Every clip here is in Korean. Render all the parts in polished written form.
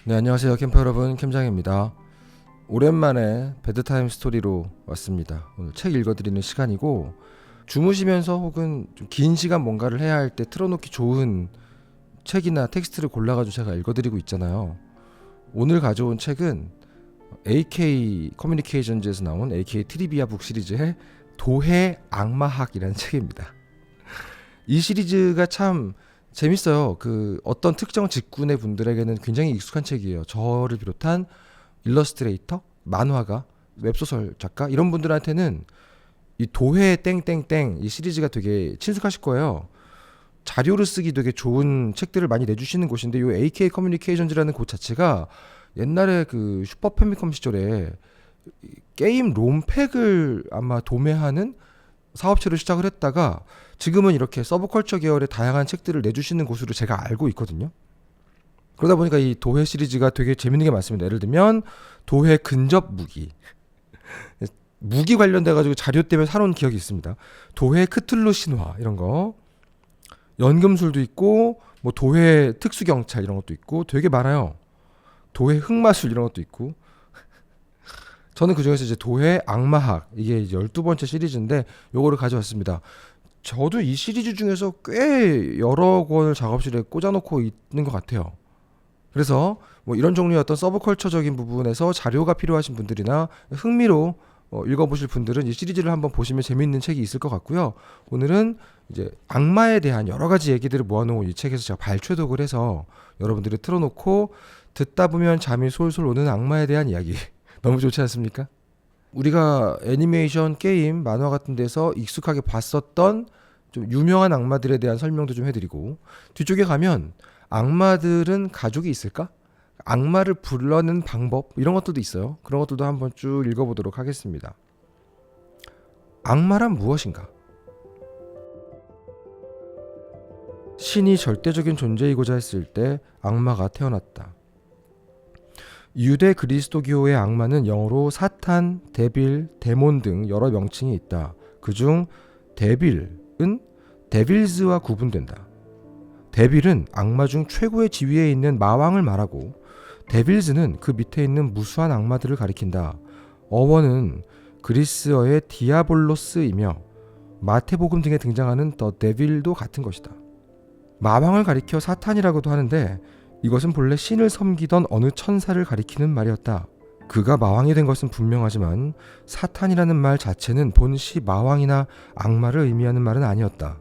네, 안녕하세요. 캠퍼 여러분, 캠장입니다. 오랜만에 베드타임 스토리로 왔습니다. 오늘 책 읽어드리는 시간이고, 주무시면서 혹은 좀 긴 시간 뭔가를 해야 할 때 틀어놓기 좋은 책이나 텍스트를 골라가지고 제가 읽어드리고 있잖아요. 오늘 가져온 책은 AK 커뮤니케이션즈에서 나온 AK 트리비아 북 시리즈의 도해 악마학이라는 책입니다. 이 시리즈가 참 재밌어요. 어떤 특정 직군의 분들에게는 굉장히 익숙한 책이에요. 저를 비롯한 일러스트레이터, 만화가, 웹소설 작가 이런 분들한테는 이 도회 땡땡땡 이 시리즈가 되게 친숙하실 거예요. 자료를 쓰기 되게 좋은 책들을 많이 내주시는 곳인데 이 AK 커뮤니케이션즈라는 곳 자체가 옛날에 그 슈퍼 패미컴 시절에 게임 롬팩을 아마 도매하는 사업체로 시작을 했다가 지금은 이렇게 서브컬처 계열의 다양한 책들을 내주시는 곳으로 제가 알고 있거든요. 그러다 보니까 이 도해 시리즈가 되게 재밌는 게 많습니다. 예를 들면 도해 근접 무기, 무기 관련돼 가지고 자료 때문에 사놓은 기억이 있습니다. 도해 크툴루 신화 이런 거, 연금술도 있고 뭐 도해 특수 경찰 이런 것도 있고 되게 많아요. 도해 흑마술 이런 것도 있고. 저는 그중에서 이제 도해 악마학 이게 이제 12번째 시리즈인데 요거를 가져왔습니다. 저도 이 시리즈 중에서 꽤 여러 권을 작업실에 꽂아놓고 있는 것 같아요. 그래서 뭐 이런 종류의 어떤 서브컬처적인 부분에서 자료가 필요하신 분들이나 흥미로 읽어보실 분들은 이 시리즈를 한번 보시면 재미있는 책이 있을 것 같고요. 오늘은 이제 악마에 대한 여러 가지 얘기들을 모아놓은 이 책에서 제가 발췌독을 해서 여러분들이 틀어놓고 듣다 보면 잠이 솔솔 오는 악마에 대한 이야기 너무 좋지 않습니까? 우리가 애니메이션, 게임, 만화 같은 데서 익숙하게 봤었던 좀 유명한 악마들에 대한 설명도 좀 해드리고 뒤쪽에 가면 악마들은 가족이 있을까? 악마를 불러내는 방법 이런 것들도 있어요. 그런 것들도 한번 쭉 읽어보도록 하겠습니다. 악마란 무엇인가? 신이 절대적인 존재이고자 했을 때 악마가 태어났다. 유대 그리스도교의 악마는 영어로 사탄, 데빌, 데몬 등 여러 명칭이 있다. 그중 데빌은 데빌즈와 구분된다. 데빌은 악마 중 최고의 지위에 있는 마왕을 말하고 데빌즈는 그 밑에 있는 무수한 악마들을 가리킨다. 어원은 그리스어의 디아볼로스이며 마태복음 등에 등장하는 더 데빌도 같은 것이다. 마왕을 가리켜 사탄이라고도 하는데 이것은 본래 신을 섬기던 어느 천사를 가리키는 말이었다. 그가 마왕이 된 것은 분명하지만 사탄이라는 말 자체는 본시 마왕이나 악마를 의미하는 말은 아니었다.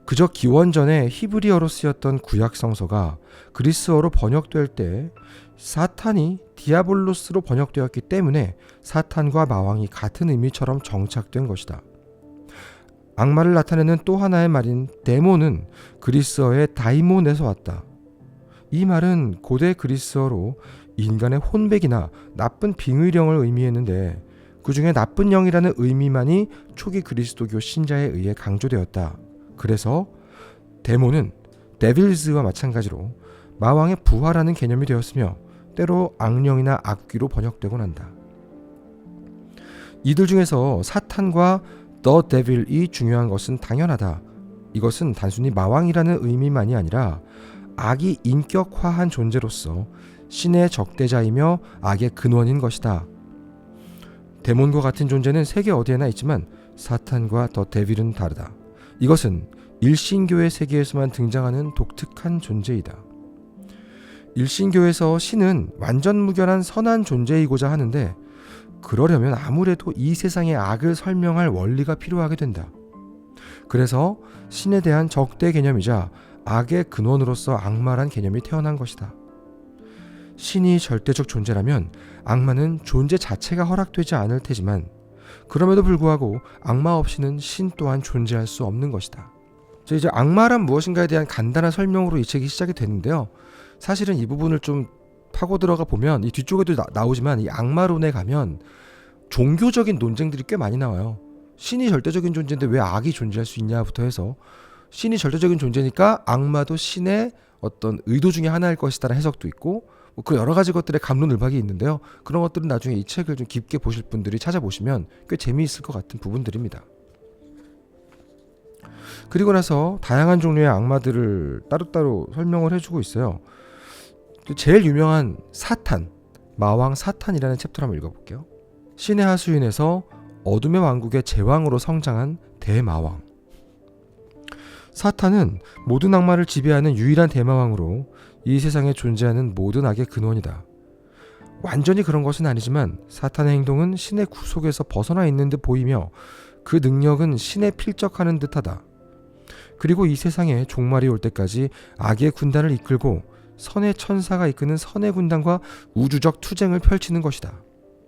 그저 기원전에 히브리어로 쓰였던 구약 성서가 그리스어로 번역될 때 사탄이 디아볼로스로 번역되었기 때문에 사탄과 마왕이 같은 의미처럼 정착된 것이다. 악마를 나타내는 또 하나의 말인 데몬은 그리스어의 다이몬에서 왔다. 이 말은 고대 그리스어로 인간의 혼백이나 나쁜 빙의령을 의미했는데 그 중에 나쁜 영이라는 의미만이 초기 그리스도교 신자에 의해 강조되었다. 그래서 데몬은 데빌즈와 마찬가지로 마왕의 부하라는 개념이 되었으며 때로 악령이나 악귀로 번역되곤 한다. 이들 중에서 사탄과 더 데빌이 중요한 것은 당연하다. 이것은 단순히 마왕이라는 의미만이 아니라 악이 인격화한 존재로서 신의 적대자이며 악의 근원인 것이다. 데몬과 같은 존재는 세계 어디에나 있지만 사탄과 더 데빌은 다르다. 이것은 일신교의 세계에서만 등장하는 독특한 존재이다. 일신교에서 신은 완전무결한 선한 존재이고자 하는데 그러려면 아무래도 이 세상의 악을 설명할 원리가 필요하게 된다. 그래서 신에 대한 적대 개념이자 악의 근원으로서 악마란 개념이 태어난 것이다. 신이 절대적 존재라면 악마는 존재 자체가 허락되지 않을 테지만 그럼에도 불구하고 악마 없이는 신 또한 존재할 수 없는 것이다. 이제 악마란 무엇인가에 대한 간단한 설명으로 이 책이 시작이 되는데요. 사실은 이 부분을 좀 파고 들어가 보면 이 뒤쪽에도 나오지만 이 악마론에 가면 종교적인 논쟁들이 꽤 많이 나와요. 신이 절대적인 존재인데 왜 악이 존재할 수 있냐부터 해서 신이 절대적인 존재니까 악마도 신의 어떤 의도 중에 하나일 것이다라는 해석도 있고 그 여러 가지 것들의 갑론을박이 있는데요. 그런 것들은 나중에 이 책을 좀 깊게 보실 분들이 찾아보시면 꽤 재미있을 것 같은 부분들입니다. 그리고 나서 다양한 종류의 악마들을 따로따로 설명을 해주고 있어요. 제일 유명한 사탄, 마왕 사탄이라는 챕터를 한번 읽어볼게요. 신의 하수인에서 어둠의 왕국의 제왕으로 성장한 대마왕. 사탄은 모든 악마를 지배하는 유일한 대마왕으로 이 세상에 존재하는 모든 악의 근원이다. 완전히 그런 것은 아니지만 사탄의 행동은 신의 구속에서 벗어나 있는 듯 보이며 그 능력은 신에 필적하는 듯하다. 그리고 이 세상에 종말이 올 때까지 악의 군단을 이끌고 선의 천사가 이끄는 선의 군단과 우주적 투쟁을 펼치는 것이다.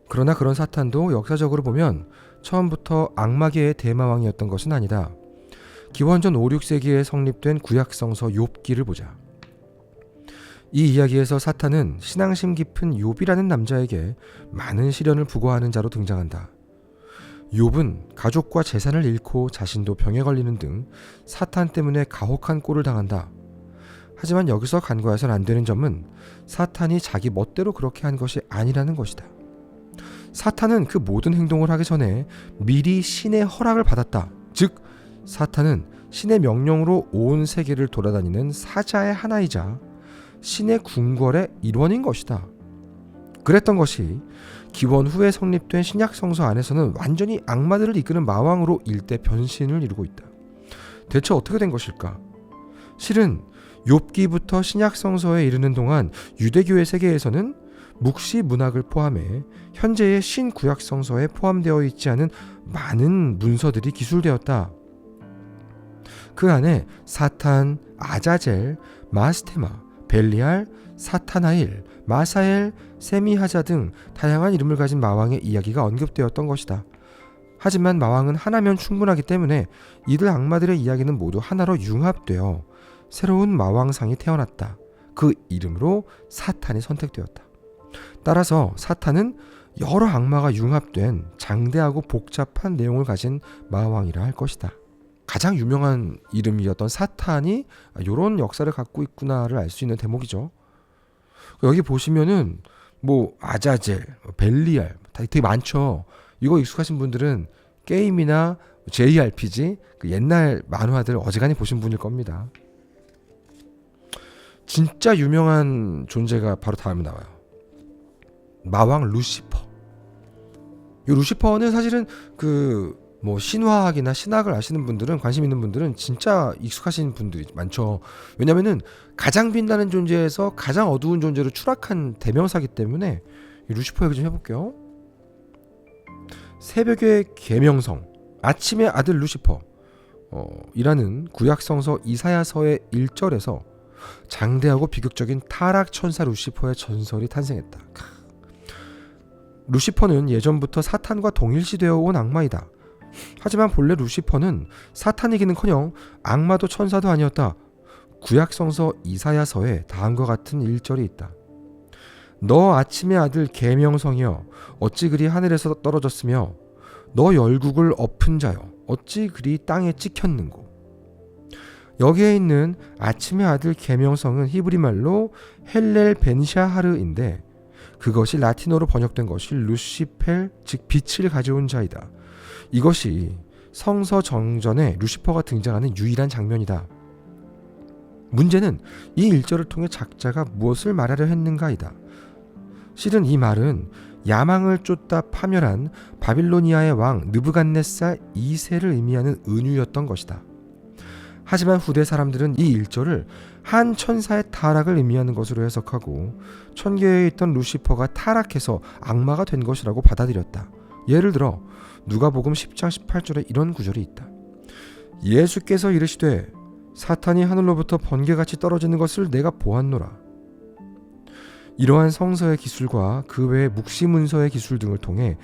그러나 그런 사탄도 역사적으로 보면 처음부터 악마계의 대마왕이었던 것은 아니다. 기원전 5, 6세기에 성립된 구약성서 욥기를 보자. 이 이야기에서 사탄은 신앙심 깊은 욥이라는 남자에게 많은 시련을 부과하는 자로 등장한다. 욥은 가족과 재산을 잃고 자신도 병에 걸리는 등 사탄 때문에 가혹한 꼴을 당한다. 하지만 여기서 간과해서는 안 되는 점은 사탄이 자기 멋대로 그렇게 한 것이 아니라는 것이다. 사탄은 그 모든 행동을 하기 전에 미리 신의 허락을 받았다. 즉 사탄은 신의 명령으로 온 세계를 돌아다니는 사자의 하나이자 신의 궁궐의 일원인 것이다. 그랬던 것이 기원 후에 성립된 신약성서 안에서는 완전히 악마들을 이끄는 마왕으로 일대 변신을 이루고 있다. 대체 어떻게 된 것일까? 실은 욥기부터 신약성서에 이르는 동안 유대교의 세계에서는 묵시 문학을 포함해 현재의 신구약성서에 포함되어 있지 않은 많은 문서들이 기술되었다. 그 안에 사탄, 아자젤, 마스테마, 벨리알, 사타나일, 마사엘, 세미하자 등 다양한 이름을 가진 마왕의 이야기가 언급되었던 것이다. 하지만 마왕은 하나면 충분하기 때문에 이들 악마들의 이야기는 모두 하나로 융합되어 새로운 마왕상이 태어났다. 그 이름으로 사탄이 선택되었다. 따라서 사탄은 여러 악마가 융합된 장대하고 복잡한 내용을 가진 마왕이라 할 것이다. 가장 유명한 이름이었던 사탄이 이런 역사를 갖고 있구나를 알 수 있는 대목이죠. 여기 보시면은 뭐 아자젤, 벨리알 되게 많죠. 이거 익숙하신 분들은 게임이나 JRPG 그 옛날 만화들 어지간히 보신 분일 겁니다. 진짜 유명한 존재가 바로 다음에 나와요. 마왕 루시퍼. 이 루시퍼는 사실은 그 뭐 신화학이나 신학을 아시는 분들은 관심 있는 분들은 진짜 익숙하신 분들이 많죠. 왜냐면은 가장 빛나는 존재에서 가장 어두운 존재로 추락한 대명사기 때문에 이 루시퍼 얘기 좀 해볼게요. 새벽의 계명성, 아침의 아들 루시퍼 이라는 구약성서 이사야서의 1절에서 장대하고 비극적인 타락 천사 루시퍼의 전설이 탄생했다. 루시퍼는 예전부터 사탄과 동일시되어 온 악마이다. 하지만 본래 루시퍼는 사탄이기는커녕 악마도 천사도 아니었다. 구약성서 이사야서에 다음과 같은 1절이 있다. 너 아침의 아들 계명성이여 어찌 그리 하늘에서 떨어졌으며 너 열국을 엎은 자여 어찌 그리 땅에 찍혔는고. 여기에 있는 아침의 아들 계명성은 히브리말로 헬렐 벤샤하르인데 그것이 라틴어로 번역된 것이 루시펠 즉 빛을 가져온 자이다. 이것이 성서 정전에 루시퍼가 등장하는 유일한 장면이다. 문제는 이 1절을 통해 작자가 무엇을 말하려 했는가이다. 실은 이 말은 야망을 쫓다 파멸한 바빌로니아의 왕 느부갓네살 2세를 의미하는 은유였던 것이다. 하지만 후대 사람들은 이 1절을 한 천사의 타락을 의미하는 것으로 해석하고 천계에 있던 루시퍼가 타락해서 악마가 된 것이라고 받아들였다. 예를 들어 누가복음 10장 18절에 이런 구절이 있다. 예수께서 이르시되 사탄이 하늘로부터 번개같이 떨어지는 것을 내가 보았노라. 이러한 성서의 기술과 그 외의 묵시문서의 기술 등을 통해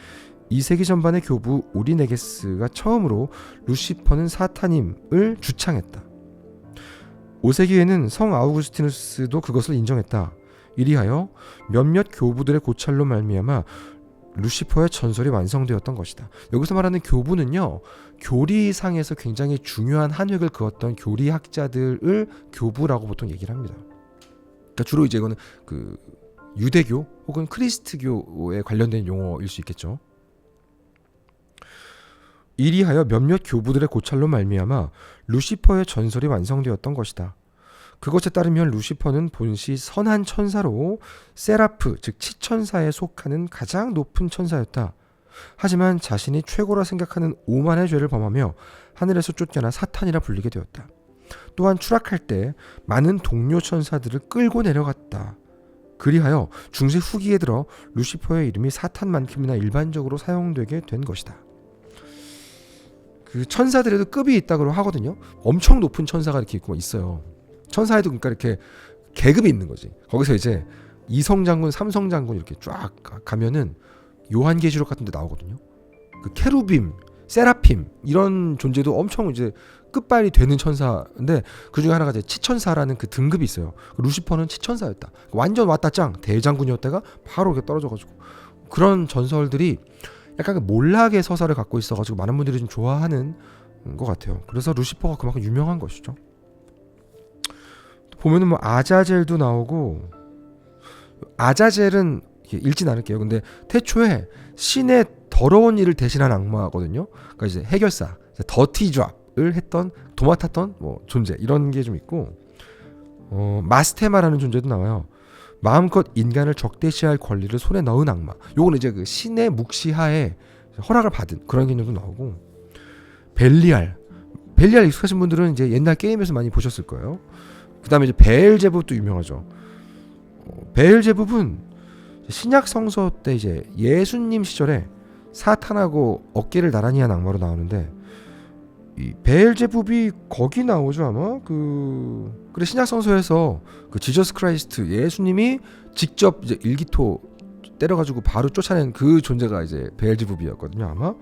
2세기 전반의 교부 오리네게스가 처음으로 루시퍼는 사탄임을 주창했다. 5세기에는 성 아우구스티누스도 그것을 인정했다. 이리하여 몇몇 교부들의 고찰로 말미암아 루시퍼의 전설이 완성되었던 것이다. 여기서 말하는 교부는요, 교리상에서 굉장히 중요한 한 획을 그었던 교리학자들을 교부라고 보통 얘기를 합니다. 그러니까 주로 이제 이거는 그 유대교 혹은 크리스트교에 관련된 용어일 수 있겠죠. 이리하여 몇몇 교부들의 고찰로 말미암아 루시퍼의 전설이 완성되었던 것이다. 그것에 따르면 루시퍼는 본시 선한 천사로 세라프, 즉 치천사에 속하는 가장 높은 천사였다. 하지만 자신이 최고라 생각하는 오만의 죄를 범하며 하늘에서 쫓겨나 사탄이라 불리게 되었다. 또한 추락할 때 많은 동료 천사들을 끌고 내려갔다. 그리하여 중세 후기에 들어 루시퍼의 이름이 사탄만큼이나 일반적으로 사용되게 된 것이다. 그 천사들에도 급이 있다고 하거든요. 엄청 높은 천사가 이렇게 있어요. 천사에도 그러니까 이렇게 계급이 있는 거지. 거기서 이제 이성장군, 삼성장군 이렇게 쫙 가면은 요한계시록 같은 데 나오거든요. 그 케루빔, 세라핌 이런 존재도 엄청 이제 끝발이 되는 천사인데 그 중에 하나가 이제 치천사라는 그 등급이 있어요. 루시퍼는 치천사였다. 완전 왔다 짱 대장군이었다가 바로 이렇게 떨어져가지고 그런 전설들이 약간 그 몰락의 서사를 갖고 있어가지고 많은 분들이 좀 좋아하는 것 같아요. 그래서 루시퍼가 그만큼 유명한 것이죠. 보면은 뭐 아자젤도 나오고 아자젤은 읽진 않을게요. 근데 태초에 신의 더러운 일을 대신한 악마거든요. 그러니까 이제 해결사, 더티 잡을 했던 도맡았던 뭐 존재 이런 게 좀 있고 마스테마라는 존재도 나와요. 마음껏 인간을 적대시할 권리를 손에 넣은 악마. 요거는 이제 그 신의 묵시하에 허락을 받은 그런 개념도 나오고 벨리알 익숙하신 분들은 이제 옛날 게임에서 많이 보셨을 거예요. 그 다음에 이제 베엘제붑도 유명하죠. 베엘제붑은 신약 성서 때 이제 예수님 시절에 사탄하고 어깨를 나란히 한 악마로 나오는데 이 베엘제붑이 거기 나오죠 아마 그래 신약 성서에서 그 지저스 크라이스트 예수님이 직접 이제 일기토 때려가지고 바로 쫓아낸 그 존재가 이제 베엘제붑이었거든요 아마.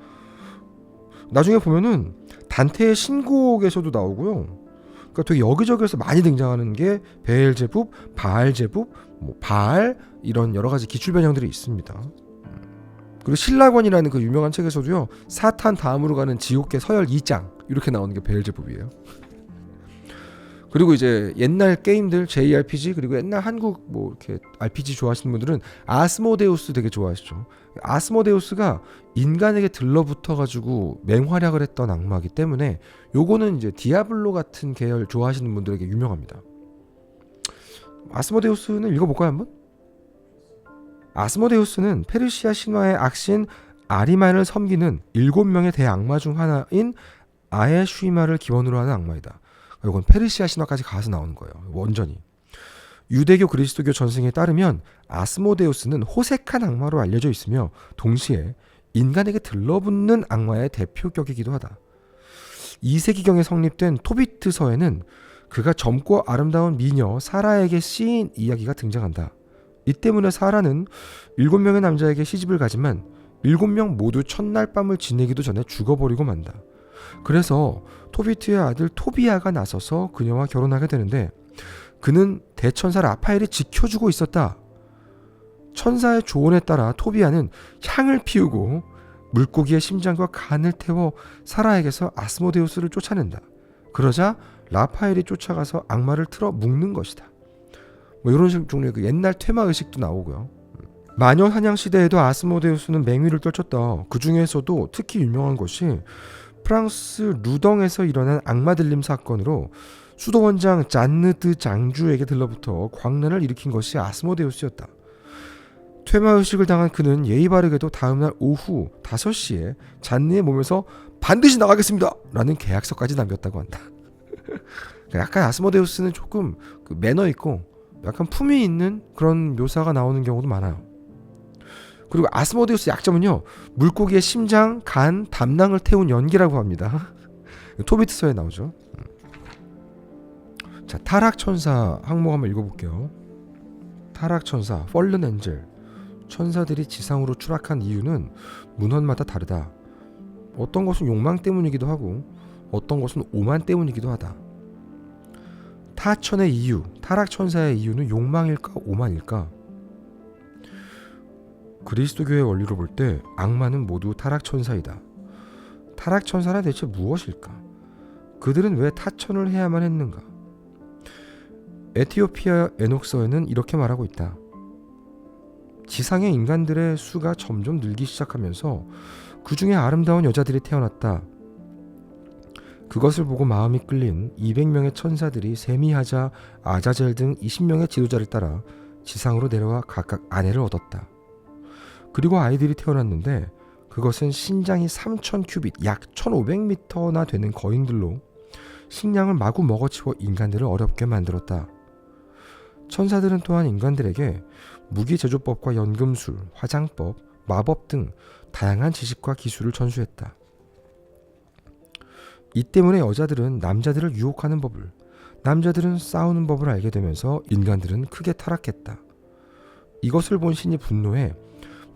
나중에 보면은 단테의 신곡에서도 나오고요. 그러니까 되게 여기저기에서 많이 등장하는 게 베엘제붑, 바알제붑, 뭐 바알 이런 여러 가지 기출 변형들이 있습니다. 그리고 신라권이라는 그 유명한 책에서도요. 사탄 다음으로 가는 지옥계 서열 2장 이렇게 나오는 게 베엘제붑이에요. 그리고 이제 옛날 게임들 JRPG 그리고 옛날 한국 뭐 이렇게 RPG 좋아하시는 분들은 아스모데우스 되게 좋아하시죠. 아스모데우스가 인간에게 들러붙어 가지고 맹활약을 했던 악마이기 때문에 요거는 이제 디아블로 같은 계열 좋아하시는 분들에게 유명합니다. 아스모데우스는 읽어볼까요 한번? 아스모데우스는 페르시아 신화의 악신 아리만을 섬기는 7명의 대악마 중 하나인 아에슈이마를 기원으로 하는 악마이다. 이건 페르시아 신화까지 가서 나오는 거예요. 원전이. 유대교 그리스도교 전승에 따르면 아스모데우스는 호색한 악마로 알려져 있으며 동시에 인간에게 들러붙는 악마의 대표격이기도 하다. 2세기경에 성립된 토비트서에는 그가 젊고 아름다운 미녀 사라에게 씌인 이야기가 등장한다. 이 때문에 사라는 7명의 남자에게 시집을 가지만 7명 모두 첫날 밤을 지내기도 전에 죽어버리고 만다. 그래서 토비트의 아들 토비아가 나서서 그녀와 결혼하게 되는데 그는 대천사 라파엘이 지켜주고 있었다. 천사의 조언에 따라 토비아는 향을 피우고 물고기의 심장과 간을 태워 사라에게서 아스모데우스를 쫓아낸다. 그러자 라파엘이 쫓아가서 악마를 틀어 묶는 것이다. 뭐 이런 종류의 그 옛날 퇴마 의식도 나오고요. 마녀 사냥 시대에도 아스모데우스는 맹위를 떨쳤다. 그 중에서도 특히 유명한 것이 프랑스 루덩에서 일어난 악마 들림 사건으로 수도원장 잔느 드 장주에게 들러붙어 광란을 일으킨 것이 아스모데우스였다. 퇴마의식을 당한 그는 예의 바르게도 다음날 오후 5시에 잔느의 몸에서 반드시 나가겠습니다 라는 계약서까지 남겼다고 한다. 약간 아스모데우스는 조금 그 매너 있고 약간 품위 있는 그런 묘사가 나오는 경우도 많아요. 그리고 아스모데우스 약점은요, 물고기의 심장, 간, 담낭을 태운 연기라고 합니다. 토비트서에 나오죠. 자, 타락천사 항목 한번 읽어볼게요. 타락천사, 펄른 엔젤. 천사들이 지상으로 추락한 이유는 문헌마다 다르다. 어떤 것은 욕망 때문이기도 하고 어떤 것은 오만 때문이기도 하다. 타천의 이유, 타락천사의 이유는 욕망일까 오만일까? 그리스도교의 원리로 볼 때 악마는 모두 타락천사이다. 타락천사는 대체 무엇일까? 그들은 왜 타천을 해야만 했는가? 에티오피아 에녹서에는 이렇게 말하고 있다. 지상의 인간들의 수가 점점 늘기 시작하면서 그 중에 아름다운 여자들이 태어났다. 그것을 보고 마음이 끌린 200명의 천사들이 세미하자, 아자젤 등 20명의 지도자를 따라 지상으로 내려와 각각 아내를 얻었다. 그리고 아이들이 태어났는데 그것은 신장이 3000 큐빗, 약 1500m나 되는 거인들로 식량을 마구 먹어치워 인간들을 어렵게 만들었다. 천사들은 또한 인간들에게 무기 제조법과 연금술, 화장법, 마법 등 다양한 지식과 기술을 전수했다. 이 때문에 여자들은 남자들을 유혹하는 법을, 남자들은 싸우는 법을 알게 되면서 인간들은 크게 타락했다. 이것을 본 신이 분노해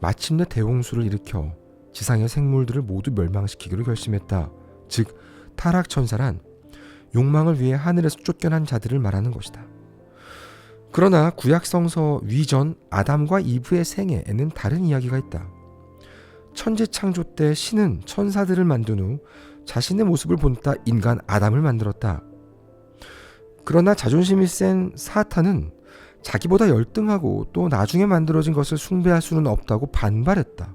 마침내 대홍수를 일으켜 지상의 생물들을 모두 멸망시키기로 결심했다. 즉 타락천사란 욕망을 위해 하늘에서 쫓겨난 자들을 말하는 것이다. 그러나 구약성서 위전 아담과 이브의 생애에는 다른 이야기가 있다. 천지창조 때 신은 천사들을 만든 후 자신의 모습을 본따 인간 아담을 만들었다. 그러나 자존심이 센 사탄은 자기보다 열등하고 또 나중에 만들어진 것을 숭배할 수는 없다고 반발했다.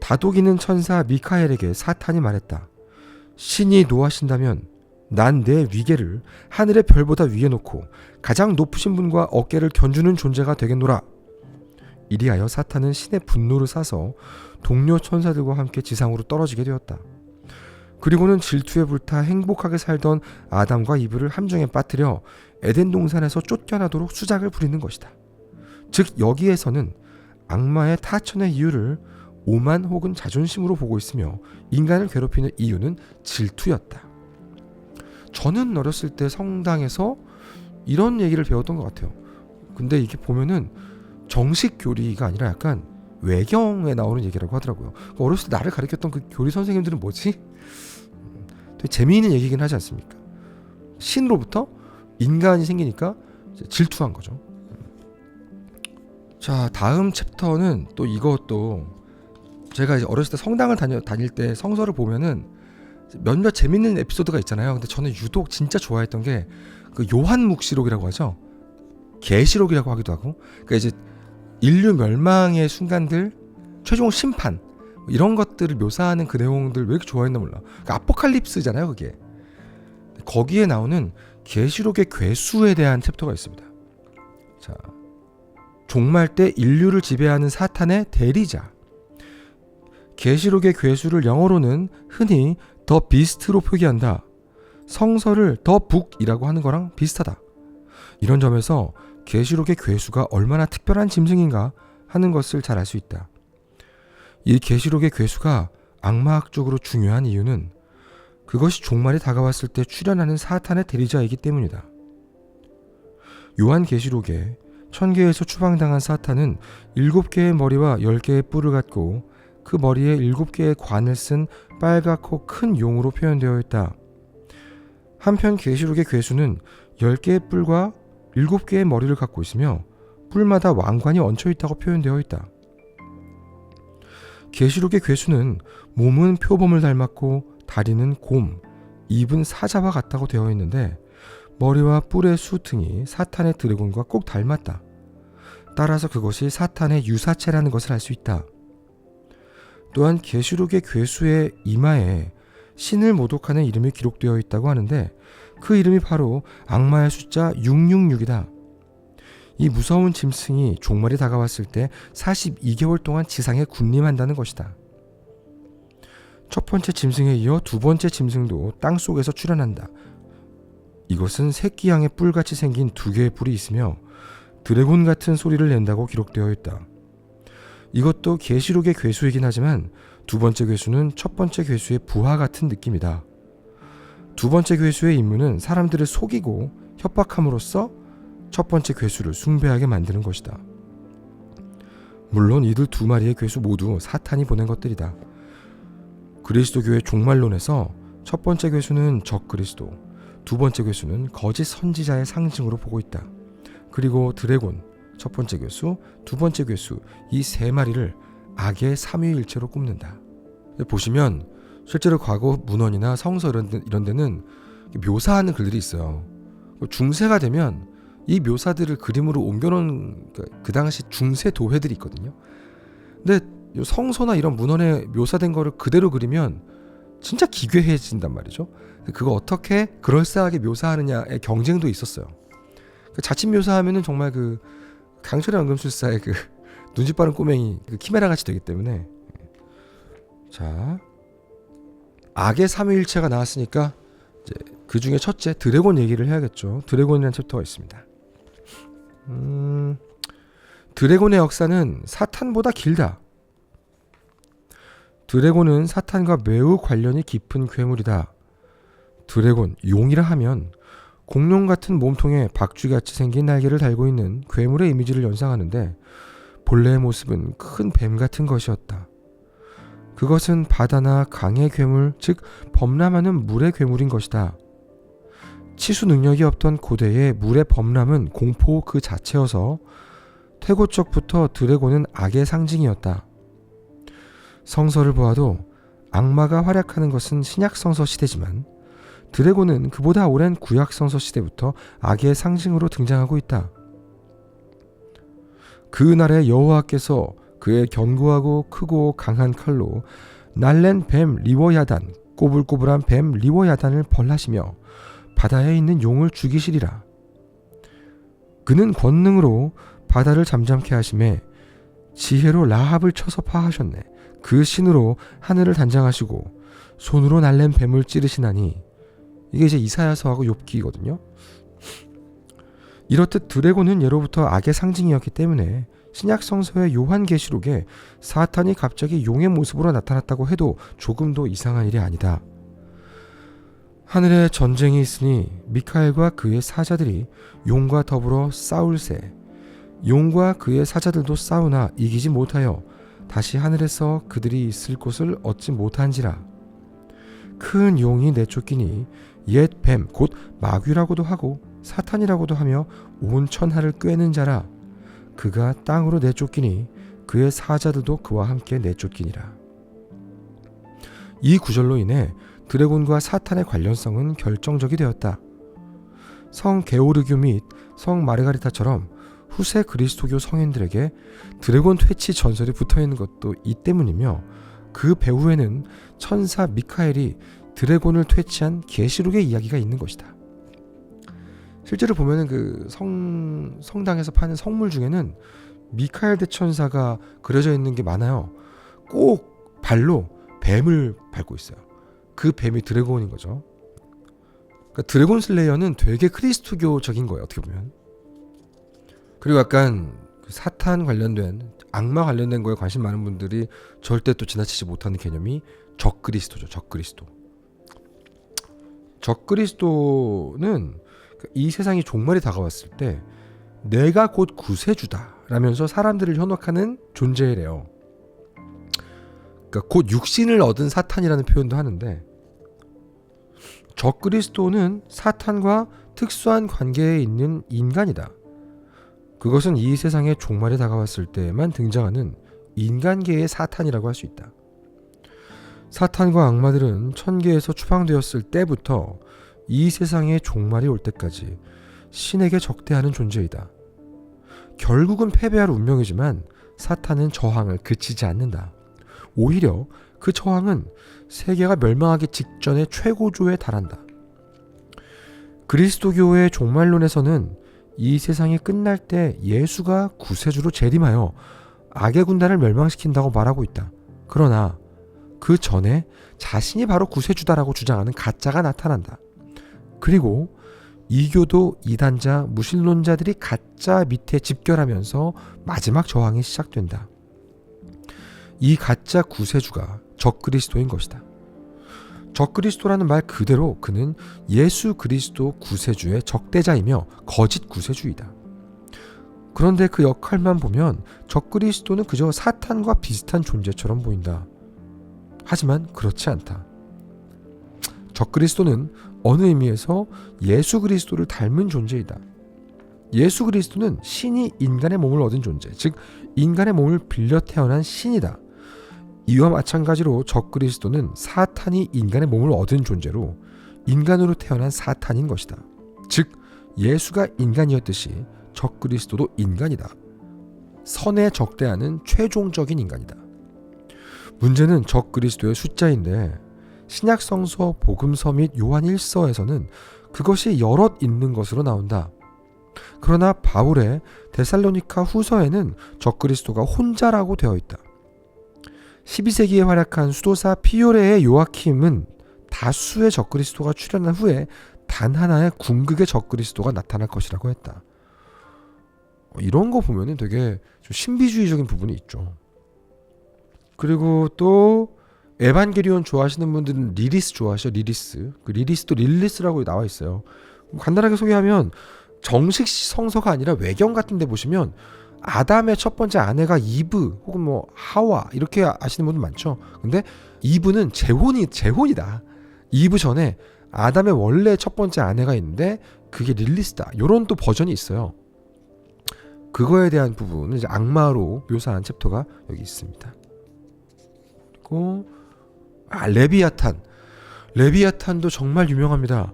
다독이는 천사 미카엘에게 사탄이 말했다. 신이 노하신다면 난 내 위계를 하늘의 별보다 위에 놓고 가장 높으신 분과 어깨를 견주는 존재가 되겠노라. 이리하여 사탄은 신의 분노를 사서 동료 천사들과 함께 지상으로 떨어지게 되었다. 그리고는 질투에 불타 행복하게 살던 아담과 이브를 함정에 빠뜨려 에덴 동산에서 쫓겨나도록 수작을 부리는 것이다. 즉 여기에서는 악마의 타천의 이유를 오만 혹은 자존심으로 보고 있으며 인간을 괴롭히는 이유는 질투였다. 저는 어렸을 때 성당에서 이런 얘기를 배웠던 것 같아요. 근데 이게 보면은 정식 교리가 아니라 약간 외경에 나오는 얘기라고 하더라고요. 어렸을 때 나를 가르쳤던 그 교리 선생님들은 뭐지? 되게 재미있는 얘기긴 하지 않습니까? 신으로부터 인간이 생기니까 질투한 거죠. 자, 다음 챕터는 또 이것도 제가 이제 어렸을 때 성당을 다닐 때 성서를 보면은 몇몇 재밌는 에피소드가 있잖아요. 근데 저는 유독 진짜 좋아했던 게 그 요한묵시록이라고 하죠. 계시록이라고 하기도 하고. 그러니까 이제 인류 멸망의 순간들, 최종 심판 이런 것들을 묘사하는 그 내용들 왜 이렇게 좋아했나 몰라. 그러니까 아포칼립스잖아요, 그게. 거기에 나오는 계시록의 괴수에 대한 챕터가 있습니다. 자, 종말 때 인류를 지배하는 사탄의 대리자. 계시록의 괴수를 영어로는 흔히 더 비스트로 표기한다. 성서를 더 북이라고 하는 거랑 비슷하다. 이런 점에서 계시록의 괴수가 얼마나 특별한 짐승인가 하는 것을 잘 알 수 있다. 이 계시록의 괴수가 악마학적으로 중요한 이유는 그것이 종말이 다가왔을 때 출현하는 사탄의 대리자이기 때문이다. 요한 계시록에 천계에서 추방당한 사탄은 7개의 머리와 10개의 뿔을 갖고 그 머리에 7개의 관을 쓴 빨갛고 큰 용으로 표현되어 있다. 한편 계시록의 괴수는 10개의 뿔과 7개의 머리를 갖고 있으며 뿔마다 왕관이 얹혀 있다고 표현되어 있다. 계시록의 괴수는 몸은 표범을 닮았고 다리는 곰, 입은 사자와 같다고 되어 있는데 머리와 뿔의 수등이 사탄의 드래곤과 꼭 닮았다. 따라서 그것이 사탄의 유사체라는 것을 알 수 있다. 또한 계시록의 괴수의 이마에 신을 모독하는 이름이 기록되어 있다고 하는데 그 이름이 바로 악마의 숫자 666이다. 이 무서운 짐승이 종말이 다가왔을 때 42개월 동안 지상에 군림한다는 것이다. 첫 번째 짐승에 이어 두 번째 짐승도 땅속에서 출현한다. 이것은 새끼 양의 뿔같이 생긴 2개의 뿔이 있으며 드래곤 같은 소리를 낸다고 기록되어 있다. 이것도 계시록의 괴수이긴 하지만 두 번째 괴수는 첫 번째 괴수의 부하 같은 느낌이다. 두 번째 괴수의 임무는 사람들을 속이고 협박함으로써 첫 번째 괴수를 숭배하게 만드는 것이다. 물론 이들 두 마리의 괴수 모두 사탄이 보낸 것들이다. 그리스도교의 종말론에서 첫 번째 괴수는 적그리스도, 두 번째 괴수는 거짓 선지자의 상징으로 보고 있다. 그리고 드래곤, 첫 번째 괴수, 두 번째 괴수 이 세 마리를 악의 삼위일체로 꼽는다. 보시면 실제로 과거 문헌이나 성서 이런 데는 묘사하는 글들이 있어요. 중세가 되면 이 묘사들을 그림으로 옮겨놓은 그 당시 중세 도회들이 있거든요. 근데 성서나 이런 문헌에 묘사된 거를 그대로 그리면 진짜 기괴해진단 말이죠. 그거 어떻게 그럴싸하게 묘사하느냐의 경쟁도 있었어요. 자칫 묘사하면은 정말 그 강철의 연금술사의 그 눈치 빠른 꼬맹이 그 키메라 같이 되기 때문에. 자, 악의 삼위일체가 나왔으니까 이제 그 중에 첫째 드래곤 얘기를 해야겠죠. 드래곤이라는 챕터가 있습니다. 드래곤의 역사는 사탄보다 길다. 드래곤은 사탄과 매우 관련이 깊은 괴물이다. 드래곤, 용이라 하면 공룡 같은 몸통에 박쥐같이 생긴 날개를 달고 있는 괴물의 이미지를 연상하는데 본래의 모습은 큰 뱀 같은 것이었다. 그것은 바다나 강의 괴물, 즉 범람하는 물의 괴물인 것이다. 치수 능력이 없던 고대의 물의 범람은 공포 그 자체여서 태고적부터 드래곤은 악의 상징이었다. 성서를 보아도 악마가 활약하는 것은 신약성서 시대지만 드래곤은 그보다 오랜 구약성서 시대부터 악의 상징으로 등장하고 있다. 그날에 여호와께서 그의 견고하고 크고 강한 칼로 날랜 뱀 리워야단, 꼬불꼬불한 뱀 리워야단을 벌하시며 바다에 있는 용을 죽이시리라. 그는 권능으로 바다를 잠잠케 하심에 지혜로 라합을 쳐서 파하셨네. 그 신으로 하늘을 단장하시고 손으로 날랜 뱀을 찌르시나니. 이게 이제 이사야서하고 욥기거든요. 이렇듯 드래곤은 예로부터 악의 상징이었기 때문에 신약성서의 요한계시록에 사탄이 갑자기 용의 모습으로 나타났다고 해도 조금도 이상한 일이 아니다. 하늘에 전쟁이 있으니 미카엘과 그의 사자들이 용과 더불어 싸울세. 용과 그의 사자들도 싸우나 이기지 못하여 다시 하늘에서 그들이 있을 곳을 얻지 못한지라. 큰 용이 내쫓기니 옛 뱀 곧 마귀라고도 하고 사탄이라고도 하며 온 천하를 꿰는 자라. 그가 땅으로 내쫓기니 그의 사자들도 그와 함께 내쫓기니라. 이 구절로 인해 드래곤과 사탄의 관련성은 결정적이 되었다. 성 게오르교 및 성 마르가리타처럼 후세 그리스도교 성인들에게 드래곤 퇴치 전설이 붙어있는 것도 이 때문이며 그 배후에는 천사 미카엘이 드래곤을 퇴치한 계시록의 이야기가 있는 것이다. 실제로 보면은 그 성당에서 파는 성물 중에는 미카엘 대천사가 그려져 있는 게 많아요. 꼭 발로 뱀을 밟고 있어요. 그 뱀이 드래곤인 거죠. 그러니까 드래곤 슬레이어는 되게 크리스토교적인 거예요, 어떻게 보면. 그리고 약간 그 사탄 관련된 악마 관련된 거에 관심 많은 분들이 절대 또 지나치지 못하는 개념이 적그리스도죠. 적그리스도는 이 세상이 종말이 다가왔을 때 내가 곧 구세주다 라면서 사람들을 현혹하는 존재래요. 그러니까 곧 육신을 얻은 사탄이라는 표현도 하는데, 적그리스도는 사탄과 특수한 관계에 있는 인간이다. 그것은 이 세상의 종말이 다가왔을 때만 등장하는 인간계의 사탄이라고 할 수 있다. 사탄과 악마들은 천계에서 추방되었을 때부터 이 세상의 종말이 올 때까지 신에게 적대하는 존재이다. 결국은 패배할 운명이지만 사탄은 저항을 그치지 않는다. 오히려 그 저항은 세계가 멸망하기 직전의 최고조에 달한다. 그리스도교의 종말론에서는 이 세상이 끝날 때 예수가 구세주로 재림하여 악의 군단을 멸망시킨다고 말하고 있다. 그러나 그 전에 자신이 바로 구세주다라고 주장하는 가짜가 나타난다. 그리고 이교도 이단자 무신론자들이 가짜 밑에 집결하면서 마지막 저항이 시작된다. 이 가짜 구세주가 적그리스도인 것이다. 적그리스도라는 말 그대로 그는 예수 그리스도 구세주의 적대자이며 거짓 구세주이다. 그런데 그 역할만 보면 적그리스도는 그저 사탄과 비슷한 존재처럼 보인다. 하지만 그렇지 않다. 적그리스도는 어느 의미에서 예수 그리스도를 닮은 존재이다. 예수 그리스도는 신이 인간의 몸을 얻은 존재, 즉 인간의 몸을 빌려 태어난 신이다. 이와 마찬가지로 적그리스도는 사탄이 인간의 몸을 얻은 존재로 인간으로 태어난 사탄인 것이다. 즉 예수가 인간이었듯이 적그리스도도 인간이다. 선에 적대하는 최종적인 인간이다. 문제는 적그리스도의 숫자인데 신약성서 복음서 및 요한 1서에서는 그것이 여럿 있는 것으로 나온다. 그러나 바울의 데살로니가 후서에는 적그리스도가 혼자라고 되어 있다. 12세기에 활약한 수도사 피오레의 요아킴은 다수의 적그리스도가 출현한 후에 단 하나의 궁극의 적그리스도가 나타날 것이라고 했다. 이런 거 보면은 되게 좀 신비주의적인 부분이 있죠. 그리고 또 에반게리온 좋아하시는 분들은 리리스 좋아하시죠. 리리스. 그 리리스도 릴리스라고 나와 있어요. 간단하게 소개하면 정식 성서가 아니라 외경 같은 데 보시면 아담의 첫 번째 아내가 이브 혹은 뭐 하와 이렇게 아시는 분들 많죠. 근데 이브는 재혼이다. 이브 전에 아담의 원래 첫 번째 아내가 있는데 그게 릴리스다. 요런 또 버전이 있어요. 그거에 대한 부분은 이제 악마로 묘사한 챕터가 여기 있습니다. 그리고 레비아탄도 정말 유명합니다.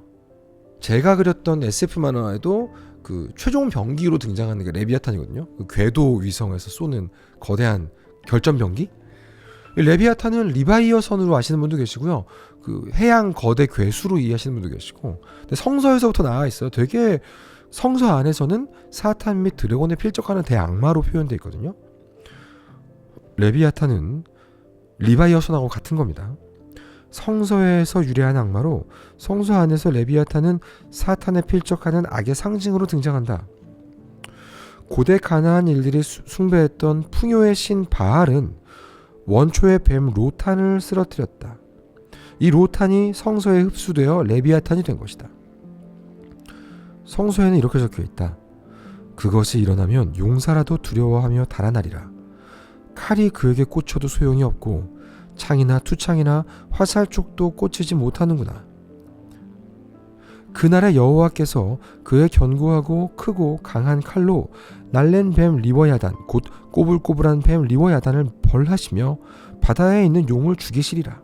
제가 그렸던 SF 만화에도 그 최종 병기로 등장하는 게 레비아탄이거든요. 그 궤도 위성에서 쏘는 거대한 결전 병기. 레비아탄은 리바이어선으로 아시는 분도 계시고요. 그 해양 거대 괴수로 이해하시는 분도 계시고. 근데 성서에서부터 나와 있어요. 되게 성서 안에서는 사탄 및 드래곤에 필적하는 대악마로 표현되어 있거든요. 레비아탄은 리바이어선하고 같은 겁니다. 성서에서 유래한 악마로 성서 안에서 레비아탄은 사탄에 필적하는 악의 상징으로 등장한다. 고대 가나안 일들이 숭배했던 풍요의 신 바알은 원초의 뱀 로탄을 쓰러뜨렸다. 이 로탄이 성서에 흡수되어 레비아탄이 된 것이다. 성서에는 이렇게 적혀 있다. 그것이 일어나면 용사라도 두려워하며 달아나리라. 칼이 그에게 꽂혀도 소용이 없고 창이나 투창이나 화살촉도 꽂히지 못하는구나. 그날의 여호와께서 그의 견고하고 크고 강한 칼로 날랜 뱀 리워야단 곧 꼬불꼬불한 뱀 리워야단을 벌하시며 바다에 있는 용을 죽이시리라.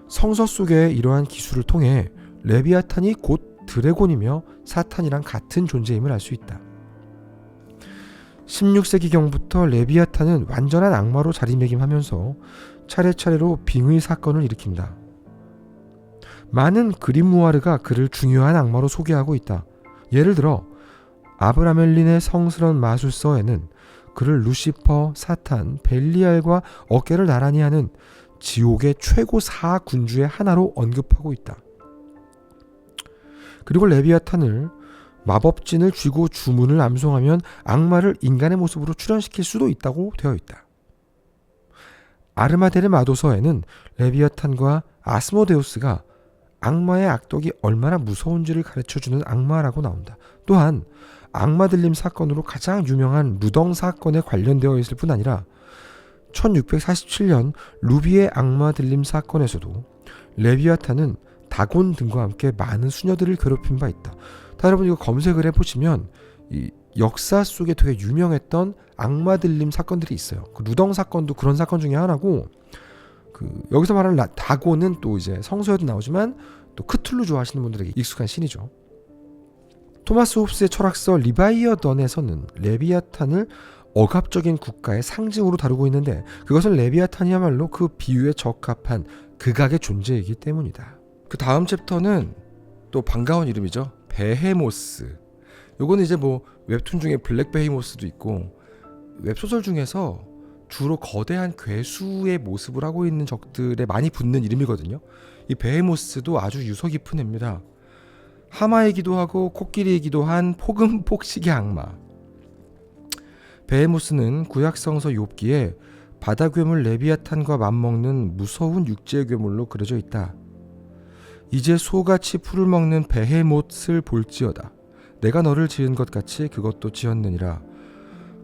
성서 속의 이러한 기술을 통해 레비아탄이 곧 드래곤이며 사탄이랑 같은 존재임을 알 수 있다. 16세기경부터 레비아탄은 완전한 악마로 자리매김하면서 차례차례로 빙의 사건을 일으킨다. 많은 그림무아르가 그를 중요한 악마로 소개하고 있다. 예를 들어 아브라멜린의 성스러운 마술서에는 그를 루시퍼, 사탄, 벨리알과 어깨를 나란히 하는 지옥의 최고 4군주의 하나로 언급하고 있다. 그리고 레비아탄을 마법진을 쥐고 주문을 암송하면 악마를 인간의 모습으로 출현시킬 수도 있다고 되어 있다. 아르마데르 마도서에는 레비아탄과 아스모데우스가 악마의 악독이 얼마나 무서운지를 가르쳐주는 악마라고 나온다. 또한 악마 들림 사건으로 가장 유명한 루덩 사건에 관련되어 있을 뿐 아니라 1647년 루비의 악마 들림 사건에서도 레비아탄은 다곤 등과 함께 많은 수녀들을 괴롭힌 바 있다. 여러분 이거 검색을 해보시면 이 역사 속에 되게 유명했던 악마 들림 사건들이 있어요. 그 루덩 사건도 그런 사건 중에 하나고, 그 여기서 말하는 다곤은 또 이제 성서에도 나오지만 또 크툴루 좋아하시는 분들에게 익숙한 신이죠. 토마스 홉스의 철학서 리바이어던에서는 레비아탄을 억압적인 국가의 상징으로 다루고 있는데 그것은 레비아탄이야말로 그 비유에 적합한 극악의 존재이기 때문이다. 그 다음 챕터는 또 반가운 이름이죠. 베헤모스. 요거는 이제 뭐 웹툰 중에 블랙 베헤모스도 있고 웹소설 중에서 주로 거대한 괴수의 모습을 하고 있는 적들에 많이 붙는 이름이거든요. 이 베헤모스도 아주 유서 깊은 애입니다. 하마이기도 하고 코끼리이기도 한 폭음폭식의 악마. 베헤모스는 구약성서 욥기에 바다 괴물 레비아탄과 맞먹는 무서운 육지의 괴물로 그려져 있다. 이제 소같이 풀을 먹는 베헤못을 볼지어다. 내가 너를 지은 것 같이 그것도 지었느니라.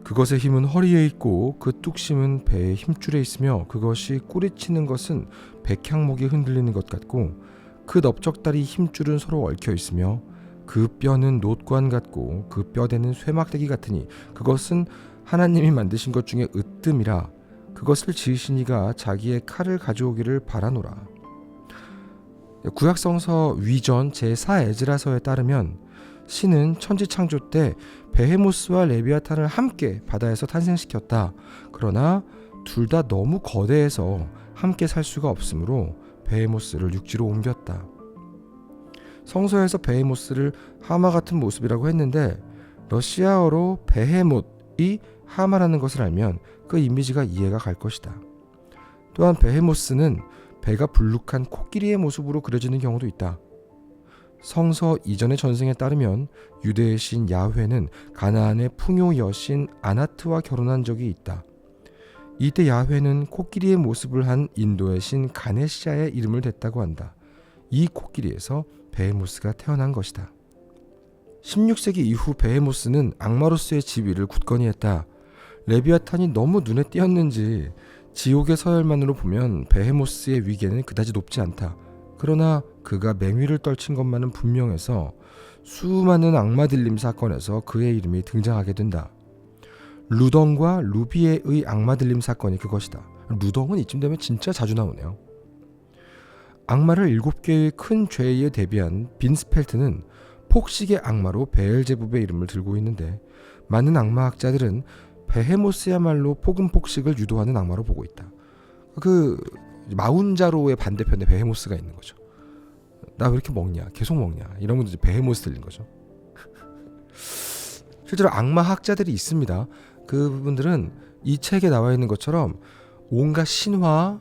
그것의 힘은 허리에 있고 그 뚝심은 배의 힘줄에 있으며 그것이 꼬리치는 것은 백향목이 흔들리는 것 같고 그 넓적다리 힘줄은 서로 얽혀 있으며 그 뼈는 놋관 같고 그 뼈대는 쇠막대기 같으니 그것은 하나님이 만드신 것 중에 으뜸이라. 그것을 지으신 이가 자기의 칼을 가져오기를 바라노라. 구약성서 위전 제4 에즈라서에 따르면 신은 천지창조 때 베헤모스와 레비아탄을 함께 바다에서 탄생시켰다. 그러나 둘 다 너무 거대해서 함께 살 수가 없으므로 베헤모스를 육지로 옮겼다. 성서에서 베헤모스를 하마 같은 모습이라고 했는데 러시아어로 베헤못이 하마라는 것을 알면 그 이미지가 이해가 갈 것이다. 또한 베헤모스는 배가 불룩한 코끼리의 모습으로 그려지는 경우도 있다. 성서 이전의 전승에 따르면 유대의 신 야훼는 가나안의 풍요 여신 아나트와 결혼한 적이 있다. 이때 야훼는 코끼리의 모습을 한 인도의 신 가네시아의 이름을 댔다고 한다. 이 코끼리에서 베헤모스가 태어난 것이다. 16세기 이후 베헤모스는 악마로서의 지위를 굳건히 했다. 레비아탄이 너무 눈에 띄었는지 지옥의 서열만으로 보면 베헤모스의 위계는 그다지 높지 않다. 그러나 그가 맹위를 떨친 것만은 분명해서 수많은 악마 들림 사건에서 그의 이름이 등장하게 된다. 루덩과 루비에의 악마 들림 사건이 그것이다. 루덩은 이쯤 되면 진짜 자주 나오네요. 악마를 7개의 큰 죄에 대비한 빈스펠트는 폭식의 악마로 베엘제붑의 이름을 들고 있는데 많은 악마학자들은 베헤모스야말로 폭음폭식을 유도하는 악마로 보고 있다. 그 마운자로의 반대편에 베헤모스가 있는 거죠. 나 왜 이렇게 먹냐? 계속 먹냐? 이런 분들 베헤모스 들린 거죠. 실제로 악마학자들이 있습니다. 그분들은 이 책에 나와 있는 것처럼 온갖 신화,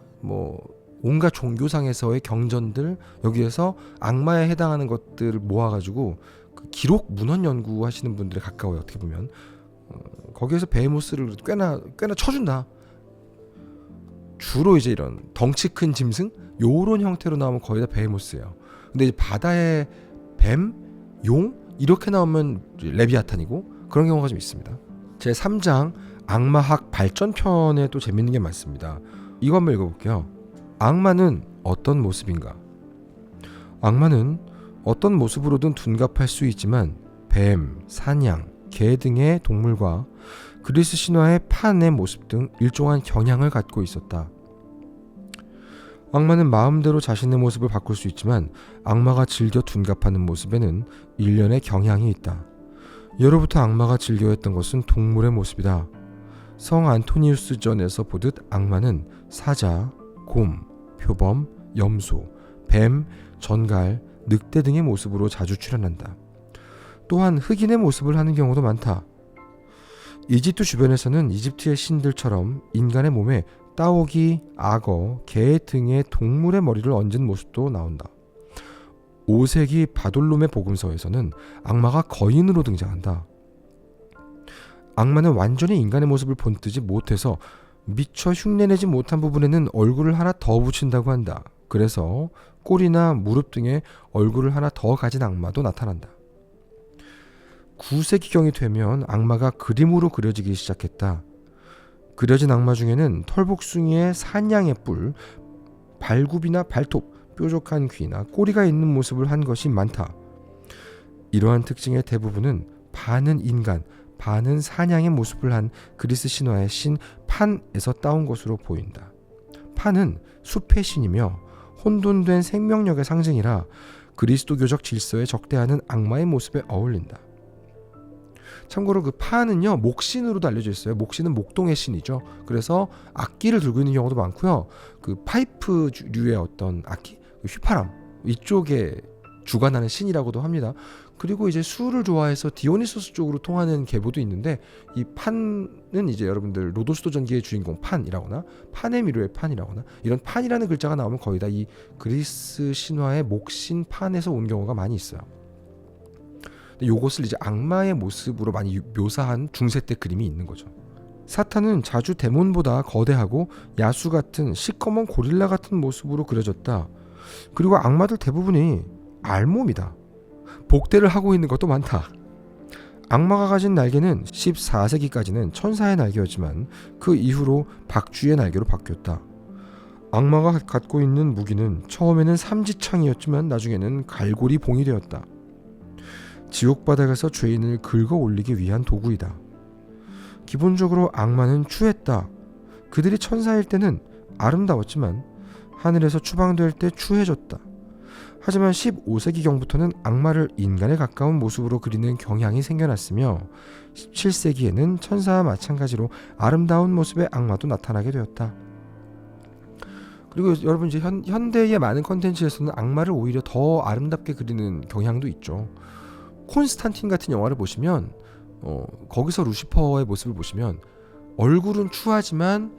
온갖 종교상에서의 경전들, 여기에서 악마에 해당하는 것들을 모아가지고 그 기록 문헌 연구하시는 분들에 가까워요. 어떻게 보면 거기에서 베헤모스를 꽤나 쳐준다. 주로 이제 이런 덩치 큰 짐승 요런 형태로 나오면 거의 다 베헤모스예요. 근데 이제 바다의 뱀, 용 이렇게 나오면 레비아탄이고 그런 경우가 좀 있습니다. 제 3장 악마학 발전편에 또 재밌는 게 많습니다. 이거 한번 읽어볼게요. 악마는 어떤 모습인가? 악마는 어떤 모습으로든 둔갑할 수 있지만 뱀, 사냥, 개 등의 동물과 그리스 신화의 판의 모습 등 일종한 경향을 갖고 있었다. 악마는 마음대로 자신의 모습을 바꿀 수 있지만 악마가 즐겨 둔갑하는 모습에는 일련의 경향이 있다. 예로부터 악마가 즐겨했던 것은 동물의 모습이다. 성 안토니우스전에서 보듯 악마는 사자, 곰, 표범, 염소, 뱀, 전갈, 늑대 등의 모습으로 자주 출현한다. 또한 흑인의 모습을 하는 경우도 많다. 이집트 주변에서는 이집트의 신들처럼 인간의 몸에 따오기, 악어, 개 등의 동물의 머리를 얹은 모습도 나온다. 5세기 바돌롬의 복음서에서는 악마가 거인으로 등장한다. 악마는 완전히 인간의 모습을 본뜨지 못해서 미처 흉내내지 못한 부분에는 얼굴을 하나 더 붙인다고 한다. 그래서 꼬리나 무릎 등에 얼굴을 하나 더 가진 악마도 나타난다. 9세기경이 되면 악마가 그림으로 그려지기 시작했다. 그려진 악마 중에는 털복숭이의 사냥의 뿔, 발굽이나 발톱, 뾰족한 귀나 꼬리가 있는 모습을 한 것이 많다. 이러한 특징의 대부분은 반은 인간, 반은 사냥의 모습을 한 그리스 신화의 신 판에서 따온 것으로 보인다. 판은 숲의 신이며 혼돈된 생명력의 상징이라 그리스도교적 질서에 적대하는 악마의 모습에 어울린다. 참고로 그 판은요 목신으로도 알려져 있어요. 목신은 목동의 신이죠. 그래서 악기를 들고 있는 경우도 많고요. 그 파이프류의 어떤 악기, 휘파람 이쪽에 주관하는 신이라고도 합니다. 그리고 이제 술을 좋아해서 디오니소스 쪽으로 통하는 계보도 있는데 이 판은 이제 여러분들 로도스도 전기의 주인공 판이라거나 판의 미로의 판이라거나 이런 판이라는 글자가 나오면 거의 다 이 그리스 신화의 목신 판에서 온 경우가 많이 있어요. 이것을 이제 악마의 모습으로 많이 묘사한 중세 때 그림이 있는 거죠. 사탄은 자주 데몬보다 거대하고 야수 같은 시꺼먼 고릴라 같은 모습으로 그려졌다. 그리고 악마들 대부분이 알몸이다. 복대를 하고 있는 것도 많다. 악마가 가진 날개는 14세기까지는 천사의 날개였지만 그 이후로 박쥐의 날개로 바뀌었다. 악마가 갖고 있는 무기는 처음에는 삼지창이었지만 나중에는 갈고리 봉이 되었다. 지옥바닥에서 죄인을 긁어 올리기 위한 도구이다. 기본적으로 악마는 추했다. 그들이 천사일 때는 아름다웠지만 하늘에서 추방될 때 추해졌다. 하지만 15세기경부터는 악마를 인간에 가까운 모습으로 그리는 경향이 생겨났으며 17세기에는 천사와 마찬가지로 아름다운 모습의 악마도 나타나게 되었다. 그리고 여러분 이제 현대의 많은 컨텐츠에서는 악마를 오히려 더 아름답게 그리는 경향도 있죠. 콘스탄틴 같은 영화를 보시면 거기서 루시퍼의 모습을 보시면 얼굴은 추하지만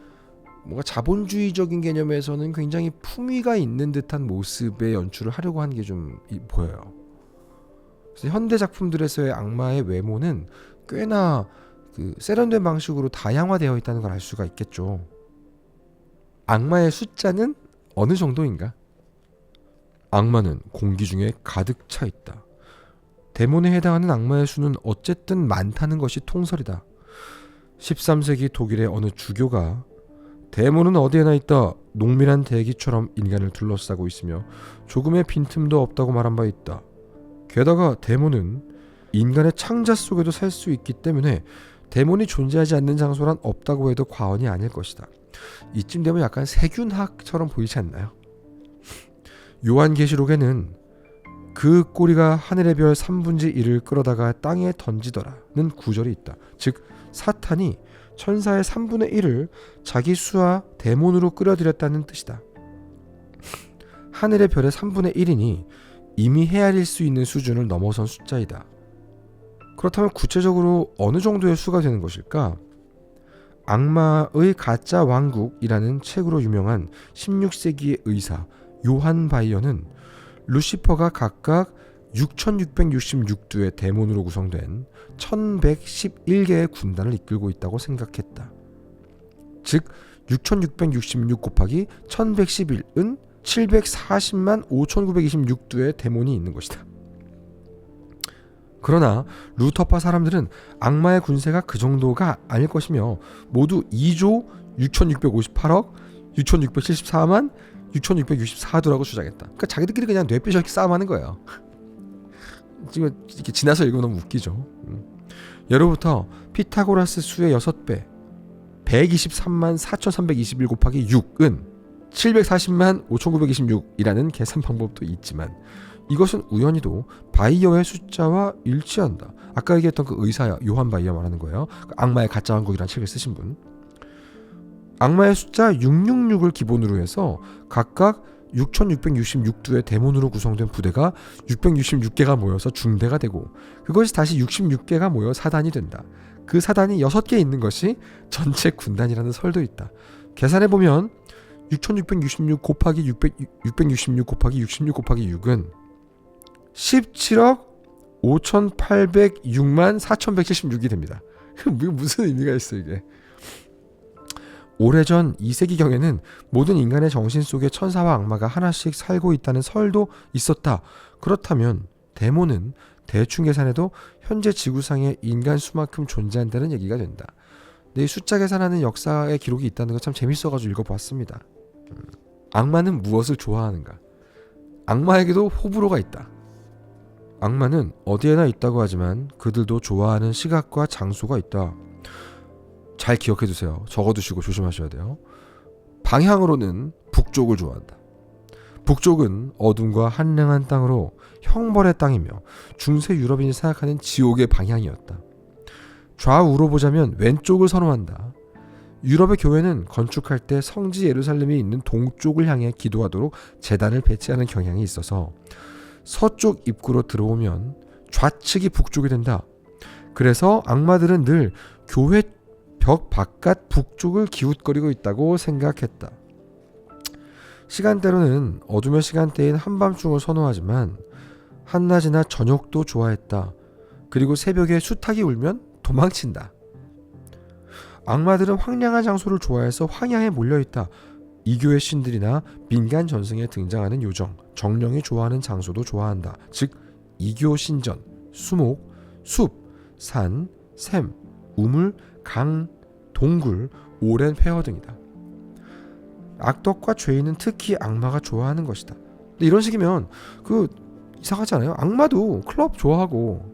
뭔가 자본주의적인 개념에서는 굉장히 품위가 있는 듯한 모습의 연출을 하려고 하는 게 좀 보여요. 그래서 현대 작품들에서의 악마의 외모는 꽤나 그 세련된 방식으로 다양화되어 있다는 걸 알 수가 있겠죠. 악마의 숫자는 어느 정도인가? 악마는 공기 중에 가득 차 있다. 데몬에 해당하는 악마의 수는 어쨌든 많다는 것이 통설이다. 13세기 독일의 어느 주교가 데몬은 어디에나 있다. 농밀한 대기처럼 인간을 둘러싸고 있으며 조금의 빈틈도 없다고 말한 바 있다. 게다가 데몬은 인간의 창자 속에도 살 수 있기 때문에 데몬이 존재하지 않는 장소란 없다고 해도 과언이 아닐 것이다. 이쯤 되면 약간 세균학처럼 보이지 않나요? 요한계시록에는 그 꼬리가 하늘의 별 3분의 1을 끌어다가 땅에 던지더라는 구절이 있다. 즉 사탄이 천사의 3분의 1을 자기 수와 데몬으로 끌어들였다는 뜻이다. 하늘의 별의 3분의 1이니 이미 헤아릴 수 있는 수준을 넘어선 숫자이다. 그렇다면 구체적으로 어느 정도의 수가 되는 것일까? 악마의 가짜 왕국이라는 책으로 유명한 16세기의 의사 요한 바이어는 루시퍼가 각각 6666두의 데몬으로 구성된 1111개의 군단을 이끌고 있다고 생각했다. 즉 6666 곱하기 1111은 740만 5926두의 데몬이 있는 것이다. 그러나 루터파 사람들은 악마의 군세가 그 정도가 아닐 것이며 모두 2조 6658억 6674만 6664두라고 주장했다. 그러니까 자기들끼리 그냥 뇌피셜 싸움하는 거예요. 지금 이렇게 지나서 읽으면 너무 웃기죠. 예로부터 피타고라스 수의 6배 123만 4321 곱하기 6은 740만 5926이라는 계산 방법도 있지만 이것은 우연히도 바이어의 숫자와 일치한다. 아까 얘기했던 그 의사 요한 바이어 말하는 거예요. 악마의 가짜 왕국이라는 책을 쓰신 분. 악마의 숫자 666을 기본으로 해서 각각 6666두의 데몬으로 구성된 부대가 666개가 모여서 중대가 되고 그것이 다시 66개가 모여 사단이 된다. 그 사단이 6개 있는 것이 전체 군단이라는 설도 있다. 계산해보면 6666 곱하기 666 곱하기 66 곱하기 6은 17억 5806만 4176이 됩니다. 무슨 의미가 있어 이게. 오래전 2세기경에는 모든 인간의 정신 속에 천사와 악마가 하나씩 살고 있다는 설도 있었다. 그렇다면 데몬은 대충 계산해도 현재 지구상에 인간 수만큼 존재한다는 얘기가 된다. 근데 이 숫자 계산하는 역사의 기록이 있다는 거 참 재밌어가지고 읽어봤습니다. 악마는 무엇을 좋아하는가? 악마에게도 호불호가 있다. 악마는 어디에나 있다고 하지만 그들도 좋아하는 시각과 장소가 있다. 잘 기억해두세요. 적어두시고 조심하셔야 돼요. 방향으로는 북쪽을 좋아한다. 북쪽은 어둠과 한랭한 땅으로 형벌의 땅이며 중세 유럽인이 생각하는 지옥의 방향이었다. 좌우로 보자면 왼쪽을 선호한다. 유럽의 교회는 건축할 때 성지 예루살렘이 있는 동쪽을 향해 기도하도록 제단을 배치하는 경향이 있어서 서쪽 입구로 들어오면 좌측이 북쪽이 된다. 그래서 악마들은 늘 교회 벽 바깥 북쪽을 기웃거리고 있다고 생각했다. 시간대로는 어둠의 시간대인 한밤중을 선호하지만 한낮이나 저녁도 좋아했다. 그리고 새벽에 수탉이 울면 도망친다. 악마들은 황량한 장소를 좋아해서 황야에 몰려있다. 이교의 신들이나 민간 전승에 등장하는 요정, 정령이 좋아하는 장소도 좋아한다. 즉 이교 신전, 수목, 숲, 산, 샘, 우물, 강, 동굴, 오랜 폐허 등이다. 악덕과 죄인은 특히 악마가 좋아하는 것이다. 근데 이런 식이면 이상하지 않아요? 악마도 클럽 좋아하고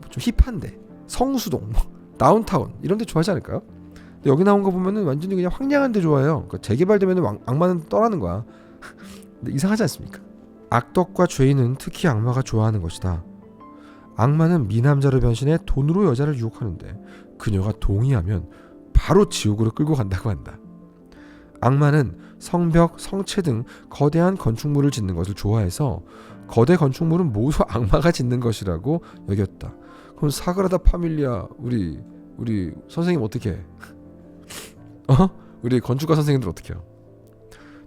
좀 힙한데 성수동, 다운타운 이런 데 좋아하지 않을까요? 근데 여기 나온 거 보면은 완전히 그냥 황량한 데 좋아해요. 그러니까 재개발되면 악마는 떠나는 거야. 근데 이상하지 않습니까? 악덕과 죄인은 특히 악마가 좋아하는 것이다. 악마는 미남자로 변신해 돈으로 여자를 유혹하는데 그녀가 동의하면 바로 지옥으로 끌고 간다고 한다. 악마는 성벽, 성체 등 거대한 건축물을 짓는 것을 좋아해서 거대 건축물은 모두 악마가 짓는 것이라고 여겼다. 그럼 사그라다 파밀리아 우리 선생님 어떻게 해? 우리 건축가 선생님들 어떻게 해요?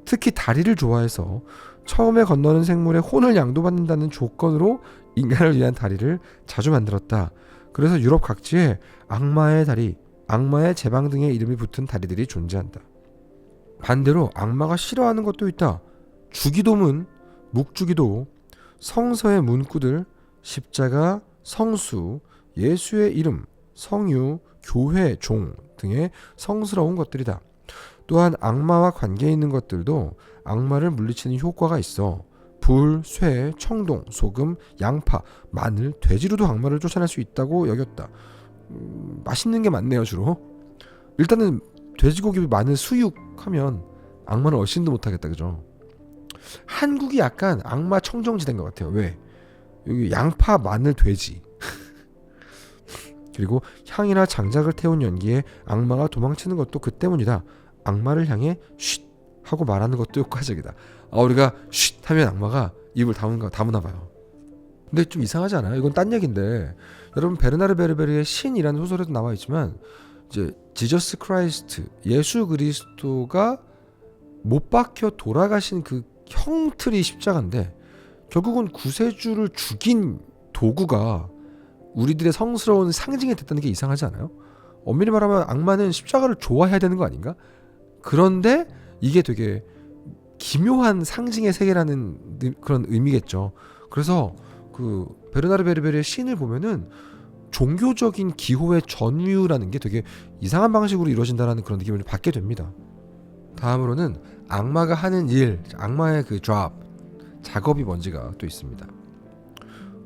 특히 다리를 좋아해서 처음에 건너는 생물의 혼을 양도받는다는 조건으로 인간을 위한 다리를 자주 만들었다. 그래서 유럽 각지에 악마의 다리, 악마의 제방 등의 이름이 붙은 다리들이 존재한다. 반대로 악마가 싫어하는 것도 있다. 주기도문, 묵주기도, 성서의 문구들, 십자가, 성수, 예수의 이름, 성유, 교회, 종 등의 성스러운 것들이다. 또한 악마와 관계 있는 것들도 악마를 물리치는 효과가 있어 불, 쇠, 청동, 소금, 양파, 마늘, 돼지로도 악마를 쫓아낼 수 있다고 여겼다. 맛있는 게 많네요. 주로 일단은 돼지고기, 마늘, 수육하면 악마는 얼씬도 못하겠다. 그죠? 한국이 약간 악마 청정지대인 것 같아요. 왜? 여기 양파, 마늘, 돼지 그리고 향이나 장작을 태운 연기에 악마가 도망치는 것도 그 때문이다. 악마를 향해 쉿 하고 말하는 것도 효과적이다. 우리가 쉿 하면 악마가 입을 다무나 봐요. 근데 좀 이상하지 않아요? 이건 딴 얘기인데 여러분 베르나르 베르베르의 신이라는 소설에도 나와 있지만 이제 지저스 크라이스트, 예수 그리스도가 못 박혀 돌아가신 그 형틀이 십자가인데 결국은 구세주를 죽인 도구가 우리들의 성스러운 상징이 됐다는 게 이상하지 않아요? 엄밀히 말하면 악마는 십자가를 좋아해야 되는 거 아닌가? 그런데 이게 되게 기묘한 상징의 세계라는 그런 의미겠죠. 그래서 그 베르나르 베르베르의 신을 보면은 종교적인 기호의 전유라는 게 되게 이상한 방식으로 이루어진다는 그런 느낌을 받게 됩니다. 다음으로는 악마가 하는 일, 악마의 그 작업이 뭔지가 또 있습니다.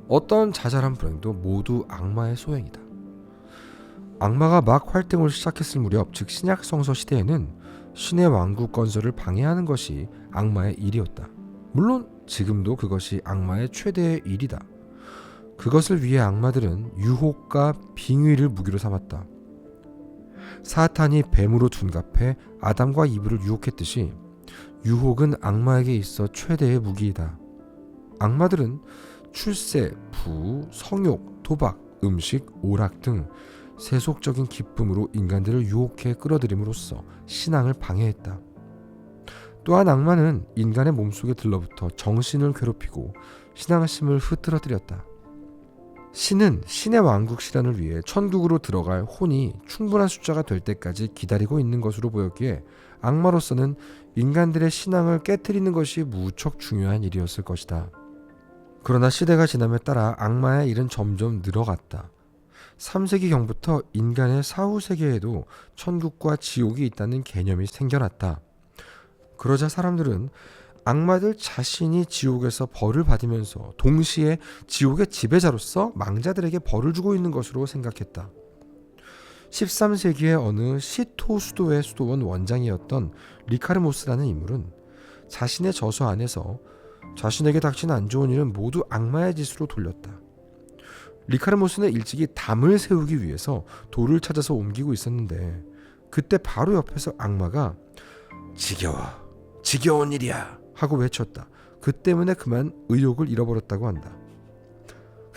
어떤 자잘한 불행도 모두 악마의 소행이다. 악마가 막 활동을 시작했을 무렵, 즉 신약 성서 시대에는 신의 왕국 건설을 방해하는 것이 악마의 일이었다. 물론 지금도 그것이 악마의 최대의 일이다. 그것을 위해 악마들은 유혹과 빙의를 무기로 삼았다. 사탄이 뱀으로 둔갑해 아담과 이브를 유혹했듯이 유혹은 악마에게 있어 최대의 무기이다. 악마들은 출세, 부, 성욕, 도박, 음식, 오락 등 세속적인 기쁨으로 인간들을 유혹해 끌어들임으로써 신앙을 방해했다. 또한 악마는 인간의 몸속에 들러붙어 정신을 괴롭히고 신앙심을 흐트러뜨렸다. 신은 신의 왕국 실현을 위해 천국으로 들어갈 혼이 충분한 숫자가 될 때까지 기다리고 있는 것으로 보였기에 악마로서는 인간들의 신앙을 깨트리는 것이 무척 중요한 일이었을 것이다. 그러나 시대가 지남에 따라 악마의 일은 점점 늘어갔다. 3세기경부터 인간의 사후세계에도 천국과 지옥이 있다는 개념이 생겨났다. 그러자 사람들은 악마들 자신이 지옥에서 벌을 받으면서 동시에 지옥의 지배자로서 망자들에게 벌을 주고 있는 것으로 생각했다. 13세기의 어느 시토 수도의 수도원 원장이었던 리카르모스라는 인물은 자신의 저서 안에서 자신에게 닥친 안 좋은 일은 모두 악마의 짓으로 돌렸다. 리카르모스는 일찍이 담을 세우기 위해서 돌을 찾아서 옮기고 있었는데 그때 바로 옆에서 악마가 지겨운 일이야 하고 외쳤다. 그 때문에 그만 의욕을 잃어버렸다고 한다.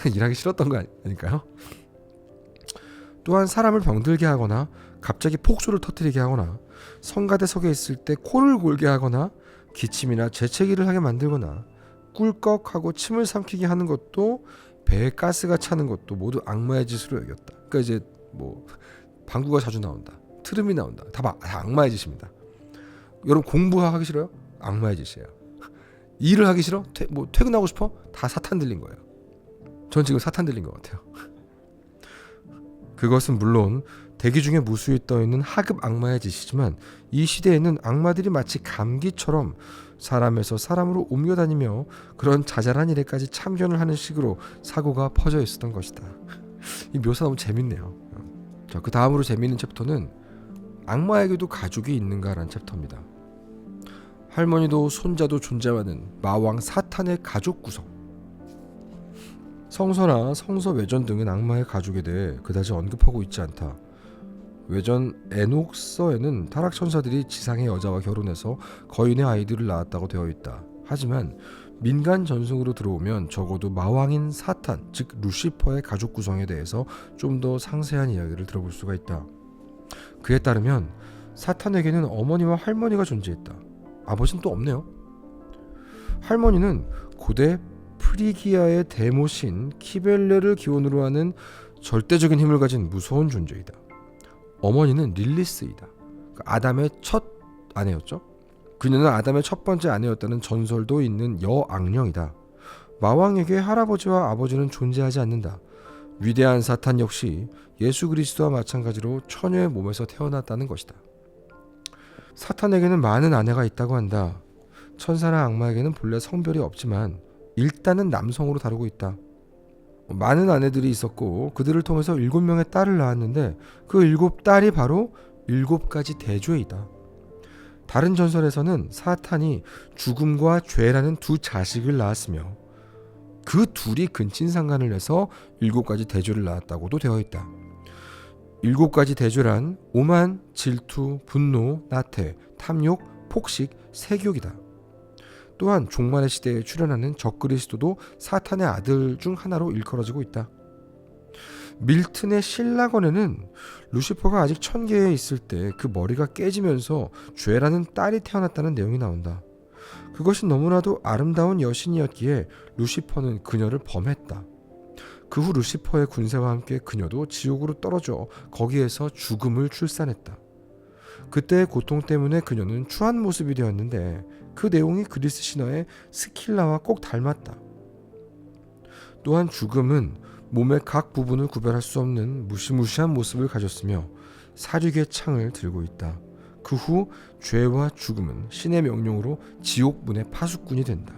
일하기 싫었던 거 아닐까요? 또한 사람을 병들게 하거나 갑자기 폭소를 터뜨리게 하거나 성가대석에 있을 때 코를 골게 하거나 기침이나 재채기를 하게 만들거나 꿀꺽하고 침을 삼키게 하는 것도 배에 가스가 차는 것도 모두 악마의 짓으로 여겼다. 그러니까 이제 뭐 방구가 자주 나온다, 트름이 나온다, 다 악마의 짓입니다. 여러분 공부하기 싫어요? 악마의 짓이에요. 일을 하기 싫어? 퇴근하고 싶어? 다 사탄 들린 거예요. 전 지금 사탄 들린 것 같아요. 그것은 물론 대기 중에 무수히 떠있는 하급 악마의 짓이지만 이 시대에는 악마들이 마치 감기처럼 사람에서 사람으로 옮겨다니며 그런 자잘한 일에까지 참견을 하는 식으로 사고가 퍼져 있었던 것이다. 이 묘사 너무 재밌네요. 자, 그 다음으로 재미있는 챕터는 악마에게도 가족이 있는가라는 챕터입니다. 할머니도 손자도 존재하는 마왕 사탄의 가족 구성. 성서나 성서 외전 등은 악마의 가족에 대해 그다지 언급하고 있지 않다. 외전 에녹서에는 타락천사들이 지상의 여자와 결혼해서 거인의 아이들을 낳았다고 되어 있다. 하지만 민간 전승으로 들어오면 적어도 마왕인 사탄, 즉 루시퍼의 가족 구성에 대해서 좀 더 상세한 이야기를 들어볼 수가 있다. 그에 따르면 사탄에게는 어머니와 할머니가 존재했다. 아버지는 또 없네요. 할머니는 고대 프리기아의 대모신 키벨레를 기원으로 하는 절대적인 힘을 가진 무서운 존재이다. 어머니는 릴리스이다. 아담의 첫 아내였죠. 그녀는 아담의 첫 번째 아내였다는 전설도 있는 여악령이다. 마왕에게 할아버지와 아버지는 존재하지 않는다. 위대한 사탄 역시 예수 그리스도와 마찬가지로 처녀의 몸에서 태어났다는 것이다. 사탄에게는 많은 아내가 있다고 한다. 천사나 악마에게는 본래 성별이 없지만 일단은 남성으로 다루고 있다. 많은 아내들이 있었고 그들을 통해서 7명의 딸을 낳았는데 그 7딸이 바로 7가지 대죄이다. 다른 전설에서는 사탄이 죽음과 죄라는 두 자식을 낳았으며 그 둘이 근친상간을 해서 7가지 대죄를 낳았다고도 되어 있다. 7가지 대죄란 오만, 질투, 분노, 나태, 탐욕, 폭식, 세욕이다. 또한 종말의 시대에 출현하는 적그리스도도 사탄의 아들 중 하나로 일컬어지고 있다. 밀튼의 신라권에는 루시퍼가 아직 천계에 있을 때 그 머리가 깨지면서 죄라는 딸이 태어났다는 내용이 나온다. 그것이 너무나도 아름다운 여신이었기에 루시퍼는 그녀를 범했다. 그 후 루시퍼의 군세와 함께 그녀도 지옥으로 떨어져 거기에서 죽음을 출산했다. 그때의 고통 때문에 그녀는 추한 모습이 되었는데 그 내용이 그리스 신화의 스킬라와 꼭 닮았다. 또한 죽음은 몸의 각 부분을 구별할 수 없는 무시무시한 모습을 가졌으며 사륙의 창을 들고 있다. 그 후 죄와 죽음은 신의 명령으로 지옥문의 파수꾼이 된다.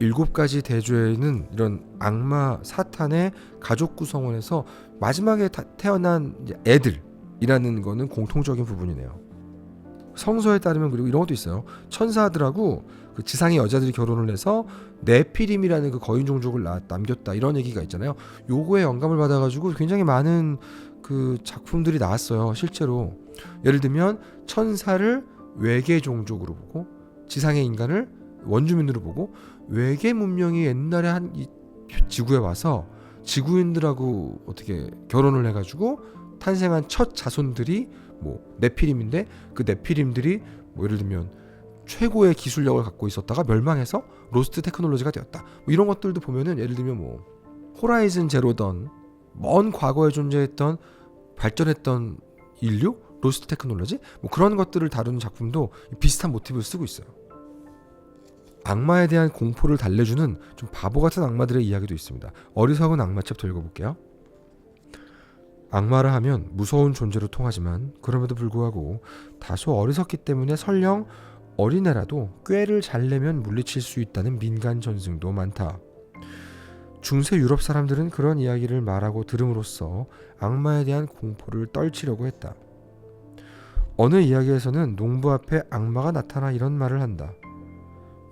7가지 대죄는 이런 악마 사탄의 가족 구성원에서 마지막에 태어난 애들이라는 거는 공통적인 부분이네요. 성서에 따르면 그리고 이런 것도 있어요. 천사들하고 그 지상의 여자들이 결혼을 해서 네피림이라는 그 거인 종족을 남겼다 이런 얘기가 있잖아요. 요거에 영감을 받아가지고 굉장히 많은 그 작품들이 나왔어요. 실제로 예를 들면 천사를 외계 종족으로 보고 지상의 인간을 원주민으로 보고 외계 문명이 옛날에 한 이 지구에 와서 지구인들하고 어떻게 결혼을 해가지고 탄생한 첫 자손들이 뭐 네피림인데 그 네피림들이 뭐 예를 들면 최고의 기술력을 갖고 있었다가 멸망해서 로스트 테크놀로지가 되었다. 뭐 이런 것들도 보면은 예를 들면 뭐 호라이즌 제로던 먼 과거에 존재했던 발전했던 인류, 로스트 테크놀로지 뭐 그런 것들을 다루는 작품도 비슷한 모티브를 쓰고 있어요. 악마에 대한 공포를 달래주는 좀 바보 같은 악마들의 이야기도 있습니다. 어리석은 악마 챕터 읽어볼게요. 악마라 하면 무서운 존재로 통하지만 그럼에도 불구하고 다소 어리석기 때문에 설령 어린애라도 꾀를 잘 내면 물리칠 수 있다는 민간 전승도 많다. 중세 유럽 사람들은 그런 이야기를 말하고 들음으로써 악마에 대한 공포를 떨치려고 했다. 어느 이야기에서는 농부 앞에 악마가 나타나 이런 말을 한다.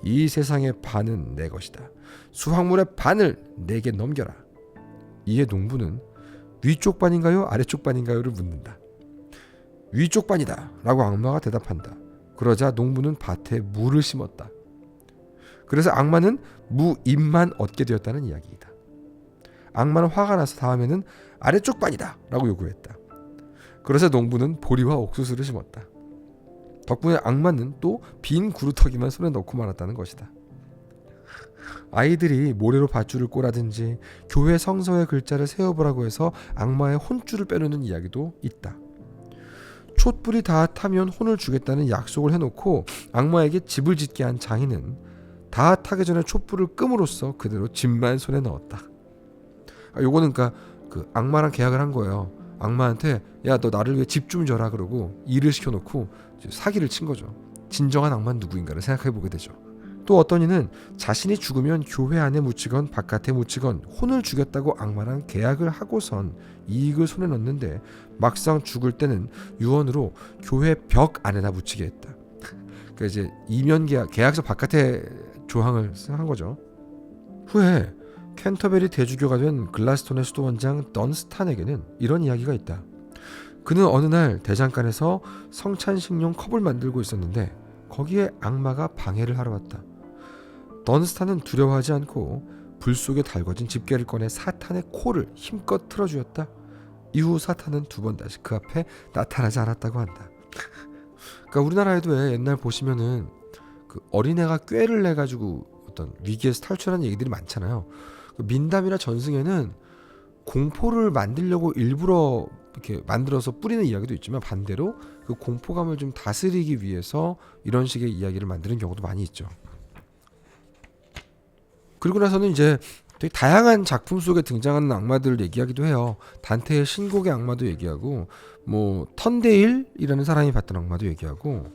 이 세상의 반은 내 것이다. 수확물의 반을 내게 넘겨라. 이에 농부는 위쪽 반인가요? 아래쪽 반인가요?를 묻는다. 위쪽 반이다 라고 악마가 대답한다. 그러자 농부는 밭에 무를 심었다. 그래서 악마는 무입만 얻게 되었다는 이야기이다. 악마는 화가 나서 다음에는 아래쪽 반이다 라고 요구했다. 그래서 농부는 보리와 옥수수를 심었다. 덕분에 악마는 또 빈 구루터기만 손에 넣고 말았다는 것이다. 아이들이 모래로 밧줄을 꼬라든지 교회 성서의 글자를 세어보라고 해서 악마의 혼줄을 빼놓는 이야기도 있다. 촛불이 다 타면 혼을 주겠다는 약속을 해놓고 악마에게 집을 짓게 한 장인은 다 타기 전에 촛불을 끔으로써 그대로 집만 손에 넣었다. 요거는 그러니까 그 악마랑 계약을 한 거예요. 악마한테 야 너 나를 위해 집 좀 줘라 그러고 일을 시켜놓고 사기를 친 거죠. 진정한 악마는 누구인가를 생각해보게 되죠. 또 어떤 이는 자신이 죽으면 교회 안에 묻히건 바깥에 묻히건 혼을 주겠다고 악마랑 계약을 하고선 이익을 손에 넣는데 막상 죽을 때는 유언으로 교회 벽 안에다 묻히게 했다. 그러니까 이제 이면 계약서 바깥에 조항을 한 거죠. 후에 캔터베리 대주교가 된 글라스톤의 수도원장 던스탄에게는 이런 이야기가 있다. 그는 어느 날 대장간에서 성찬식용 컵을 만들고 있었는데 거기에 악마가 방해를 하러 왔다. 던스타는 두려워하지 않고 불 속에 달궈진 집게를 꺼내 사탄의 코를 힘껏 틀어주었다. 이후 사탄은 두 번 다시 그 앞에 나타나지 않았다고 한다. 그러니까 우리나라에도 왜 옛날 보시면은 그 어린애가 꾀를 내 가지고 어떤 위기에서 탈출하는 얘기들이 많잖아요. 그 민담이나 전승에는 공포를 만들려고 일부러 이렇게 만들어서 뿌리는 이야기도 있지만 반대로 그 공포감을 좀 다스리기 위해서 이런 식의 이야기를 만드는 경우도 많이 있죠. 그리고 나서는 이제 되게 다양한 작품 속에 등장하는 악마들을 얘기하기도 해요. 단테의 신곡의 악마도 얘기하고 뭐 턴데일이라는 사람이 봤던 악마도 얘기하고,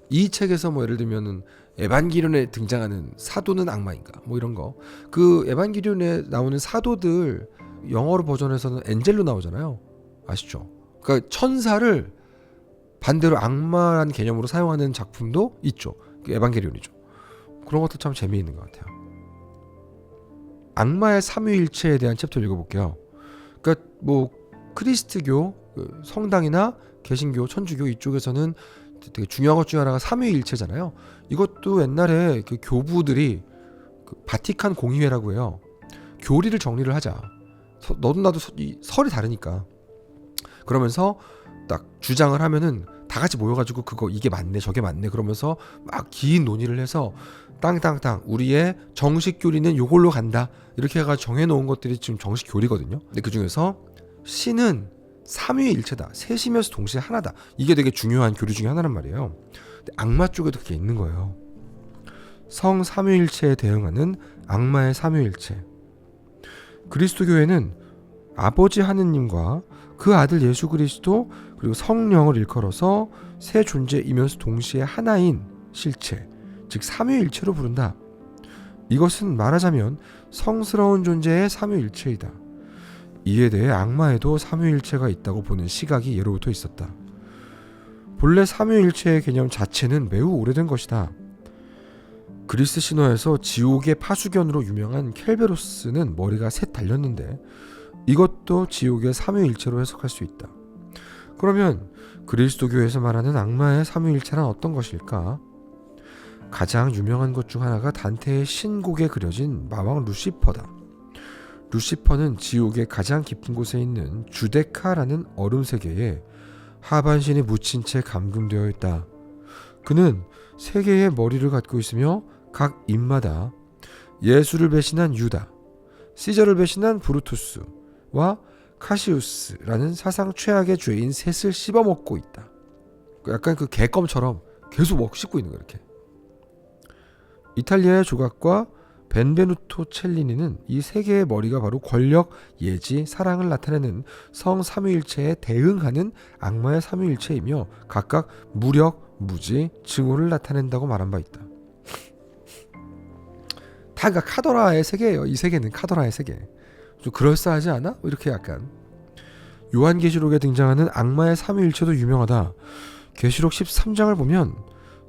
이 책에서 뭐 예를 들면은 에반게리온에 등장하는 사도는 악마인가 뭐 이런 거, 그 에반게리온에 나오는 사도들 영어로 버전에서는 엔젤로 나오잖아요. 아시죠? 그러니까 천사를 반대로 악마라는 개념으로 사용하는 작품도 있죠. 그 에반게리온이죠. 그런 것도 참 재미있는 것 같아요. 악마의 삼위일체에 대한 챕터를 읽어볼게요. 그러니까 뭐 크리스트교, 성당이나 개신교, 천주교 이쪽에서는 되게 중요한 것 중에 하나가 삼위일체잖아요. 이것도 옛날에 그 교부들이 그 바티칸 공의회라고 해요. 교리를 정리를 하자. 너도 나도 설이 다르니까. 그러면서 딱 주장을 하면은 다 같이 모여가지고 그거 이게 맞네 저게 맞네 그러면서 막 긴 논의를 해서 땅땅땅 우리의 정식 교리는 요걸로 간다 이렇게 해가 정해놓은 것들이 지금 정식 교리거든요. 근데 그 중에서 신은 삼위일체다, 셋이면서 동시에 하나다, 이게 되게 중요한 교리 중에 하나란 말이에요. 근데 악마 쪽에도 그게 있는 거예요. 성 삼위일체에 대응하는 악마의 삼위일체. 그리스도교회는 아버지 하느님과 그 아들 예수 그리스도 그리고 성령을 일컬어서 세 존재이면서 동시에 하나인 실체, 즉 삼위일체로 부른다. 이것은 말하자면 성스러운 존재의 삼위일체이다. 이에 대해 악마에도 삼위일체가 있다고 보는 시각이 예로부터 있었다. 본래 삼위일체의 개념 자체는 매우 오래된 것이다. 그리스 신화에서 지옥의 파수견으로 유명한 켈베로스는 머리가 셋 달렸는데 이것도 지옥의 삼위일체로 해석할 수 있다. 그러면 그리스도교에서 말하는 악마의 삼위일체란 어떤 것일까? 가장 유명한 것 중 하나가 단테의 신곡에 그려진 마왕 루시퍼다. 루시퍼는 지옥의 가장 깊은 곳에 있는 주데카라는 얼음 세계에 하반신이 묻힌 채 감금되어 있다. 그는 세 개의 머리를 갖고 있으며 각 입마다 예수를 배신한 유다, 시저를 배신한 브루투스와 카시우스라는 사상 최악의 죄인 셋을 씹어먹고 있다. 약간 그 개껌처럼 계속 씹고 있는 거야 이렇게. 이탈리아의 조각가 벤베누토 첼리니는 이 세 개의 머리가 바로 권력, 예지, 사랑을 나타내는 성 삼위일체에 대응하는 악마의 삼위일체이며 각각 무력, 무지, 증오를 나타낸다고 말한 바 있다. 다가 카더라의 세계예요. 이 세계는 카더라의 세계. 좀 그럴싸하지 않아? 이렇게 약간. 요한계시록에 등장하는 악마의 삼위일체도 유명하다. 계시록 13장을 보면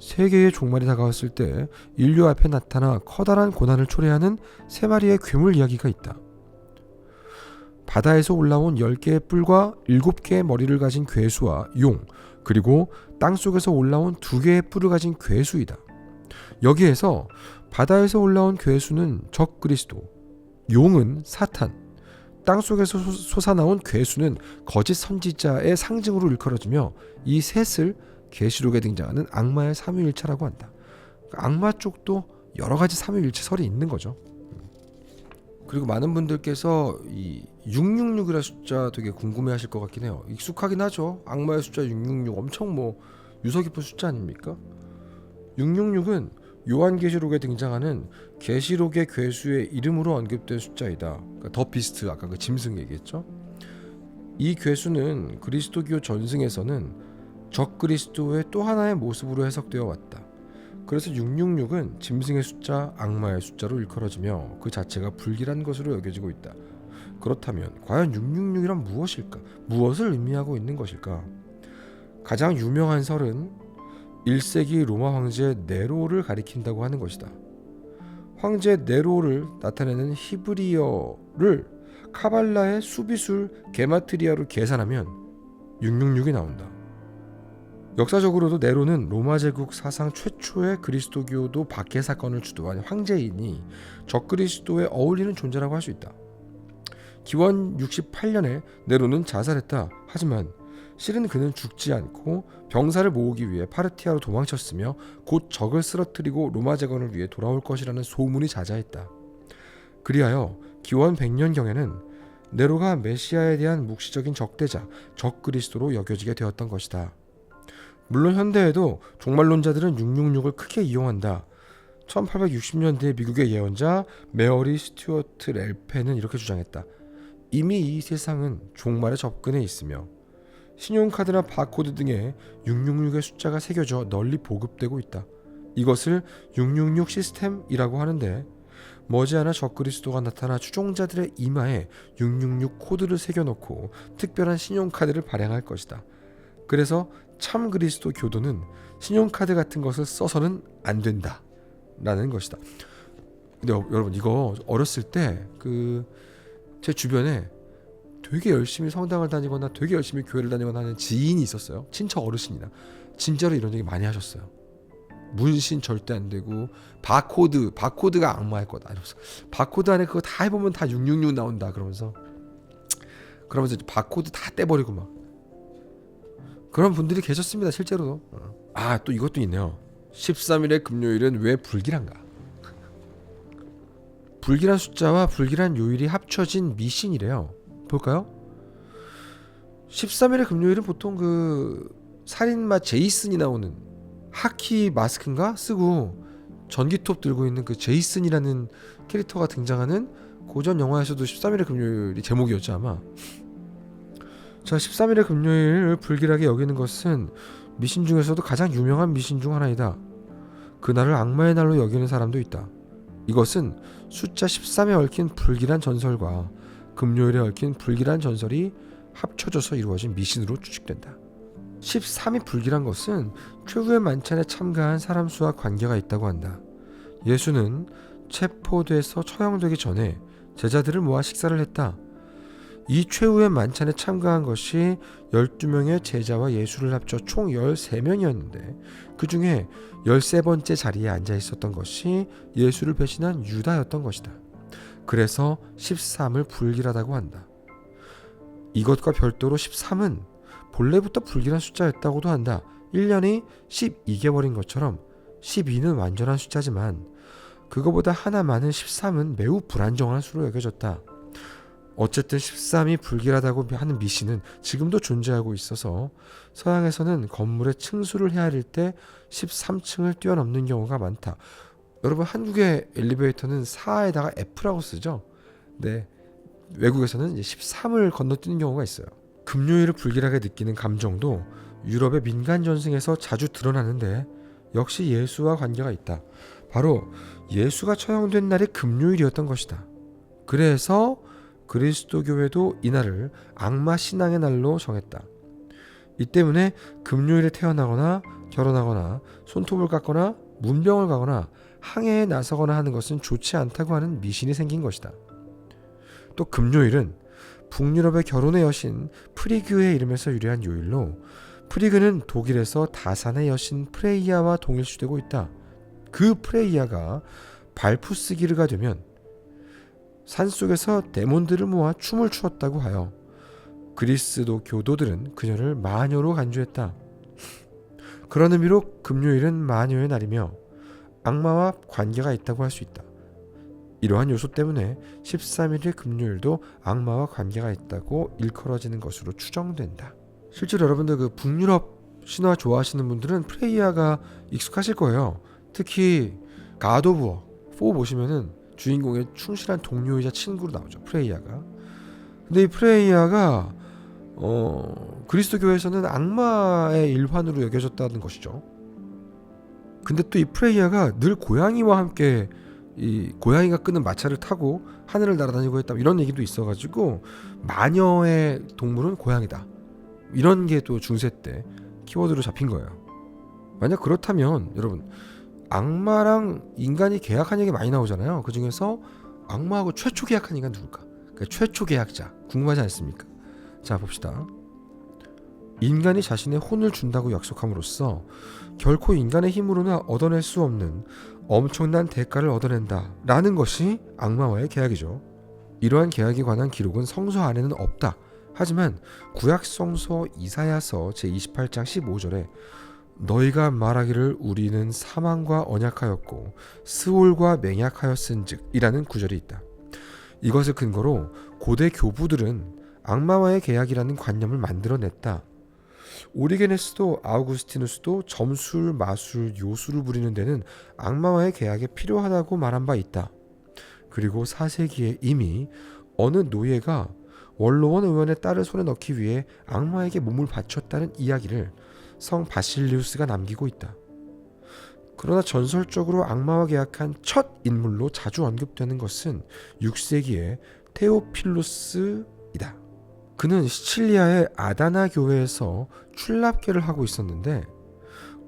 세계의 종말이 다가왔을 때 인류 앞에 나타나 커다란 고난을 초래하는 세 마리의 괴물 이야기가 있다. 바다에서 올라온 10개의 뿔과 7개의 머리를 가진 괴수와 용, 그리고 땅속에서 올라온 2개의 뿔을 가진 괴수이다. 여기에서 바다에서 올라온 괴수는 적 그리스도, 용은 사탄, 땅속에서 솟아나온 괴수는 거짓 선지자의 상징으로 일컬어지며 이 셋을 계시록에 등장하는 악마의 삼위일체라고 한다. 그러니까 악마 쪽도 여러 가지 삼위일체 설이 있는 거죠. 그리고 많은 분들께서 이 666이라는 숫자 되게 궁금해하실 것 같긴 해요. 익숙하긴 하죠. 악마의 숫자 666 엄청 뭐 유서 깊은 숫자 아닙니까? 666은 요한계시록에 등장하는 계시록의 괴수의 이름으로 언급된 숫자이다. 그러니까 더 비스트, 아까 그 짐승 얘기했죠. 이 괴수는 그리스도교 전승에서는 적 그리스도의 또 하나의 모습으로 해석되어 왔다. 그래서 666은 짐승의 숫자, 악마의 숫자로 일컬어지며 그 자체가 불길한 것으로 여겨지고 있다. 그렇다면 과연 666이란 무엇일까? 무엇을 의미하고 있는 것일까? 가장 유명한 설은 1세기 로마 황제 네로를 가리킨다고 하는 것이다. 황제 네로를 나타내는 히브리어를 카발라의 수비술 게마트리아로 계산하면 666이 나온다. 역사적으로도 네로는 로마 제국 사상 최초의 그리스도교도 박해 사건을 주도한 황제이니 적그리스도에 어울리는 존재라고 할 수 있다. 기원 68년에 네로는 자살했다. 하지만 실은 그는 죽지 않고 병사를 모으기 위해 파르티아로 도망쳤으며 곧 적을 쓰러뜨리고 로마 재건을 위해 돌아올 것이라는 소문이 자자했다. 그리하여 기원 100년경에는 네로가 메시아에 대한 묵시적인 적대자, 적그리스도로 여겨지게 되었던 것이다. 물론 현대에도 종말론자들은 666을 크게 이용한다. 1860년대 미국의 예언자 메어리 스튜어트 렐펜은 이렇게 주장했다. 이미 이 세상은 종말에 접근해 있으며 신용카드나 바코드 등에 666의 숫자가 새겨져 널리 보급되고 있다. 이것을 666 시스템이라고 하는데 머지않아 적그리스도가 나타나 추종자들의 이마에 666 코드를 새겨놓고 특별한 신용카드를 발행할 것이다. 그래서 참 그리스도 교도는 신용카드 같은 것을 써서는 안 된다 라는 것이다. 근데 여러분 이거 어렸을 때 제 주변에 되게 열심히 성당을 다니거나 되게 열심히 교회를 다니거나 하는 지인이 있었어요. 친척 어르신이나 진짜로 이런 얘기 많이 하셨어요. 문신 절대 안 되고 바코드가 악마일 거다 이러면서 바코드 안에 그거 다 해보면 다 666 나온다 그러면서 바코드 다 떼버리고 막 그런 분들이 계셨습니다. 실제로도. 또 이것도 있네요. 13일의 금요일은 왜 불길한가? 불길한 숫자와 불길한 요일이 합쳐진 미신이래요. 볼까요? 13일의 금요일은 보통 살인마 제이슨이 나오는 하키 마스크인가 쓰고 전기톱 들고 있는 제이슨이라는 캐릭터가 등장하는 고전 영화에서도 13일의 금요일이 제목이었죠 아마. 자, 13일의 금요일을 불길하게 여기는 것은 미신 중에서도 가장 유명한 미신 중 하나이다. 그날을 악마의 날로 여기는 사람도 있다. 이것은 숫자 13에 얽힌 불길한 전설과 금요일에 얽힌 불길한 전설이 합쳐져서 이루어진 미신으로 추측된다. 13이 불길한 것은 최후의 만찬에 참가한 사람 수와 관계가 있다고 한다. 예수는 체포돼서 처형되기 전에 제자들을 모아 식사를 했다. 이 최후의 만찬에 참가한 것이 12명의 제자와 예수를 합쳐 총 13명이었는데 그 중에 13번째 자리에 앉아 있었던 것이 예수를 배신한 유다였던 것이다. 그래서 13을 불길하다고 한다. 이것과 별도로 13은 본래부터 불길한 숫자였다고도 한다. 1년이 12개월인 것처럼 12는 완전한 숫자지만 그거보다 하나 많은 13은 매우 불안정한 수로 여겨졌다. 어쨌든 13이 불길하다고 하는 미신은 지금도 존재하고 있어서 서양에서는 건물의 층수를 헤아릴 때 13층을 뛰어넘는 경우가 많다. 여러분 한국의 엘리베이터는 4에다가 F라고 쓰죠. 네, 외국에서는 이제 13을 건너뛰는 경우가 있어요. 금요일을 불길하게 느끼는 감정도 유럽의 민간 전승에서 자주 드러나는데 역시 예수와 관계가 있다. 바로 예수가 처형된 날이 금요일이었던 것이다. 그래서 그리스도교회도 이날을 악마 신앙의 날로 정했다. 이 때문에 금요일에 태어나거나 결혼하거나 손톱을 깎거나 문병을 가거나 항해에 나서거나 하는 것은 좋지 않다고 하는 미신이 생긴 것이다. 또 금요일은 북유럽의 결혼의 여신 프리그의 이름에서 유래한 요일로 프리그는 독일에서 다산의 여신 프레이야와 동일시되고 있다. 그 프레이야가 발푸스기르가 되면 산속에서 데몬들을 모아 춤을 추었다고 하여 그리스도 교도들은 그녀를 마녀로 간주했다. 그런 의미로 금요일은 마녀의 날이며 악마와 관계가 있다고 할 수 있다. 이러한 요소 때문에 13일의 금요일도 악마와 관계가 있다고 일컬어지는 것으로 추정된다. 실제로 여러분들 북유럽 신화 좋아하시는 분들은 프레이야가 익숙하실 거예요. 특히 갓 오브 워 4 보시면은 주인공의 충실한 동료이자 친구로 나오죠. 프레이야가. 근데 이 프레이야가 그리스도교에서는 악마의 일환으로 여겨졌다는 것이죠. 근데 또 이 프레이야가 늘 고양이와 함께 이 고양이가 끄는 마차를 타고 하늘을 날아다니고 했다 이런 얘기도 있어가지고 마녀의 동물은 고양이다 이런 게 또 중세 때 키워드로 잡힌 거예요. 만약 그렇다면 여러분 악마랑 인간이 계약한 얘기 많이 나오잖아요. 그 중에서 악마하고 최초 계약한 인간 누굴까? 그러니까 최초 계약자. 궁금하지 않습니까? 자, 봅시다. 인간이 자신의 혼을 준다고 약속함으로써 결코 인간의 힘으로는 얻어낼 수 없는 엄청난 대가를 얻어낸다 라는 것이 악마와의 계약이죠. 이러한 계약에 관한 기록은 성서 안에는 없다. 하지만 구약 성서 이사야서 제28장 15절에 너희가 말하기를 우리는 사망과 언약하였고 스올과 맹약하였은즉 이라는 구절이 있다. 이것을 근거로 고대 교부들은 악마와의 계약이라는 관념을 만들어냈다. 오리게네스도 아우구스티누스도 점술, 마술, 요술을 부리는 데는 악마와의 계약이 필요하다고 말한 바 있다. 그리고 4세기에 이미 어느 노예가 원로원 의원의 딸을 손에 넣기 위해 악마에게 몸을 바쳤다는 이야기를 성 바실리우스가 남기고 있다. 그러나 전설적으로 악마와 계약한 첫 인물로 자주 언급되는 것은 6세기의 테오필루스이다. 그는 시칠리아의 아다나 교회에서 출납계를 하고 있었는데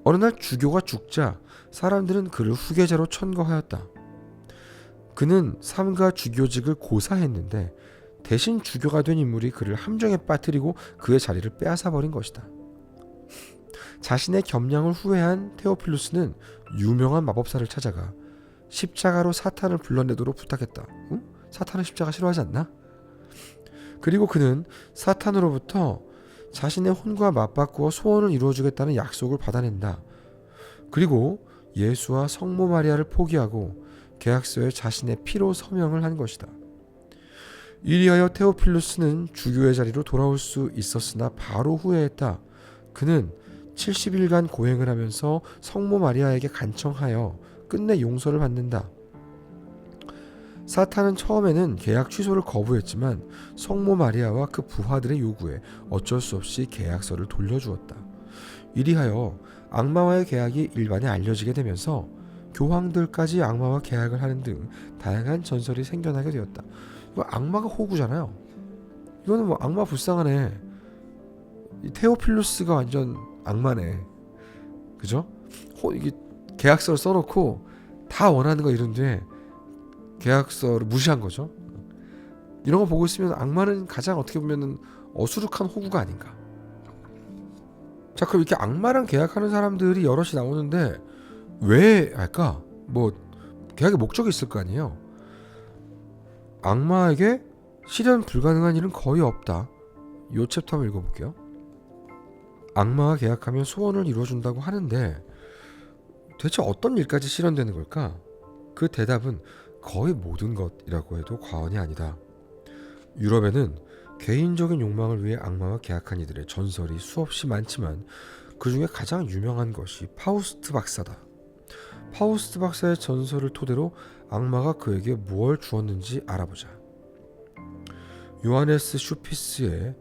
어느 날 주교가 죽자 사람들은 그를 후계자로 천거하였다. 그는 삼가 주교직을 고사했는데 대신 주교가 된 인물이 그를 함정에 빠뜨리고 그의 자리를 빼앗아버린 것이다. 자신의 겸양을 후회한 테오필루스는 유명한 마법사를 찾아가 십자가로 사탄을 불러내도록 부탁했다. 응? 사탄은 십자가 싫어하지 않나? 그리고 그는 사탄으로부터 자신의 혼과 맞바꾸어 소원을 이루어주겠다는 약속을 받아낸다. 그리고 예수와 성모 마리아를 포기하고 계약서에 자신의 피로 서명을 한 것이다. 이리하여 테오필루스는 주교의 자리로 돌아올 수 있었으나 바로 후회했다. 그는 70일간 고행을 하면서 성모 마리아에게 간청하여 끝내 용서를 받는다. 사탄은 처음에는 계약 취소를 거부했지만 성모 마리아와 그 부하들의 요구에 어쩔 수 없이 계약서를 돌려주었다. 이리하여 악마와의 계약이 일반에 알려지게 되면서 교황들까지 악마와 계약을 하는 등 다양한 전설이 생겨나게 되었다. 이거 악마가 호구잖아요. 이거는 뭐 악마 불쌍하네. 이 테오필루스가 완전 악마네. 그죠? 이게 계약서를 써놓고 다 원하는 거 이런데 계약서를 무시한 거죠. 이런 거 보고 있으면 악마는 가장 어떻게 보면 어수룩한 호구가 아닌가. 자, 그럼 이렇게 악마랑 계약하는 사람들이 여럿이 나오는데 왜 할까? 뭐 계약의 목적이 있을 거 아니에요. 악마에게 실현 불가능한 일은 거의 없다. 이 챕터 한번 읽어볼게요. 악마와 계약하면 소원을 이루어준다고 하는데 대체 어떤 일까지 실현되는 걸까? 그 대답은 거의 모든 것이라고 해도 과언이 아니다. 유럽에는 개인적인 욕망을 위해 악마와 계약한 이들의 전설이 수없이 많지만 그 중에 가장 유명한 것이 파우스트 박사다. 파우스트 박사의 전설을 토대로 악마가 그에게 무엇을 주었는지 알아보자. 요하네스 슈피스의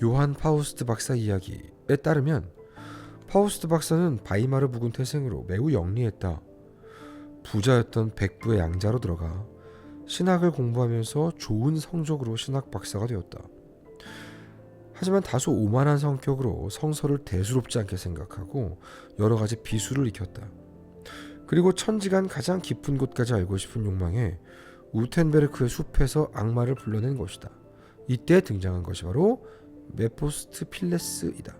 요한 파우스트 박사 이야기에 따르면 파우스트 박사는 바이마르 부군 태생으로 매우 영리했다. 부자였던 백부의 양자로 들어가 신학을 공부하면서 좋은 성적으로 신학 박사가 되었다. 하지만 다소 오만한 성격으로 성서를 대수롭지 않게 생각하고 여러 가지 비수를 익혔다. 그리고 천지간 가장 깊은 곳까지 알고 싶은 욕망에 우텐베르크의 숲에서 악마를 불러낸 것이다. 이때 등장한 것이 바로 메포스트필레스이다.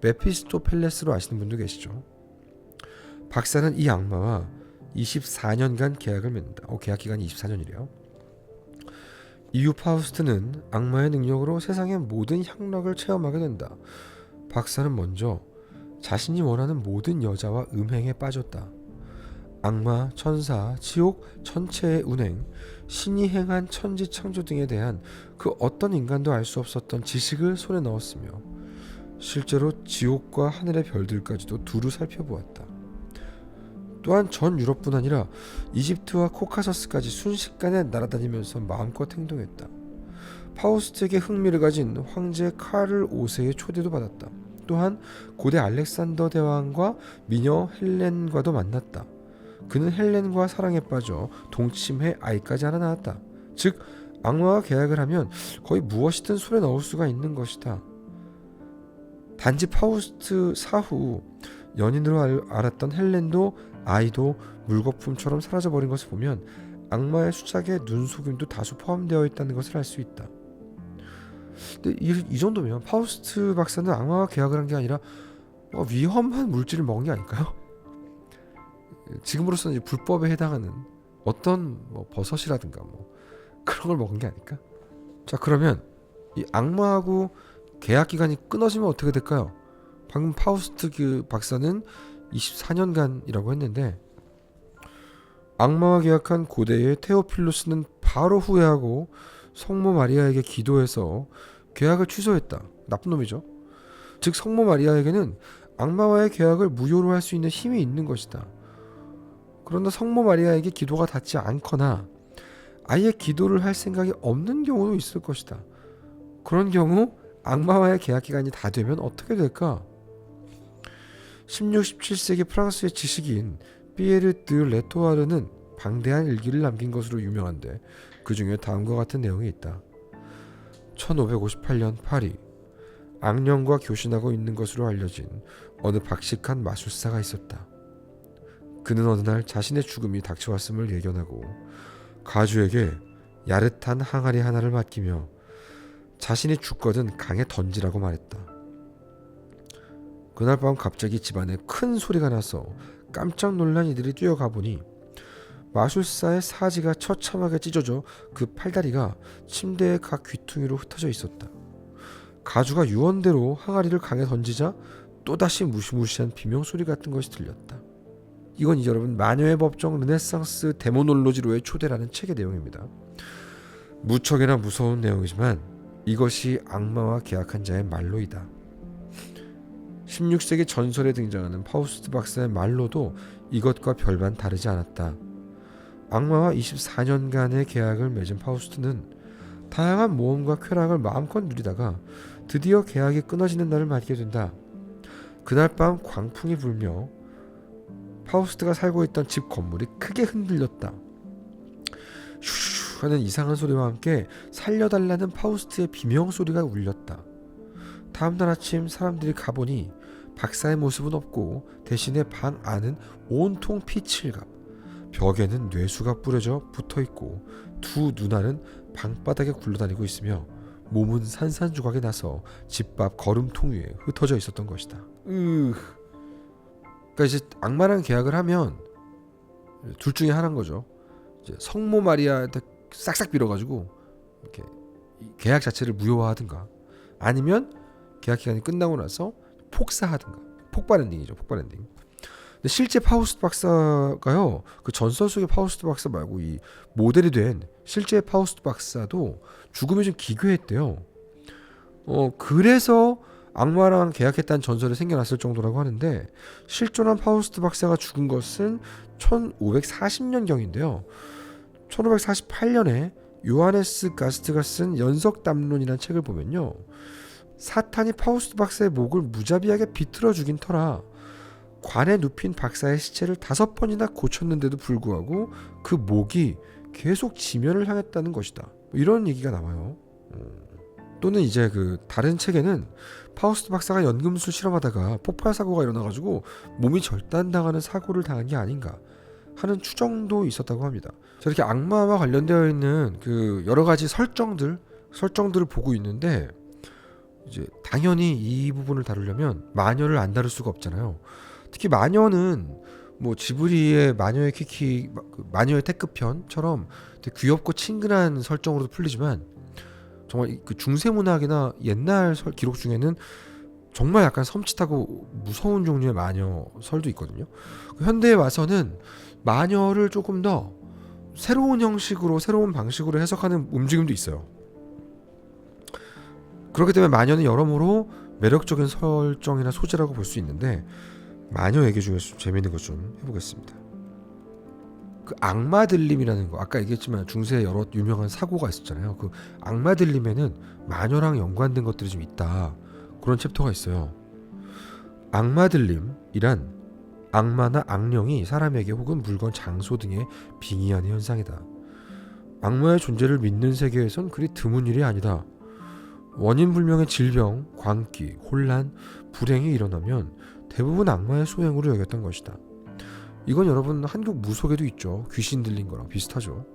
메피스토펠레스로 아시는 분도 계시죠. 박사는 이 악마와 24년간 계약을 맺는다. 계약 기간이 24년이래요. 이후 파우스트는 악마의 능력으로 세상의 모든 향락을 체험하게 된다. 박사는 먼저 자신이 원하는 모든 여자와 음행에 빠졌다. 악마, 천사, 지옥 전체의 운행, 신이 행한 천지 창조 등에 대한 그 어떤 인간도 알 수 없었던 지식을 손에 넣었으며 실제로 지옥과 하늘의 별들까지도 두루 살펴보았다. 또한 전 유럽뿐 아니라 이집트와 코카서스까지 순식간에 날아다니면서 마음껏 행동했다. 파우스트에게 흥미를 가진 황제 카를 5세의 초대도 받았다. 또한 고대 알렉산더 대왕과 미녀 헬렌과도 만났다. 그는 헬렌과 사랑에 빠져 동침해 아이까지 하나 낳았다. 즉 악마와 계약을 하면 거의 무엇이든 손에 넣을 수가 있는 것이다. 단지 파우스트 사후 연인으로 알았던 헬렌도 아이도 물거품처럼 사라져버린 것을 보면 악마의 수작에 눈속임도 다소 포함되어 있다는 것을 알 수 있다. 근데 이 정도면 파우스트 박사는 악마와 계약을 한 게 아니라 위험한 물질을 먹은 게 아닐까요? 지금으로서는 이제 불법에 해당하는 어떤 버섯이라든가 그런 걸 먹은 게 아닐까? 자, 그러면 이 악마하고 계약 기간이 끊어지면 어떻게 될까요? 방금 파우스트 그 박사는 24년간이라고 했는데 악마와 계약한 고대의 테오필로스는 바로 후회하고 성모 마리아에게 기도해서 계약을 취소했다. 나쁜 놈이죠. 즉 성모 마리아에게는 악마와의 계약을 무효로 할 수 있는 힘이 있는 것이다. 그러나 성모 마리아에게 기도가 닿지 않거나 아예 기도를 할 생각이 없는 경우도 있을 것이다. 그런 경우 악마와의 계약 기간이 다 되면 어떻게 될까? 16, 17세기 프랑스의 지식인 피에르 드 레토아르는 방대한 일기를 남긴 것으로 유명한데 그 중에 다음과 같은 내용이 있다. 1558년 파리, 악령과 교신하고 있는 것으로 알려진 어느 박식한 마술사가 있었다. 그는 어느 날 자신의 죽음이 닥쳐왔음을 예견하고 가주에게 야릇한 항아리 하나를 맡기며 자신이 죽거든 강에 던지라고 말했다. 그날 밤 갑자기 집안에 큰 소리가 나서 깜짝 놀란 이들이 뛰어가 보니 마술사의 사지가 처참하게 찢어져 그 팔다리가 침대의 각 귀퉁이로 흩어져 있었다. 가주가 유언대로 항아리를 강에 던지자 또다시 무시무시한 비명소리 같은 것이 들렸다. 이건 이제 여러분 마녀의 법정 르네상스 데모놀로지로의 초대라는 책의 내용입니다. 무척이나 무서운 내용이지만 이것이 악마와 계약한 자의 말로이다. 16세기 전설에 등장하는 파우스트 박사의 말로도 이것과 별반 다르지 않았다. 악마와 24년간의 계약을 맺은 파우스트는 다양한 모험과 쾌락을 마음껏 누리다가 드디어 계약이 끊어지는 날을 맞게 된다. 그날 밤 광풍이 불며 파우스트가 살고 있던 집 건물이 크게 흔들렸다. 슈슈 하는 이상한 소리와 함께 살려달라는 파우스트의 비명소리가 울렸다. 다음날 아침 사람들이 가보니 박사의 모습은 없고 대신에 방 안은 온통 피칠갑, 벽에는 뇌수가 뿌려져 붙어있고 두 눈알은 방바닥에 굴러다니고 있으며 몸은 산산조각이 나서 집 밖 걸음통 위에 흩어져 있었던 것이다. 그러니까 이제 악마랑 계약을 하면 둘 중에 하나인 거죠. 이제 성모 마리아한테 싹싹 빌어가지고 이렇게 계약 자체를 무효화하든가, 아니면 계약 기간이 끝나고 나서 폭사하든가. 폭발 엔딩이죠. 폭발 엔딩. 근데 실제 파우스트 박사가요, 그 전설 속의 파우스트 박사 말고 이 모델이 된 실제 파우스트 박사도 죽음이 좀 기괴했대요. 그래서 악마랑 계약했다는 전설이 생겨났을 정도라고 하는데, 실존한 파우스트 박사가 죽은 것은 1540년경인데요. 1548년에 요하네스 가스트가 쓴 연석담론이라는 책을 보면요, 사탄이 파우스트 박사의 목을 무자비하게 비틀어 죽인 터라 관에 눕힌 박사의 시체를 5번이나 고쳤는데도 불구하고 그 목이 계속 지면을 향했다는 것이다. 이런 얘기가 나와요. 또는 이제 그 다른 책에는 파우스트 박사가 연금술 실험하다가 폭발 사고가 일어나가지고 몸이 절단당하는 사고를 당한 게 아닌가 하는 추정도 있었다고 합니다. 저렇게 악마와 관련되어 있는 그 여러 가지 설정들을 보고 있는데, 이제 당연히 이 부분을 다루려면 마녀를 안 다룰 수가 없잖아요. 특히 마녀는 뭐 지브리의 마녀의 키키, 마녀의 태급편처럼 되게 귀엽고 친근한 설정으로도 풀리지만, 정말 그 중세 문학이나 옛날 기록 중에는 정말 약간 섬찟하고 무서운 종류의 마녀 설도 있거든요. 현대에 와서는 마녀를 조금 더 새로운 형식으로, 새로운 방식으로 해석하는 움직임도 있어요. 그렇기 때문에 마녀는 여러모로 매력적인 설정이나 소재라고 볼 수 있는데, 마녀 얘기 중에서 좀 재밌는 거 좀 해보겠습니다. 그 악마 들림이라는 거, 아까 얘기했지만 중세에 여러 유명한 사고가 있었잖아요. 그 악마 들림에는 마녀랑 연관된 것들이 좀 있다, 그런 챕터가 있어요. 악마 들림이란 악마나 악령이 사람에게 혹은 물건, 장소 등에 빙의하는 현상이다. 악마의 존재를 믿는 세계에선 그리 드문 일이 아니다. 원인 불명의 질병, 광기, 혼란, 불행이 일어나면 대부분 악마의 소행으로 여겼던 것이다. 이건 여러분 한국 무속에도 있죠. 귀신 들린 거랑 비슷하죠.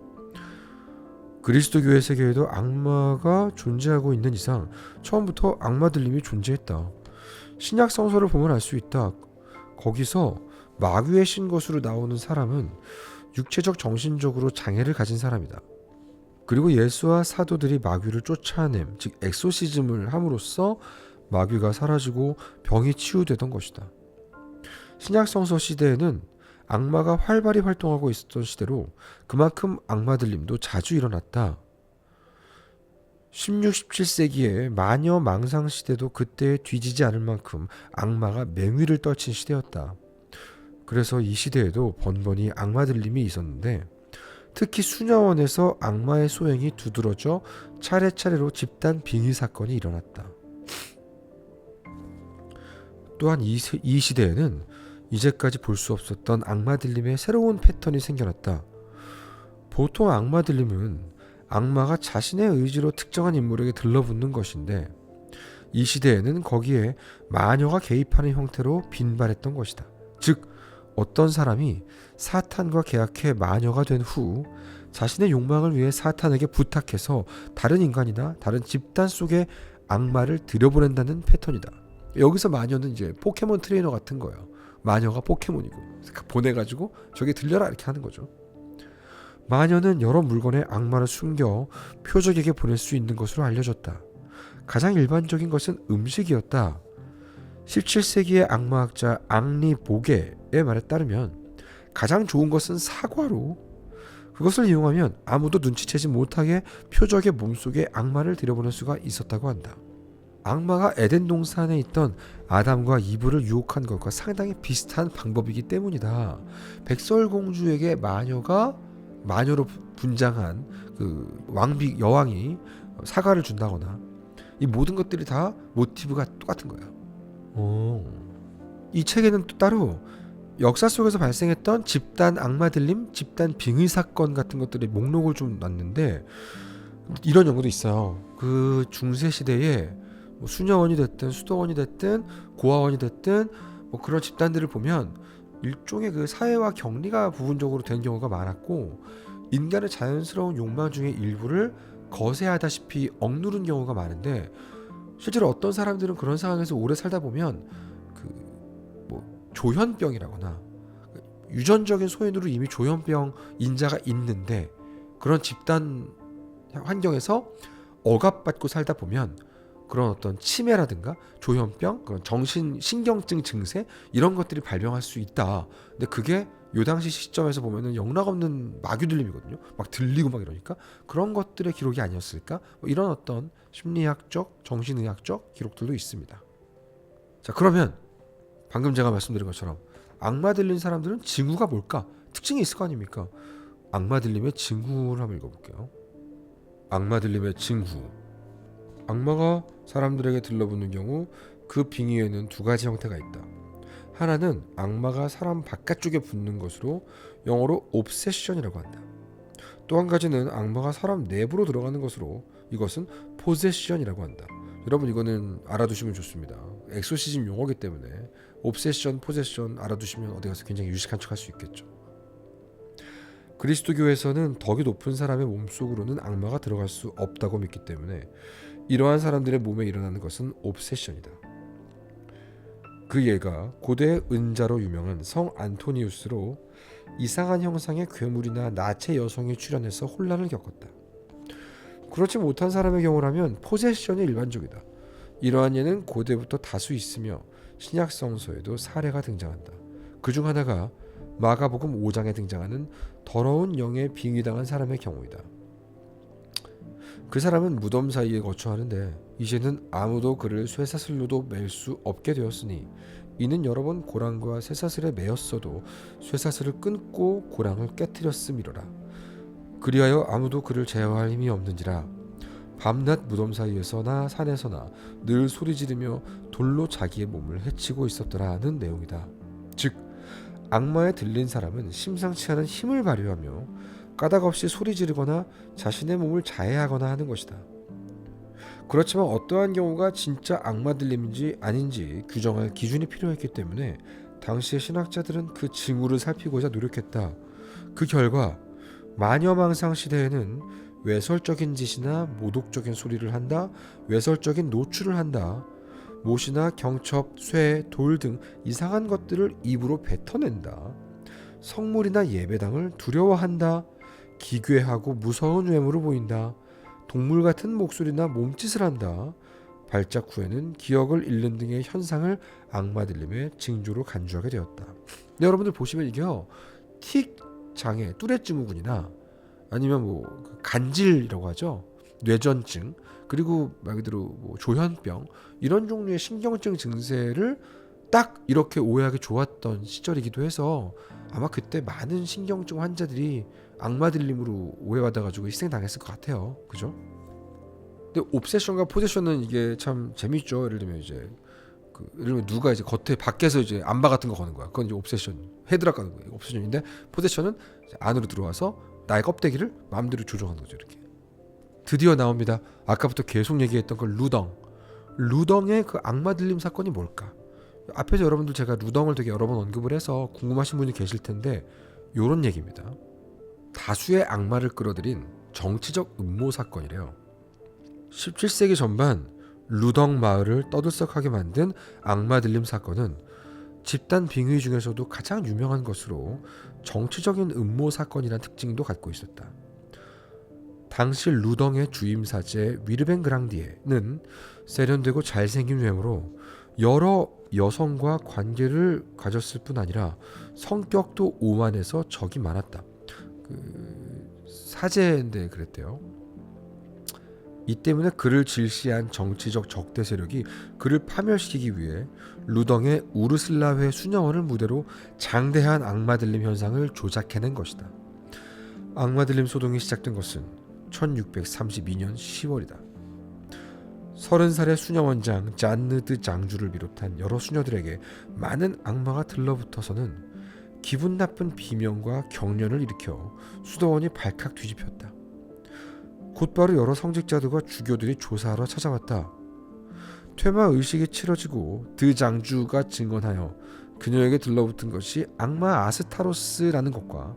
그리스도교의 세계에도 악마가 존재하고 있는 이상 처음부터 악마 들림이 존재했다. 신약 성서를 보면 알 수 있다. 거기서 마귀의 신 것으로 나오는 사람은 육체적 정신적으로 장애를 가진 사람이다. 그리고 예수와 사도들이 마귀를 쫓아냄, 즉 엑소시즘을 함으로써 마귀가 사라지고 병이 치유되던 것이다. 신약 성서 시대에는 악마가 활발히 활동하고 있었던 시대로 그만큼 악마 들림도 자주 일어났다. 16, 17세기의 마녀 망상 시대도 그때에 뒤지지 않을 만큼 악마가 맹위를 떨친 시대였다. 그래서 이 시대에도 번번이 악마 들림이 있었는데 특히 수녀원에서 악마의 소행이 두드러져 차례차례로 집단 빙의 사건이 일어났다. 또한 이 시대에는 이제까지 볼 수 없었던 악마 들림의 새로운 패턴이 생겨났다. 보통 악마 들림은 악마가 자신의 의지로 특정한 인물에게 들러붙는 것인데 이 시대에는 거기에 마녀가 개입하는 형태로 빈발했던 것이다. 즉 어떤 사람이 사탄과 계약해 마녀가 된 후 자신의 욕망을 위해 사탄에게 부탁해서 다른 인간이나 다른 집단 속에 악마를 들여보낸다는 패턴이다. 여기서 마녀는 이제 포켓몬 트레이너 같은 거예요. 마녀가 포켓몬이고 보내가지고 저기 들려라 이렇게 하는 거죠. 마녀는 여러 물건에 악마를 숨겨 표적에게 보낼 수 있는 것으로 알려졌다. 가장 일반적인 것은 음식이었다. 17세기의 악마학자 앙리 보게의 말에 따르면 가장 좋은 것은 사과로 그것을 이용하면 아무도 눈치채지 못하게 표적의 몸속에 악마를 들여보낼 수가 있었다고 한다. 악마가 에덴 동산에 있던 아담과 이브를 유혹한 것과 상당히 비슷한 방법이기 때문이다. 백설공주에게 마녀로 분장한 그 왕비 여왕이 사과를 준다거나 이 모든 것들이 다 모티브가 똑같은 거예요. 이 책에는 또 따로 역사 속에서 발생했던 집단 악마 들림, 집단 빙의 사건 같은 것들의 목록을 좀 놨는데 이런 연구도 있어요. 그 중세 시대에 뭐 수녀원이 됐든 수도원이 됐든 고아원이 됐든 뭐 그런 집단들을 보면 일종의 그 사회와 격리가 부분적으로 된 경우가 많았고 인간의 자연스러운 욕망 중의 일부를 거세하다시피 억누른 경우가 많은데 실제로 어떤 사람들은 그런 상황에서 오래 살다 보면 그 뭐 조현병이라거나 유전적인 소인으로 이미 조현병 인자가 있는데 그런 집단 환경에서 억압받고 살다 보면 그런 어떤 치매라든가 조현병, 그런 신경증 증세 이런 것들이 발병할 수 있다. 근데 그게 요 당시 시점에서 보면은 영락없는 마귀 들림이거든요. 막 들리고 막 이러니까 그런 것들의 기록이 아니었을까? 뭐 이런 어떤 심리학적, 정신의학적 기록들도 있습니다. 자, 그러면 방금 제가 말씀드린 것처럼 악마 들린 사람들은 징후가 뭘까? 특징이 있을 거 아닙니까? 악마 들림의 징후를 한번 읽어볼게요. 악마 들림의 징후. 악마가 사람들에게 들러붙는 경우 그 빙의에는 두 가지 형태가 있다. 하나는 악마가 사람 바깥쪽에 붙는 것으로 영어로 옵세션이라고 한다. 또 한 가지는 악마가 사람 내부로 들어가는 것으로 이것은 포세션이라고 한다. 여러분 이거는 알아두시면 좋습니다. 엑소시즘 용어이기 때문에 옵세션, 포세션 알아두시면 어디 가서 굉장히 유식한 척 할 수 있겠죠. 그리스도교에서는 덕이 높은 사람의 몸속으로는 악마가 들어갈 수 없다고 믿기 때문에 이러한 사람들의 몸에 일어나는 것은 옵세션이다. 그 예가 고대 은자로 유명한 성 안토니우스로 이상한 형상의 괴물이나 나체 여성이 출현해서 혼란을 겪었다. 그렇지 못한 사람의 경우라면 포세션이 일반적이다. 이러한 예는 고대부터 다수 있으며 신약 성서에도 사례가 등장한다. 그중 하나가 마가복음 5장에 등장하는 더러운 영에 빙의당한 사람의 경우이다. 그 사람은 무덤 사이에 거처하는데 이제는 아무도 그를 쇠사슬로도 맬 수 없게 되었으니 이는 여러 번 고랑과 쇠사슬에 매였어도 쇠사슬을 끊고 고랑을 깨뜨렸음이로라. 그리하여 아무도 그를 제어할 힘이 없는지라. 밤낮 무덤 사이에서나 산에서나 늘 소리 지르며 돌로 자기의 몸을 해치고 있었더라는 내용이다. 즉 악마에 들린 사람은 심상치 않은 힘을 발휘하며 까닭없이 소리 지르거나 자신의 몸을 자해하거나 하는 것이다. 그렇지만 어떠한 경우가 진짜 악마 들림인지 아닌지 규정할 기준이 필요했기 때문에 당시의 신학자들은 그 징후를 살피고자 노력했다. 그 결과 마녀망상 시대에는 외설적인 짓이나 모독적인 소리를 한다. 외설적인 노출을 한다. 못이나 경첩, 쇠, 돌 등 이상한 것들을 입으로 뱉어낸다. 성물이나 예배당을 두려워한다. 기괴하고 무서운 외모를 보인다. 동물 같은 목소리나 몸짓을 한다. 발작 후에는 기억을 잃는 등의 현상을 악마 들림의 징조로 간주하게 되었다. 네, 여러분들 보시면 이게요, 틱 장애, 뚜레 증후군이나 아니면 간질이라고 하죠, 뇌전증, 그리고 말 그대로 조현병, 이런 종류의 신경증 증세를 딱 이렇게 오해하기 좋았던 시절이기도 해서 아마 그때 많은 신경증 환자들이 악마 들림으로 오해받아가지고 희생당했을 것 같아요. 그죠? 근데 옵세션과 포제션은 이게 참 재밌죠. 예를 들면 이제 예를 들면 누가 이제 겉에 밖에서 이제 암바 같은 거 거는 거야. 그건 이제 옵세션, 헤드락 가는 거예요. 옵세션인데 포제션은 안으로 들어와서 나의 껍데기를 마음대로 조종하는 거죠. 이렇게. 드디어 나옵니다. 아까부터 계속 얘기했던 그 루덩의 그 악마 들림 사건이 뭘까? 앞에서 여러분들 제가 루덩을 되게 여러 번 언급을 해서 궁금하신 분이 계실 텐데 요런 얘기입니다. 다수의 악마를 끌어들인 정치적 음모 사건이래요. 17세기 전반 루덩 마을을 떠들썩하게 만든 악마 들림 사건은 집단 빙의 중에서도 가장 유명한 것으로 정치적인 음모 사건이라는 특징도 갖고 있었다. 당시 루덩의 주임 사제 위르벤 그랑디에는 세련되고 잘생긴 외모로 여러 여성과 관계를 가졌을 뿐 아니라 성격도 오만해서 적이 많았다. 사제인데 그랬대요. 이 때문에 그를 질시한 정치적 적대 세력이 그를 파멸시키기 위해 루덩의 우르슬라회 수녀원을 무대로 장대한 악마들림 현상을 조작해낸 것이다. 악마들림 소동이 시작된 것은 1632년 10월이다. 30살의 수녀원장 잔느드 장주를 비롯한 여러 수녀들에게 많은 악마가 들러붙어서는 기분 나쁜 비명과 경련을 일으켜 수도원이 발칵 뒤집혔다. 곧바로 여러 성직자들과 주교들이 조사하러 찾아왔다. 퇴마 의식이 치러지고 드 장주가 증언하여 그녀에게 들러붙은 것이 악마 아스타로스라는 것과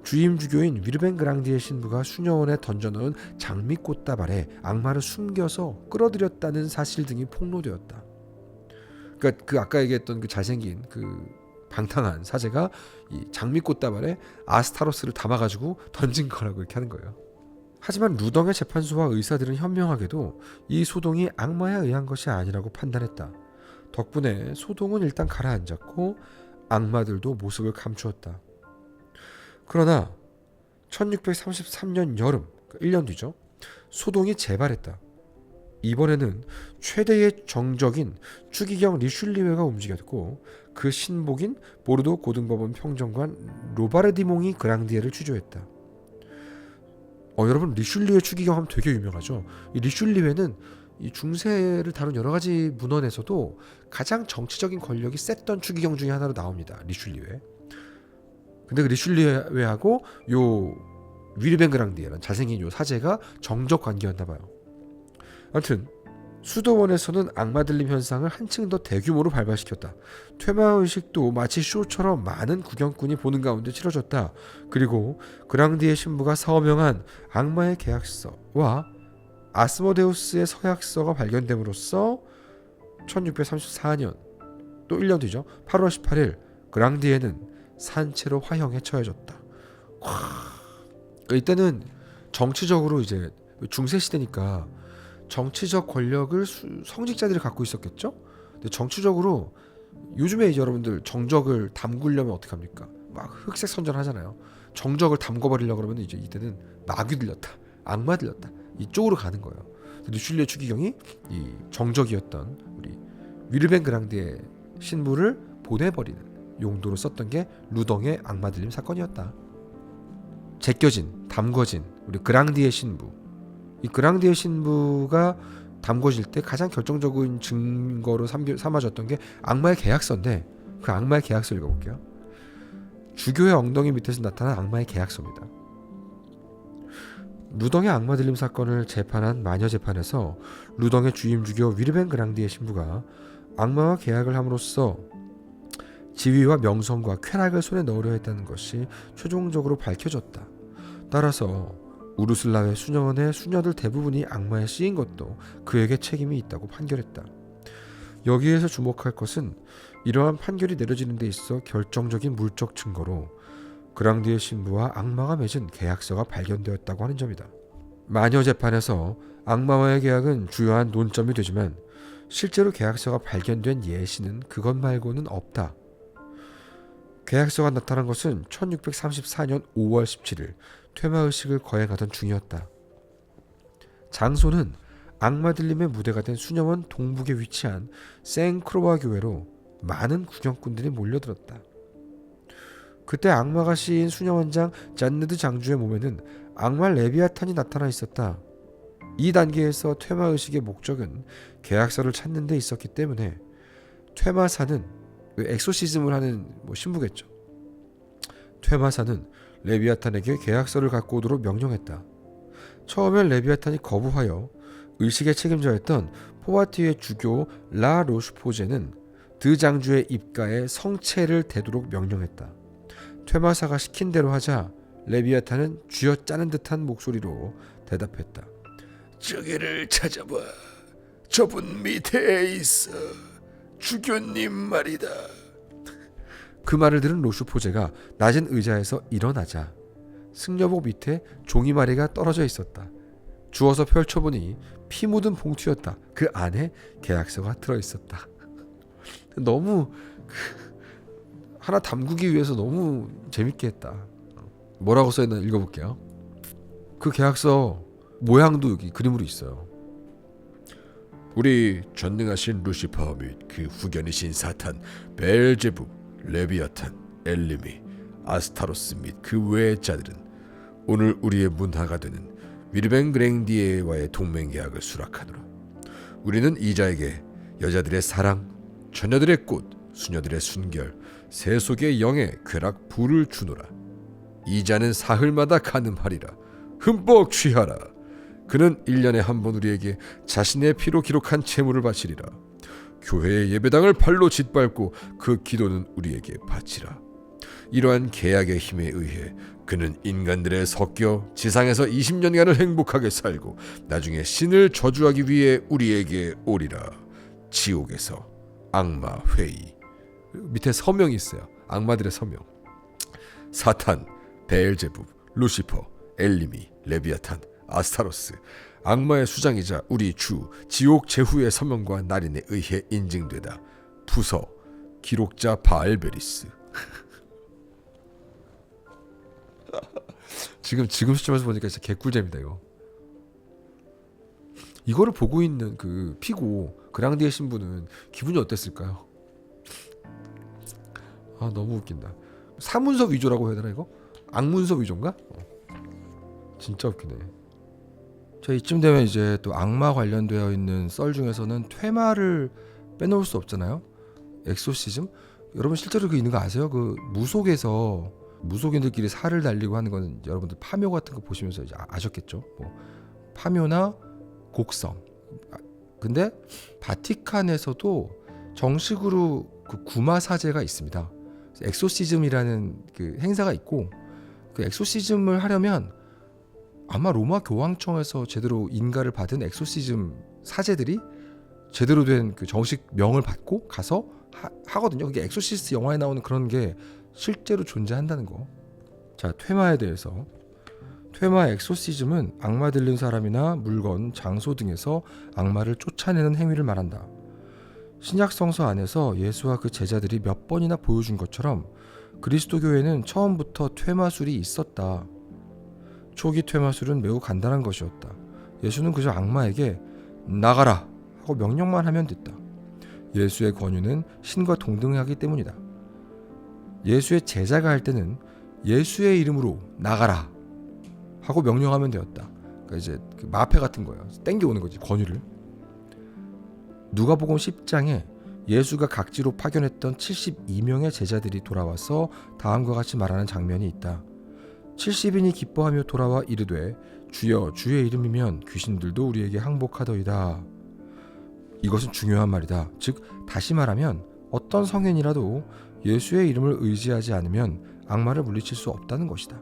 주임 주교인 위르벤 그랑디의 신부가 수녀원에 던져놓은 장미꽃다발에 악마를 숨겨서 끌어들였다는 사실 등이 폭로되었다. 그러니까 그 아까 얘기했던 그 잘생긴 그 방탕한 사제가 이 장미꽃다발에 아스타로스를 담아가지고 던진 거라고 이렇게 하는 거예요. 하지만 루덩의 재판소와 의사들은 현명하게도 이 소동이 악마에 의한 것이 아니라고 판단했다. 덕분에 소동은 일단 가라앉았고 악마들도 모습을 감추었다. 그러나 1633년 여름, 1년 뒤죠. 소동이 재발했다. 이번에는 최대의 정적인 추기경 리슐리웨가 움직였고 그 신복인 보르도 고등법원 평정관 로바르디몽이 그랑디에를 취조했다. 여러분 리슐리웨 추기경 하면 되게 유명하죠. 이 리슐리웨는 이 중세를 다룬 여러 가지 문헌에서도 가장 정치적인 권력이 셌던 추기경 중에 하나로 나옵니다. 리슐리웨. 근데 그 리슐리웨하고 요 위르벤 그랑디에라는 잘생긴 요 사제가 정적 관계였나 봐요. 아무튼 수도원에서는 악마들림 현상을 한층 더 대규모로 발발시켰다. 퇴마의식도 마치 쇼처럼 많은 구경꾼이 보는 가운데 치러졌다. 그리고 그랑디의 신부가 서명한 악마의 계약서와 아스모데우스의 서약서가 발견됨으로써 1634년 또 1년 뒤죠. 8월 18일 그랑디에는 산채로 화형에 처해졌다. 이때는 정치적으로 이제 중세 시대니까 정치적 권력을 성직자들이 갖고 있었겠죠. 근데 정치적으로 요즘에 이제 여러분들 정적을 담그려면 어떻게 합니까? 막 흑색 선전하잖아요. 정적을 담궈버리려고 그러면 이제 이때는 마귀 들렸다, 악마 들렸다 이쪽으로 가는 거예요. 리슐리에 추기경이 이 정적이었던 우리 위르벤 그랑디의 신부를 보내버리는 용도로 썼던 게 루덩의 악마 들림 사건이었다. 제껴진, 담궈진 우리 그랑디의 신부. 이 그랑디의 신부가 담궈질 때 가장 결정적인 증거로 삼아졌던 게 악마의 계약서인데 그 악마의 계약서 읽어볼게요. 주교의 엉덩이 밑에서 나타난 악마의 계약서입니다. 루덩의 악마 들림 사건을 재판한 마녀 재판에서 루덩의 주임 주교 위르벤 그랑디의 신부가 악마와 계약을 함으로써 지위와 명성과 쾌락을 손에 넣으려 했다는 것이 최종적으로 밝혀졌다. 따라서 우르슬라의 수녀원의 수녀들 대부분이 악마에 씌인 것도 그에게 책임이 있다고 판결했다. 여기에서 주목할 것은 이러한 판결이 내려지는 데 있어 결정적인 물적 증거로 그랑디의 신부와 악마가 맺은 계약서가 발견되었다고 하는 점이다. 마녀 재판에서 악마와의 계약은 주요한 논점이 되지만 실제로 계약서가 발견된 예시는 그것 말고는 없다. 계약서가 나타난 것은 1634년 5월 17일 퇴마의식을 거행하던 중이었다. 장소는 악마 들림의 무대가 된 수녀원 동북에 위치한 생크로와 교회로 많은 구경꾼들이 몰려들었다. 그때 악마가 씌인 수녀원장 잔느드 장주의 몸에는 악마 레비아탄이 나타나 있었다. 이 단계에서 퇴마의식의 목적은 계약서를 찾는 데 있었기 때문에 퇴마사는 엑소시즘을 하는 신부겠죠. 퇴마사는 레비아탄에게 계약서를 갖고 오도록 명령했다. 처음엔 레비아탄이 거부하여 의식의 책임자였던 포와티의 주교 라 로슈포제는 드 장주의 입가에 성체를 대도록 명령했다. 퇴마사가 시킨 대로 하자 레비아탄은 쥐어짜는 듯한 목소리로 대답했다. 저기를 찾아봐. 저분 밑에 있어. 주교님 말이다. 그 말을 들은 로슈포제가 낮은 의자에서 일어나자 승려복 밑에 종이마리가 떨어져 있었다. 주워서 펼쳐보니 피 묻은 봉투였다. 그 안에 계약서가 들어있었다. 너무 하나 담그기 위해서 너무 재밌게 했다. 뭐라고 써있나 읽어볼게요. 그 계약서 모양도 여기 그림으로 있어요. 우리 전능하신 루시퍼 및 그 후견이신 사탄 베엘제부, 레비아탄, 엘리미, 아스타로스 및 그 외의 자들은 오늘 우리의 문하가 되는 위르벤 그랭디에와의 동맹 계약을 수락하노라. 우리는 이자에게 여자들의 사랑, 처녀들의 꽃, 수녀들의 순결, 세속의 영의 쾌락 부를 주노라. 이자는 사흘마다 가늠하리라. 흠뻑 취하라. 그는 1년에 한 번 우리에게 자신의 피로 기록한 채무를 바치리라. 교회의 예배당을 발로 짓밟고 그 기도는 우리에게 바치라. 이러한 계약의 힘에 의해 그는 인간들에 섞여 지상에서 20년간을 행복하게 살고 나중에 신을 저주하기 위해 우리에게 오리라. 지옥에서 악마 회의. 밑에 서명이 있어요. 악마들의 서명. 사탄, 베엘제부, 루시퍼, 엘리미, 레비아탄, 아스타로스, 악마의 수장이자 우리 주 지옥 제후의 서명과 날인에 의해 인증되다. 부서 기록자 바알베리스. 지금 시점에서 보니까 진짜 개꿀잼이다 이거. 이거를 보고 있는 그 피고 그랑디의 신부는 기분이 어땠을까요? 아 너무 웃긴다. 사문서 위조라고 해야 되나 이거? 악문서 위조인가? 진짜 웃기네. 자 이쯤 되면 이제 또 악마 관련되어 있는 썰 중에서는 퇴마를 빼놓을 수 없잖아요. 엑소시즘. 여러분 실제로 그 있는 거 아세요? 그 무속에서 무속인들끼리 살을 날리고 하는 건 여러분들 파묘 같은 거 보시면서 이제 아셨겠죠. 뭐 파묘나 곡성. 근데 바티칸에서도 정식으로 그 구마 사제가 있습니다. 엑소시즘이라는 그 행사가 있고 그 엑소시즘을 하려면 아마 로마 교황청에서 제대로 인가를 받은 엑소시즘 사제들이 제대로 된 그 정식 명을 받고 가서 하거든요. 그게 엑소시스트 영화에 나오는 그런 게 실제로 존재한다는 거. 자, 퇴마에 대해서. 퇴마 엑소시즘은 악마 들린 사람이나 물건, 장소 등에서 악마를 쫓아내는 행위를 말한다. 신약 성서 안에서 예수와 그 제자들이 몇 번이나 보여준 것처럼 그리스도교에는 처음부터 퇴마술이 있었다. 초기 퇴마술은 매우 간단한 것이었다. 예수는 그저 악마에게 나가라 하고 명령만 하면 됐다. 예수의 권유는 신과 동등하기 때문이다. 예수의 제자가 할 때는 예수의 이름으로 나가라 하고 명령하면 되었다. 그러니까 이제 그 마패 같은 거예요. 땡겨오는 거지 권유를. 누가복음 10장에 예수가 각지로 파견했던 72명의 제자들이 돌아와서 다음과 같이 말하는 장면이 있다. 70인이 기뻐하며 돌아와 이르되 주여 주의 이름이면 귀신들도 우리에게 항복하더이다. 이것은 중요한 말이다. 즉 다시 말하면 어떤 성인이라도 예수의 이름을 의지하지 않으면 악마를 물리칠 수 없다는 것이다.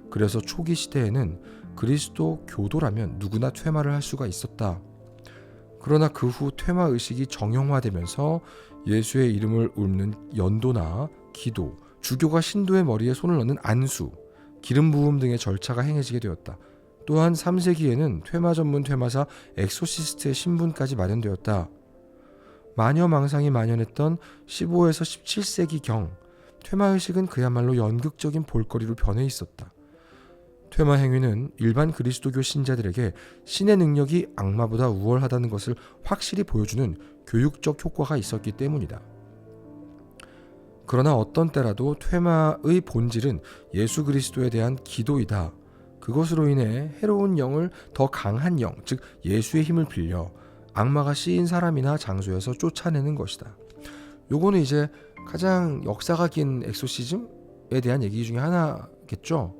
그래서 초기 시대에는 그리스도 교도라면 누구나 퇴마를 할 수가 있었다. 그러나 그 후 퇴마 의식이 정형화되면서 예수의 이름을 읊는 연도나 기도, 주교가 신도의 머리에 손을 넣는 안수, 기름 부음 등의 절차가 행해지게 되었다. 또한 3세기에는 퇴마 전문 퇴마사 엑소시스트의 신분까지 마련되었다. 마녀망상이 만연했던 15에서 17세기경 퇴마의식은 그야말로 연극적인 볼거리로 변해 있었다. 퇴마 행위는 일반 그리스도교 신자들에게 신의 능력이 악마보다 우월하다는 것을 확실히 보여주는 교육적 효과가 있었기 때문이다. 그러나 어떤 때라도 퇴마의 본질은 예수 그리스도에 대한 기도이다. 그것으로 인해 해로운 영을 더 강한 영, 즉 예수의 힘을 빌려 악마가 씌인 사람이나 장소에서 쫓아내는 것이다. 요거는 이제 가장 역사가 긴 엑소시즘에 대한 얘기 중에 하나겠죠.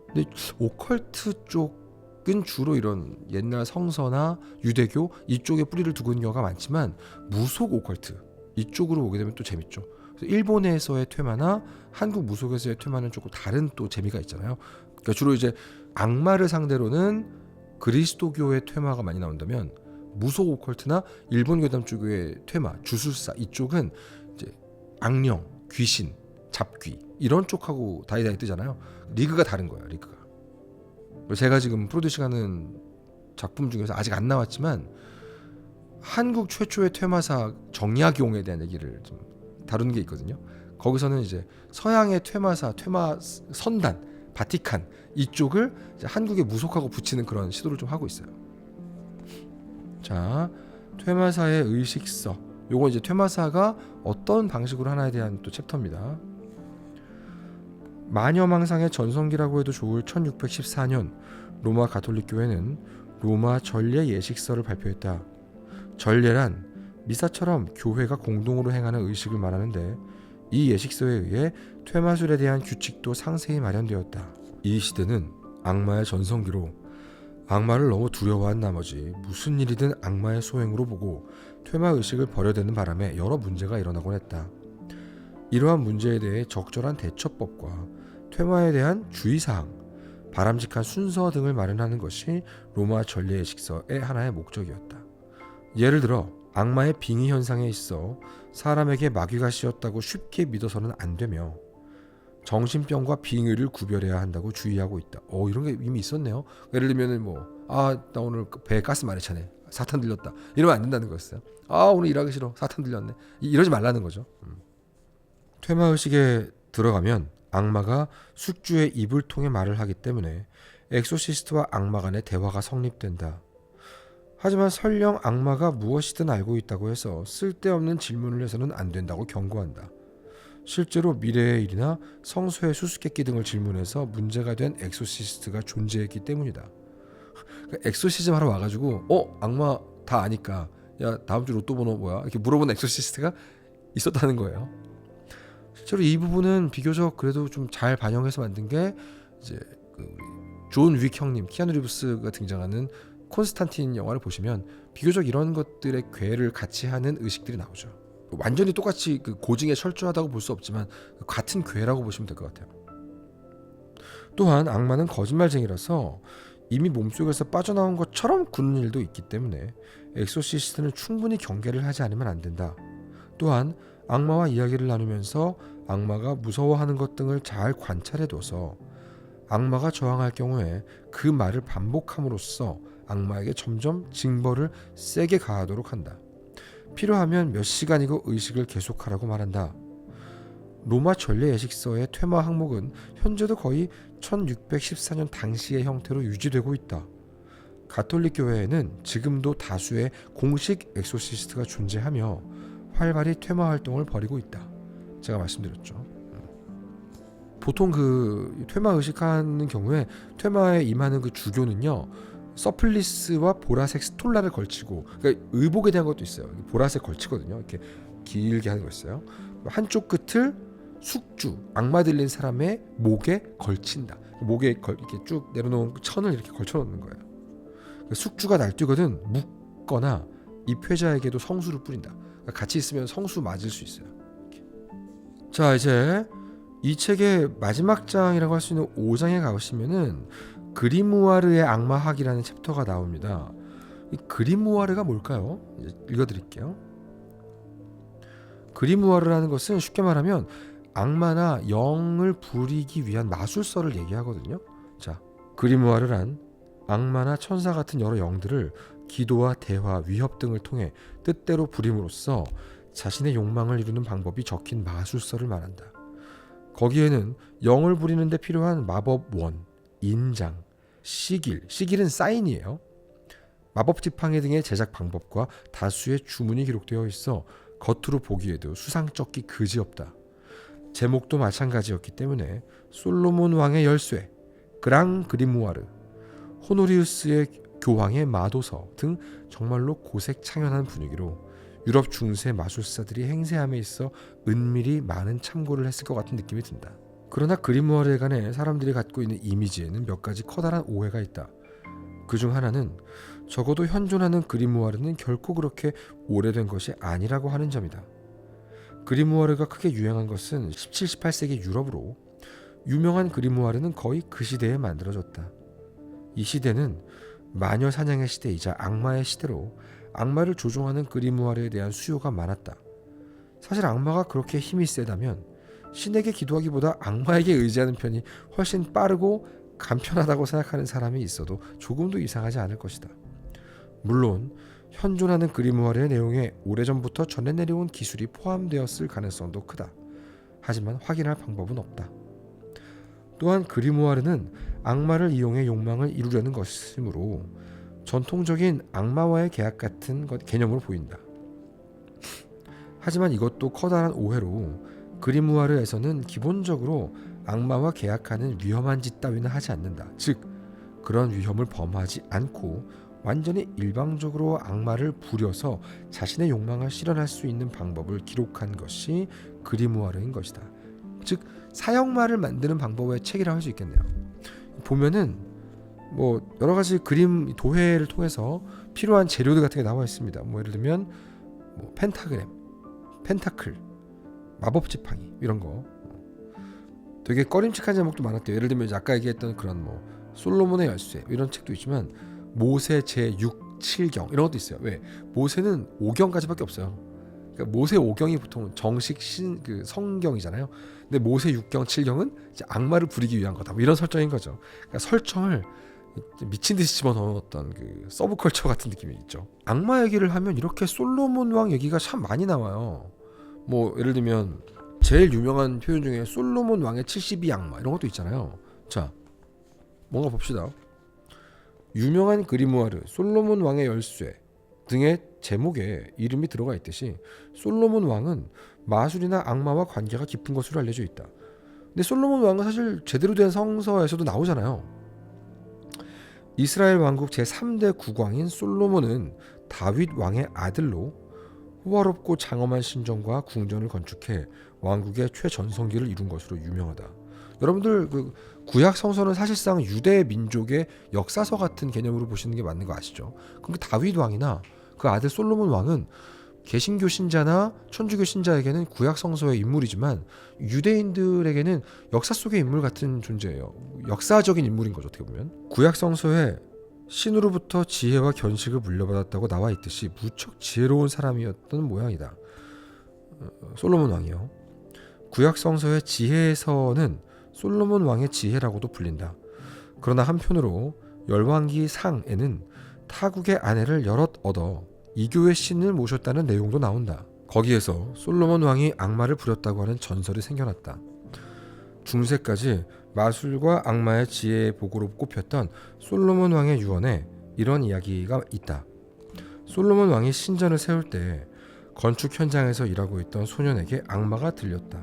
근데 오컬트 쪽은 주로 이런 옛날 성서나 유대교 이쪽에 뿌리를 두고 있는 경우가 많지만 무속 오컬트 이쪽으로 오게 되면 또 재밌죠. 그래서 일본에서의 퇴마나 한국 무속에서의 퇴마는 조금 다른 또 재미가 있잖아요. 그러니까 주로 이제 악마를 상대로는 그리스도교의 퇴마가 많이 나온다면 무속 오컬트나 일본 괴담 쪽의 퇴마, 주술사 이쪽은 이제 악령, 귀신, 잡귀 이런 쪽하고 다이다이 뜨잖아요. 리그가 다른 거예요. 리그가. 제가 지금 프로듀싱하는 작품 중에서 아직 안 나왔지만 한국 최초의 퇴마사 정약용에 대한 얘기를 좀 다루는 게 있거든요. 거기서는 이제 서양의 퇴마사, 퇴마 선단, 바티칸 이쪽을 이제 한국에 무속하고 붙이는 그런 시도를 좀 하고 있어요. 자, 퇴마사의 의식서. 요건 이제 퇴마사가 어떤 방식으로 하나에 대한 또 챕터입니다. 마녀망상의 전성기라고 해도 좋을 1614년 로마 가톨릭 교회는 로마 전례 예식서를 발표했다. 전례란 미사처럼 교회가 공동으로 행하는 의식을 말하는데 이 예식서에 의해 퇴마술에 대한 규칙도 상세히 마련되었다. 이 시대는 악마의 전성기로 악마를 너무 두려워한 나머지 무슨 일이든 악마의 소행으로 보고 퇴마 의식을 버려대는 바람에 여러 문제가 일어나곤 했다. 이러한 문제에 대해 적절한 대처법과 퇴마에 대한 주의사항, 바람직한 순서 등을 마련하는 것이 로마 전례 예식서의 하나의 목적이었다. 예를 들어 악마의 빙의 현상에 있어 사람에게 마귀가 씌었다고 쉽게 믿어서는 안 되며 정신병과 빙의를 구별해야 한다고 주의하고 있다. 이런 게 이미 있었네요. 예를 들면은 나 오늘 배에 가스 많이 차네. 사탄 들렸다. 이러면 안 된다는 거였어요. 오늘 일하기 싫어. 사탄 들렸네. 이러지 말라는 거죠. 퇴마 의식에 들어가면 악마가 숙주의 입을 통해 말을 하기 때문에 엑소시스트와 악마 간의 대화가 성립된다. 하지만 설령 악마가 무엇이든 알고 있다고 해서 쓸데없는 질문을 해서는 안 된다고 경고한다. 실제로 미래의 일이나 성소의 수수께끼 등을 질문해서 문제가 된 엑소시스트가 존재했기 때문이다. 그러니까 엑소시즘 하러 와가지고 악마 다 아니까 야 다음 주 로또 번호 뭐야? 이렇게 물어보는 엑소시스트가 있었다는 거예요. 실제로 이 부분은 비교적 그래도 좀 잘 반영해서 만든 게 이제 존 윅 형님 키아누 리브스가 등장하는 콘스탄틴 영화를 보시면 비교적 이런 것들의 궤를 같이 하는 의식들이 나오죠. 완전히 똑같이 고증에 철저하다고 볼 수 없지만 같은 궤라고 보시면 될 것 같아요. 또한 악마는 거짓말쟁이라서 이미 몸속에서 빠져나온 것처럼 굳는 일도 있기 때문에 엑소시스트는 충분히 경계를 하지 않으면 안 된다. 또한 악마와 이야기를 나누면서 악마가 무서워하는 것 등을 잘 관찰해둬서 악마가 저항할 경우에 그 말을 반복함으로써 악마에게 점점 징벌을 세게 가하도록 한다. 필요하면 몇 시간이고 의식을 계속하라고 말한다. 로마 전례 예식서의 퇴마 항목은 현재도 거의 1614년 당시의 형태로 유지되고 있다. 가톨릭 교회에는 지금도 다수의 공식 엑소시스트가 존재하며 활발히 퇴마 활동을 벌이고 있다. 제가 말씀드렸죠. 보통 퇴마 의식하는 경우에 퇴마에 임하는 주교는요. 서플리스와 보라색 스톨라를 걸치고, 그러니까 의복에 대한 것도 있어요. 보라색 걸치거든요. 이렇게 길게 하는 거 있어요. 한쪽 끝을 숙주, 악마 들린 사람의 목에 걸친다. 목에 이렇게 쭉 내려놓은 천을 이렇게 걸쳐놓는 거예요. 숙주가 날뛰거든 묶거나 입회자에게도 성수를 뿌린다. 그러니까 같이 있으면 성수 맞을 수 있어요. 이렇게. 자, 이제 이 책의 마지막 장이라고 할 수 있는 5장에 가시면은 그리무아르의 악마학이라는 챕터가 나옵니다. 이 그리무아르가 뭘까요? 읽어드릴게요. 그리무아르라는 것은 쉽게 말하면 악마나 영을 부리기 위한 마술서를 얘기하거든요. 자, 그리무아르란 악마나 천사 같은 여러 영들을 기도와 대화, 위협 등을 통해 뜻대로 부림으로써 자신의 욕망을 이루는 방법이 적힌 마술서를 말한다. 거기에는 영을 부리는 데 필요한 마법원, 인장, 시길은 사인이에요. 마법 지팡이 등의 제작 방법과 다수의 주문이 기록되어 있어 겉으로 보기에도 수상쩍기 그지없다. 제목도 마찬가지였기 때문에 솔로몬 왕의 열쇠, 그랑 그리무아르, 호노리우스의 교황의 마도서 등 정말로 고색창연한 분위기로 유럽 중세 마술사들이 행세함에 있어 은밀히 많은 참고를 했을 것 같은 느낌이 든다. 그러나 그리무아르에 관해 사람들이 갖고 있는 이미지에는 몇 가지 커다란 오해가 있다. 그중 하나는 적어도 현존하는 그리무아르는 결코 그렇게 오래된 것이 아니라고 하는 점이다. 그리무아르가 크게 유행한 것은 17, 18세기 유럽으로 유명한 그리무아르는 거의 그 시대에 만들어졌다. 이 시대는 마녀 사냥의 시대이자 악마의 시대로 악마를 조종하는 그리무아르에 대한 수요가 많았다. 사실 악마가 그렇게 힘이 세다면 신에게 기도하기보다 악마에게 의지하는 편이 훨씬 빠르고 간편하다고 생각하는 사람이 있어도 조금도 이상하지 않을 것이다. 물론 현존하는 그리무아르의 내용에 오래전부터 전해 내려온 기술이 포함되었을 가능성도 크다. 하지만 확인할 방법은 없다. 또한 그리무아르는 악마를 이용해 욕망을 이루려는 것이므로 전통적인 악마와의 계약 같은 개념으로 보인다. 하지만 이것도 커다란 오해로 그리무아르에서는 기본적으로 악마와 계약하는 위험한 짓 따위는 하지 않는다. 즉 그런 위험을 범하지 않고 완전히 일방적으로 악마를 부려서 자신의 욕망을 실현할 수 있는 방법을 기록한 것이 그리무아르인 것이다. 즉 사형말을 만드는 방법의 책이라고 할 수 있겠네요. 보면은 뭐 여러 가지 그림 도해를 통해서 필요한 재료들 같은 게 나와 있습니다. 뭐 예를 들면 뭐 펜타그램, 펜타클, 마법 지팡이 이런 거. 되게 꺼림칙한 제목도 많았대요. 예를 들면 아까 얘기했던 그런 뭐 솔로몬의 열쇠 이런 책도 있지만 모세 제6, 7경 이런 것도 있어요. 왜? 모세는 5경까지밖에 없어요. 그러니까 모세 5경이 보통 정식 그 성경이잖아요. 근데 모세 6경, 7경은 이제 악마를 부리기 위한 거다. 뭐 이런 설정인 거죠. 그러니까 설정을 미친 듯이 집어넣었던 그 서브컬처 같은 느낌이 있죠. 악마 얘기를 하면 이렇게 솔로몬 왕 얘기가 참 많이 나와요. 뭐 예를 들면 제일 유명한 표현 중에 솔로몬 왕의 72악마 이런 것도 있잖아요. 자, 뭔가 봅시다. 유명한 그리무아르, 솔로몬 왕의 열쇠 등의 제목에 이름이 들어가 있듯이 솔로몬 왕은 마술이나 악마와 관계가 깊은 것으로 알려져 있다. 근데 솔로몬 왕은 사실 제대로 된 성서에서도 나오잖아요. 이스라엘 왕국 제3대 국왕인 솔로몬은 다윗 왕의 아들로 호화롭고 장엄한 신전과 궁전을 건축해 왕국의 최전성기를 이룬 것으로 유명하다. 여러분들 그 구약 성서는 사실상 유대 민족의 역사서 같은 개념으로 보시는 게 맞는 거 아시죠? 그럼 다윗 왕이나 그 아들 솔로몬 왕은 개신교 신자나 천주교 신자에게는 구약 성서의 인물이지만 유대인들에게는 역사 속의 인물 같은 존재예요. 역사적인 인물인 거죠, 어떻게 보면. 구약 성서에 신으로부터 지혜와 견식을 물려받았다고 나와 있듯이 무척 지혜로운 사람이었던 모양이다. 솔로몬 왕이요. 구약 성서의 지혜에서는 솔로몬 왕의 지혜라고도 불린다. 그러나 한편으로 열왕기 상에는 타국의 아내를 여럿 얻어 이교의 신을 모셨다는 내용도 나온다. 거기에서 솔로몬 왕이 악마를 부렸다고 하는 전설이 생겨났다. 중세까지 마술과 악마의 지혜의 보고로 꼽혔던 솔로몬 왕의 유언에 이런 이야기가 있다. 솔로몬 왕이 신전을 세울 때 건축 현장에서 일하고 있던 소년에게 악마가 들렸다.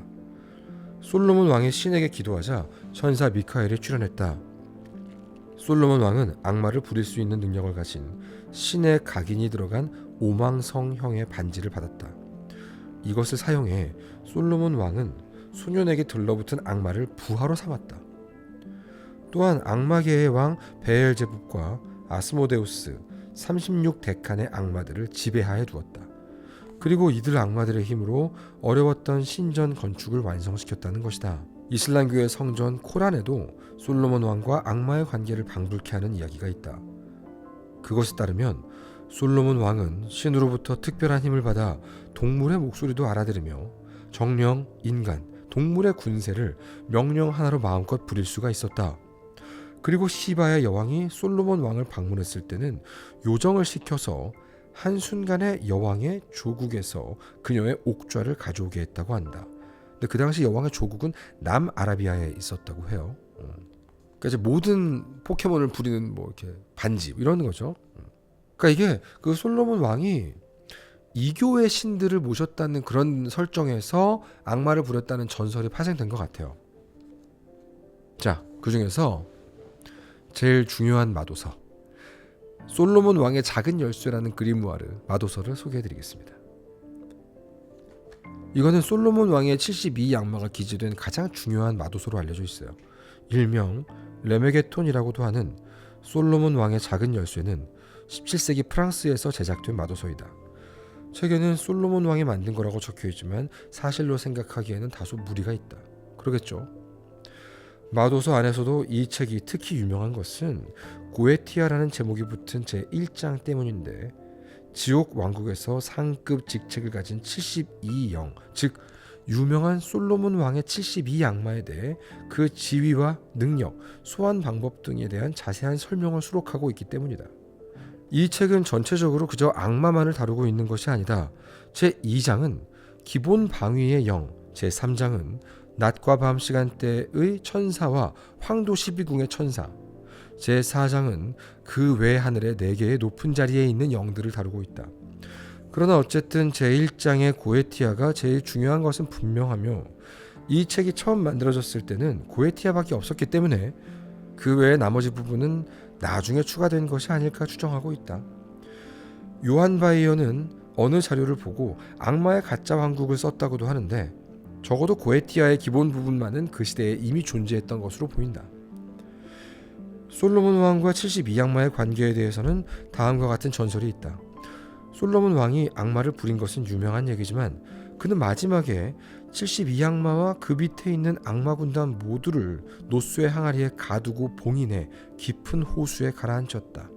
솔로몬 왕이 신에게 기도하자 천사 미카엘이 출현했다. 솔로몬 왕은 악마를 부릴 수 있는 능력을 가진 신의 각인이 들어간 오망성형의 반지를 받았다. 이것을 사용해 솔로몬 왕은 소년에게 들러붙은 악마를 부하로 삼았다. 또한 악마계의 왕 베엘제붑과 아스모데우스 36대칸의 악마들을 지배하에 두었다. 그리고 이들 악마들의 힘으로 어려웠던 신전 건축을 완성시켰다는 것이다. 이슬람교의 성전 코란에도 솔로몬 왕과 악마의 관계를 방불케 하는 이야기가 있다. 그것에 따르면 솔로몬 왕은 신으로부터 특별한 힘을 받아 동물의 목소리도 알아들으며 정령, 인간, 동물의 군세를 명령 하나로 마음껏 부릴 수가 있었다. 그리고 시바의 여왕이 솔로몬 왕을 방문했을 때는 요정을 시켜서 한순간에 여왕의 조국에서 그녀의 옥좌를 가져오게 했다고 한다. 근데 그 당시 여왕의 조국은 남아라비아에 있었다고 해요. 그러니까 이제 모든 포켓몬을 부리는 뭐 이렇게 반지 이런 거죠. 그러니까 이게 그 솔로몬 왕이 이교의 신들을 모셨다는 그런 설정에서 악마를 부렸다는 전설이 파생된 것 같아요. 자, 그 중에서 제일 중요한 마도서, 솔로몬 왕의 작은 열쇠라는 그리무아르 마도서를 소개해드리겠습니다. 이거는 솔로몬 왕의 72악마가 기재된 가장 중요한 마도서로 알려져 있어요. 일명 레메게톤이라고도 하는 솔로몬 왕의 작은 열쇠는 17세기 프랑스에서 제작된 마도서이다. 책에는 솔로몬 왕이 만든 거라고 적혀있지만 사실로 생각하기에는 다소 무리가 있다. 그러겠죠. 마도서 안에서도 이 책이 특히 유명한 것은 고에티아라는 제목이 붙은 제1장 때문인데, 지옥 왕국에서 상급 직책을 가진 72영, 즉 유명한 솔로몬 왕의 72악마에 대해 그 지위와 능력, 소환 방법 등에 대한 자세한 설명을 수록하고 있기 때문이다. 이 책은 전체적으로 그저 악마만을 다루고 있는 것이 아니다. 제2장은 기본 방위의 영, 제3장은 낮과 밤 시간대의 천사와 황도 12궁의 천사, 제4장은 그 외 하늘의 4개의 높은 자리에 있는 영들을 다루고 있다. 그러나 어쨌든 제1장의 고에티아가 제일 중요한 것은 분명하며, 이 책이 처음 만들어졌을 때는 고에티아밖에 없었기 때문에 그 외의 나머지 부분은 나중에 추가된 것이 아닐까 추정하고 있다. 요한 바이어는 어느 자료를 보고 악마의 가짜 왕국을 썼다고도 하는데, 적어도 고에티아의 기본 부분만은 그 시대에 이미 존재했던 것으로 보인다. 솔로몬 왕과 72악마의 관계에 대해서는 다음과 같은 전설이 있다. 솔로몬 왕이 악마를 부린 것은 유명한 얘기지만, 그는 마지막에 72악마와 그 밑에 있는 악마 군단 모두를 노스의 항아리에 가두고 봉인해 깊은 호수에 가라앉혔다.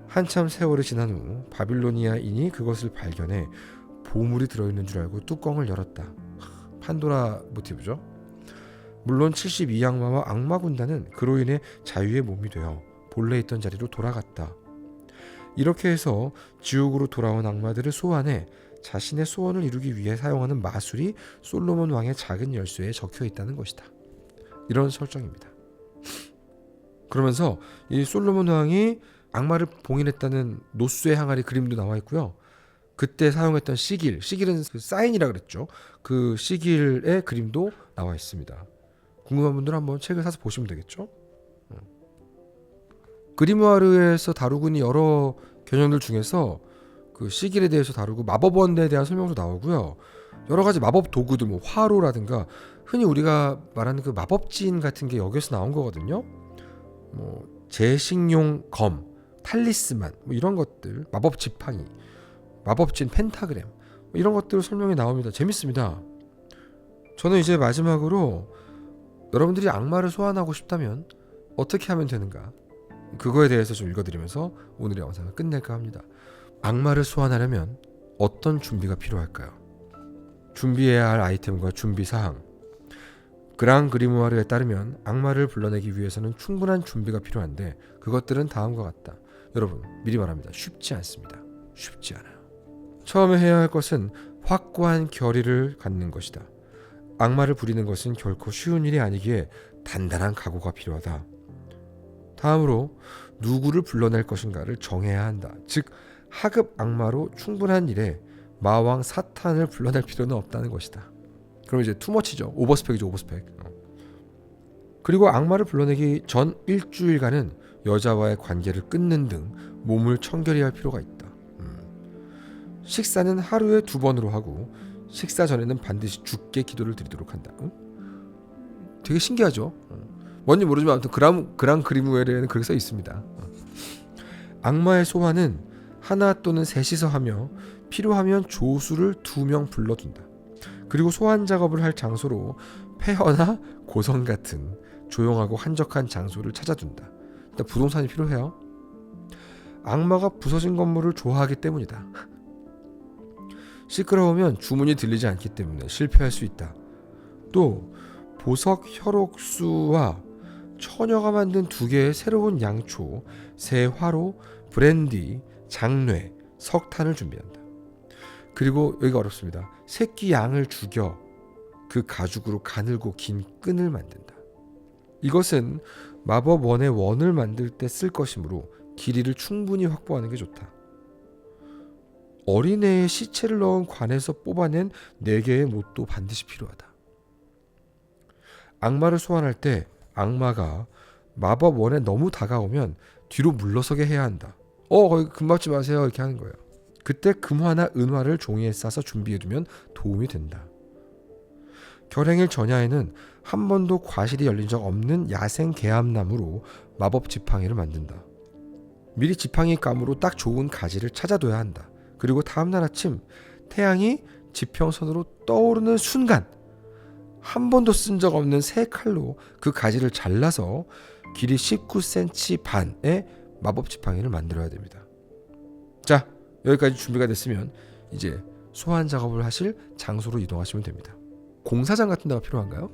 한참 세월이 지난 후 바빌로니아인이 그것을 발견해 보물이 들어있는 줄 알고 뚜껑을 열었다. 판도라 모티브죠. 물론 72악마와 악마 군단은 그로 인해 자유의 몸이 되어 본래 있던 자리로 돌아갔다. 이렇게 해서 지옥으로 돌아온 악마들을 소환해 자신의 소원을 이루기 위해 사용하는 마술이 솔로몬 왕의 작은 열쇠에 적혀 있다는 것이다. 이런 설정입니다. 그러면서 이 솔로몬 왕이 악마를 봉인했다는 노스의 항아리 그림도 나와 있고요. 그때 사용했던 시길은 그 사인이라 그랬죠. 그 시길의 그림도 나와 있습니다. 궁금한 분들은 한번 책을 사서 보시면 되겠죠. 그리무아르에서 다루고 있는 여러 개념들 중에서 그 시길에 대해서 다루고 마법원에 대한 설명도 나오고요. 여러 가지 마법 도구들, 뭐 화로라든가 흔히 우리가 말하는 그 마법진 같은 게 여기서 나온 거거든요. 뭐 제식용 검, 탈리스만, 뭐 이런 것들, 마법 지팡이, 마법진 펜타그램, 뭐 이런 것들 설명이 나옵니다. 재밌습니다. 저는 이제 마지막으로 여러분들이 악마를 소환하고 싶다면 어떻게 하면 되는가, 그거에 대해서 좀 읽어드리면서 오늘의 영상을 끝낼까 합니다. 악마를 소환하려면 어떤 준비가 필요할까요? 준비해야 할 아이템과 준비사항. 그랑 그리무아르에 따르면 악마를 불러내기 위해서는 충분한 준비가 필요한데, 그것들은 다음과 같다. 여러분, 미리 말합니다. 쉽지 않습니다. 쉽지 않아요. 처음에 해야 할 것은 확고한 결의를 갖는 것이다. 악마를 부리는 것은 결코 쉬운 일이 아니기에 단단한 각오가 필요하다. 다음으로 누구를 불러낼 것인가를 정해야 한다. 즉 하급 악마로 충분한 일에 마왕 사탄을 불러낼 필요는 없다는 것이다. 그럼 이제 투머치죠. 오버스펙이죠. 오버스펙. 그리고 악마를 불러내기 전 일주일간은 여자와의 관계를 끊는 등 몸을 청결히 할 필요가 있다. 식사는 하루에 2번으로 하고 식사 전에는 반드시 주께 기도를 드리도록 한다. 되게 신기하죠. 뭔지 모르지만 아무튼 그랑 그리무에르에는 그렇게 써 있습니다. 악마의 소환은 하나 또는 셋이서 하며 필요하면 조수를 2명 불러둔다. 그리고 소환 작업을 할 장소로 폐허나 고성 같은 조용하고 한적한 장소를 찾아둔다. 일단 부동산이 필요해요. 악마가 부서진 건물을 좋아하기 때문이다. 시끄러우면 주문이 들리지 않기 때문에 실패할 수 있다. 또 보석 혈옥수와 처녀가 만든 2개의 새로운 양초, 새 화로, 브랜디, 장뇌, 석탄을 준비한다. 그리고 여기가 어렵습니다. 새끼 양을 죽여 그 가죽으로 가늘고 긴 끈을 만든다. 이것은 마법 원의 원을 만들 때 쓸 것이므로 길이를 충분히 확보하는 게 좋다. 어린애의 시체를 넣은 관에서 뽑아낸 4개의 못도 반드시 필요하다. 악마를 소환할 때 악마가 마법 원에 너무 다가오면 뒤로 물러서게 해야 한다. 거기 금 맞지 마세요 이렇게 하는 거예요. 그때 금화나 은화를 종이에 싸서 준비해두면 도움이 된다. 결행일 전야에는 한 번도 과실이 열린 적 없는 야생 개암나무로 마법 지팡이를 만든다. 미리 지팡이 감으로 딱 좋은 가지를 찾아둬야 한다. 그리고 다음날 아침 태양이 지평선으로 떠오르는 순간 한 번도 쓴 적 없는 새 칼로 그 가지를 잘라서 길이 19cm 반의 마법 지팡이를 만들어야 됩니다. 자, 여기까지 준비가 됐으면 이제 소환 작업을 하실 장소로 이동하시면 됩니다. 공사장 같은 데가 필요한가요?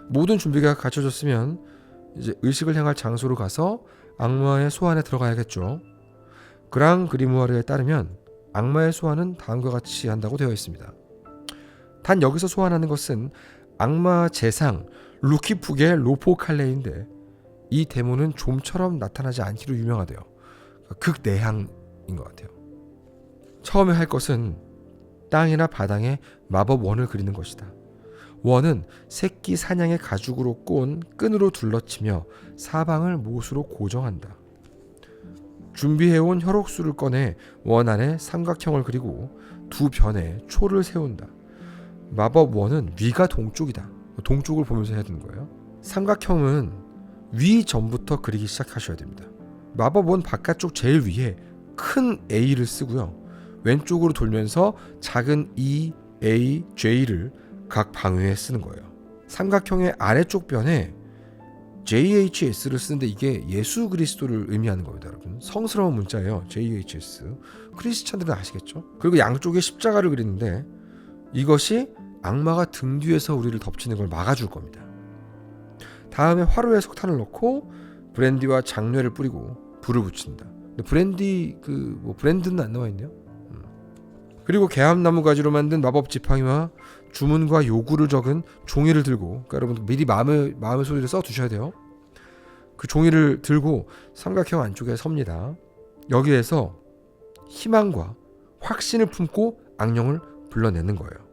모든 준비가 갖춰졌으면 이제 의식을 향할 장소로 가서 악마의 소환에 들어가야겠죠. 그랑 그리무아르에 따르면 악마의 소환은 다음과 같이 한다고 되어 있습니다. 단 여기서 소환하는 것은 악마 재상 루키푸게 로포칼레인데 이 데모는 좀처럼 나타나지 않기로 유명하대요. 극내향인 것 같아요. 처음에 할 것은 땅이나 바닥에 마법 원을 그리는 것이다. 원은 새끼 사냥의 가죽으로 꼰 끈으로 둘러치며 사방을 못으로 고정한다. 준비해온 혈옥수를 꺼내 원 안에 삼각형을 그리고 2변에 초를 세운다. 마법 원은 위가 동쪽이다. 동쪽을 보면서 해야 되는 거예요. 삼각형은 위 전부터 그리기 시작하셔야 됩니다. 마법 원 바깥쪽 제일 위에 큰 A를 쓰고요. 왼쪽으로 돌면서 작은 E, A, J를 각 방위에 쓰는 거예요. 삼각형의 아래쪽 변에 JHS를 쓰는데 이게 예수 그리스도를 의미하는 겁니다, 여러분. 성스러운 문자예요. JHS. 크리스찬들은 아시겠죠? 그리고 양쪽에 십자가를 그리는데 이것이 악마가 등 뒤에서 우리를 덮치는 걸 막아줄 겁니다. 다음에 화로에 석탄을 넣고 브랜디와 장뇌를 뿌리고 불을 붙인다. 근데 브랜디 브랜드는 안 나와 있네요. 그리고 개암나무 가지로 만든 마법 지팡이와 주문과 요구를 적은 종이를 들고, 그러니까 여러분 미리 마음의 소리를 써 두셔야 돼요. 그 종이를 들고 삼각형 안쪽에 섭니다. 여기에서 희망과 확신을 품고 악령을 불러내는 거예요.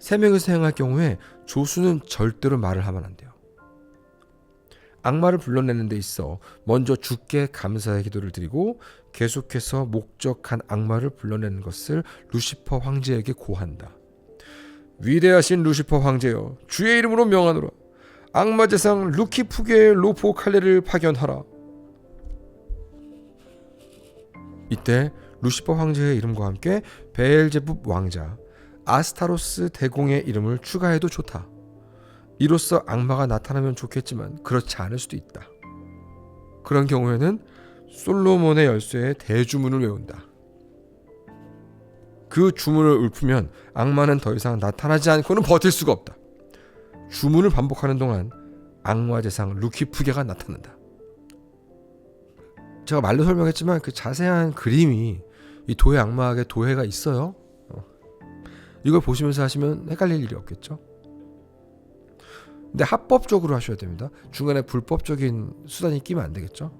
3명이서 행할 경우에 조수는 절대로 말을 하면 안 돼요. 악마를 불러내는 데 있어 먼저 주께 감사의 기도를 드리고 계속해서 목적한 악마를 불러내는 것을 루시퍼 황제에게 고한다. 위대하신 루시퍼 황제여, 주의 이름으로 명하노라. 악마 재상 루키푸게의 로포 칼레를 파견하라. 이때 루시퍼 황제의 이름과 함께 베엘제붑 왕자 아스타로스 대공의 이름을 추가해도 좋다. 이로써 악마가 나타나면 좋겠지만 그렇지 않을 수도 있다. 그런 경우에는 솔로몬의 열쇠의 대주문을 외운다. 그 주문을 읊으면 악마는 더 이상 나타나지 않고는 버틸 수가 없다. 주문을 반복하는 동안 악마 재상 루키푸게가 나타난다. 제가 말로 설명했지만 그 자세한 그림이 이 도해 악마에게 도해가 있어요. 이걸 보시면서 하시면 헷갈릴 일이 없겠죠. 근데 합법적으로 하셔야 됩니다. 중간에 불법적인 수단이 끼면 안 되겠죠.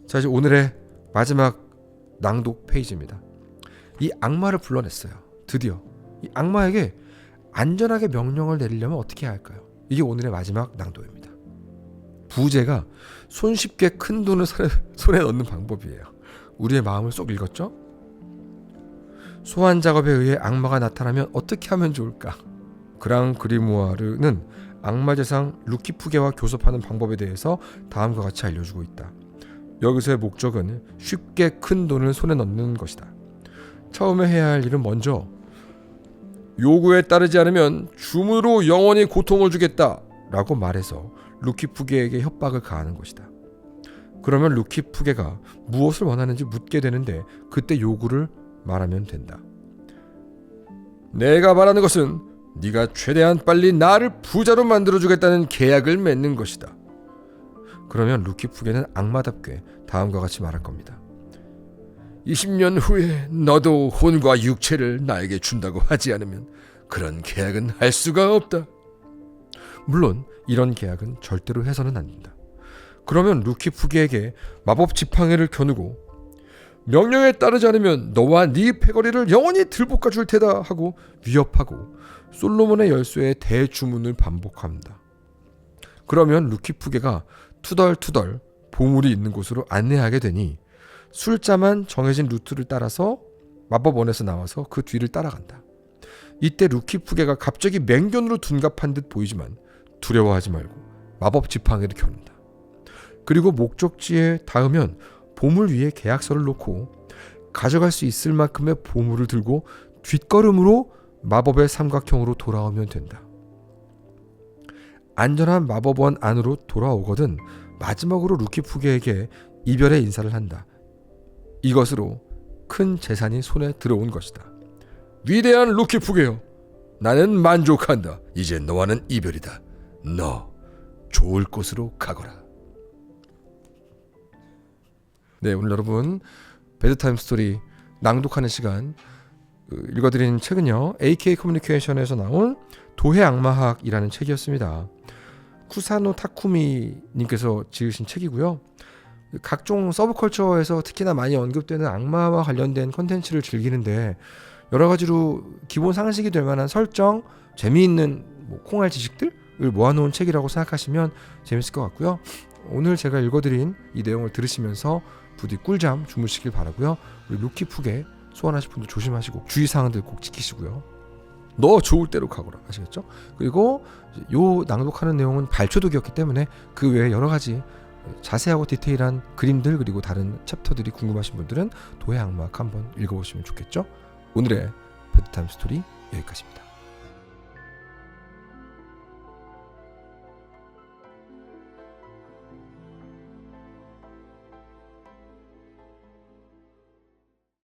자, 이제 오늘의 마지막 낭독 페이지입니다. 이 악마를 불러냈어요. 드디어 이 악마에게 안전하게 명령을 내리려면 어떻게 해야 할까요? 이게 오늘의 마지막 낭독입니다. 부제가 손쉽게 큰 돈을 손에 넣는 방법이에요. 우리의 마음을 쏙 읽었죠? 소환 작업에 의해 악마가 나타나면 어떻게 하면 좋을까? 그랑 그리무아르는 악마 재상 루키푸게와 교섭하는 방법에 대해서 다음과 같이 알려주고 있다. 여기서의 목적은 쉽게 큰 돈을 손에 넣는 것이다. 처음에 해야 할 일은 먼저 요구에 따르지 않으면 주문으로 영원히 고통을 주겠다 라고 말해서 루키푸게에게 협박을 가하는 것이다. 그러면 루키푸게가 무엇을 원하는지 묻게 되는데 그때 요구를 말하면 된다. 내가 말하는 것은 네가 최대한 빨리 나를 부자로 만들어주겠다는 계약을 맺는 것이다. 그러면 루키푸게는 악마답게 다음과 같이 말할 겁니다. 20년 후에 너도 혼과 육체를 나에게 준다고 하지 않으면 그런 계약은 할 수가 없다. 물론 이런 계약은 절대로 해서는 안 된다. 그러면 루키푸게에게 마법 지팡이를 겨누고 명령에 따르지 않으면 너와 네 패거리를 영원히 들볶아 줄 테다 하고 위협하고 솔로몬의 열쇠의 대주문을 반복합니다. 그러면 루키푸게가 투덜투덜 보물이 있는 곳으로 안내하게 되니 술자만 정해진 루트를 따라서 마법원에서 나와서 그 뒤를 따라간다. 이때 루키푸게가 갑자기 맹견으로 둔갑한 듯 보이지만 두려워하지 말고 마법 지팡이를 겨눈다. 그리고 목적지에 닿으면 보물 위에 계약서를 놓고 가져갈 수 있을 만큼의 보물을 들고 뒷걸음으로 마법의 삼각형으로 돌아오면 된다. 안전한 마법원 안으로 돌아오거든 마지막으로 루키푸게에게 이별의 인사를 한다. 이것으로 큰 재산이 손에 들어온 것이다. 위대한 루키푸게여, 나는 만족한다. 이제 너와는 이별이다. 너 좋을 곳으로 가거라. 네, 오늘 여러분 배드타임 스토리 낭독하는 시간 읽어드린 책은요, AK 커뮤니케이션에서 나온 도해 악마학이라는 책이었습니다. 쿠사노 타쿠미 님께서 지으신 책이고요. 각종 서브컬처에서 특히나 많이 언급되는 악마와 관련된 컨텐츠를 즐기는데 여러 가지로 기본 상식이 될 만한 설정, 재미있는 콩알 지식들을 모아놓은 책이라고 생각하시면 재밌을 것 같고요. 오늘 제가 읽어드린 이 내용을 들으시면서 부디 꿀잠 주무시길 바라고요. 우리 루키푸게 소원하실 분들 조심하시고 주의사항들 꼭 지키시고요. 너 좋을 대로 가거라, 아시겠죠? 그리고 요 낭독하는 내용은 발초독이었기 때문에 그 외에 여러 가지 자세하고 디테일한 그림들 그리고 다른 챕터들이 궁금하신 분들은 도해 악마학 한번 읽어보시면 좋겠죠? 오늘의 배드타임 스토리 여기까지입니다.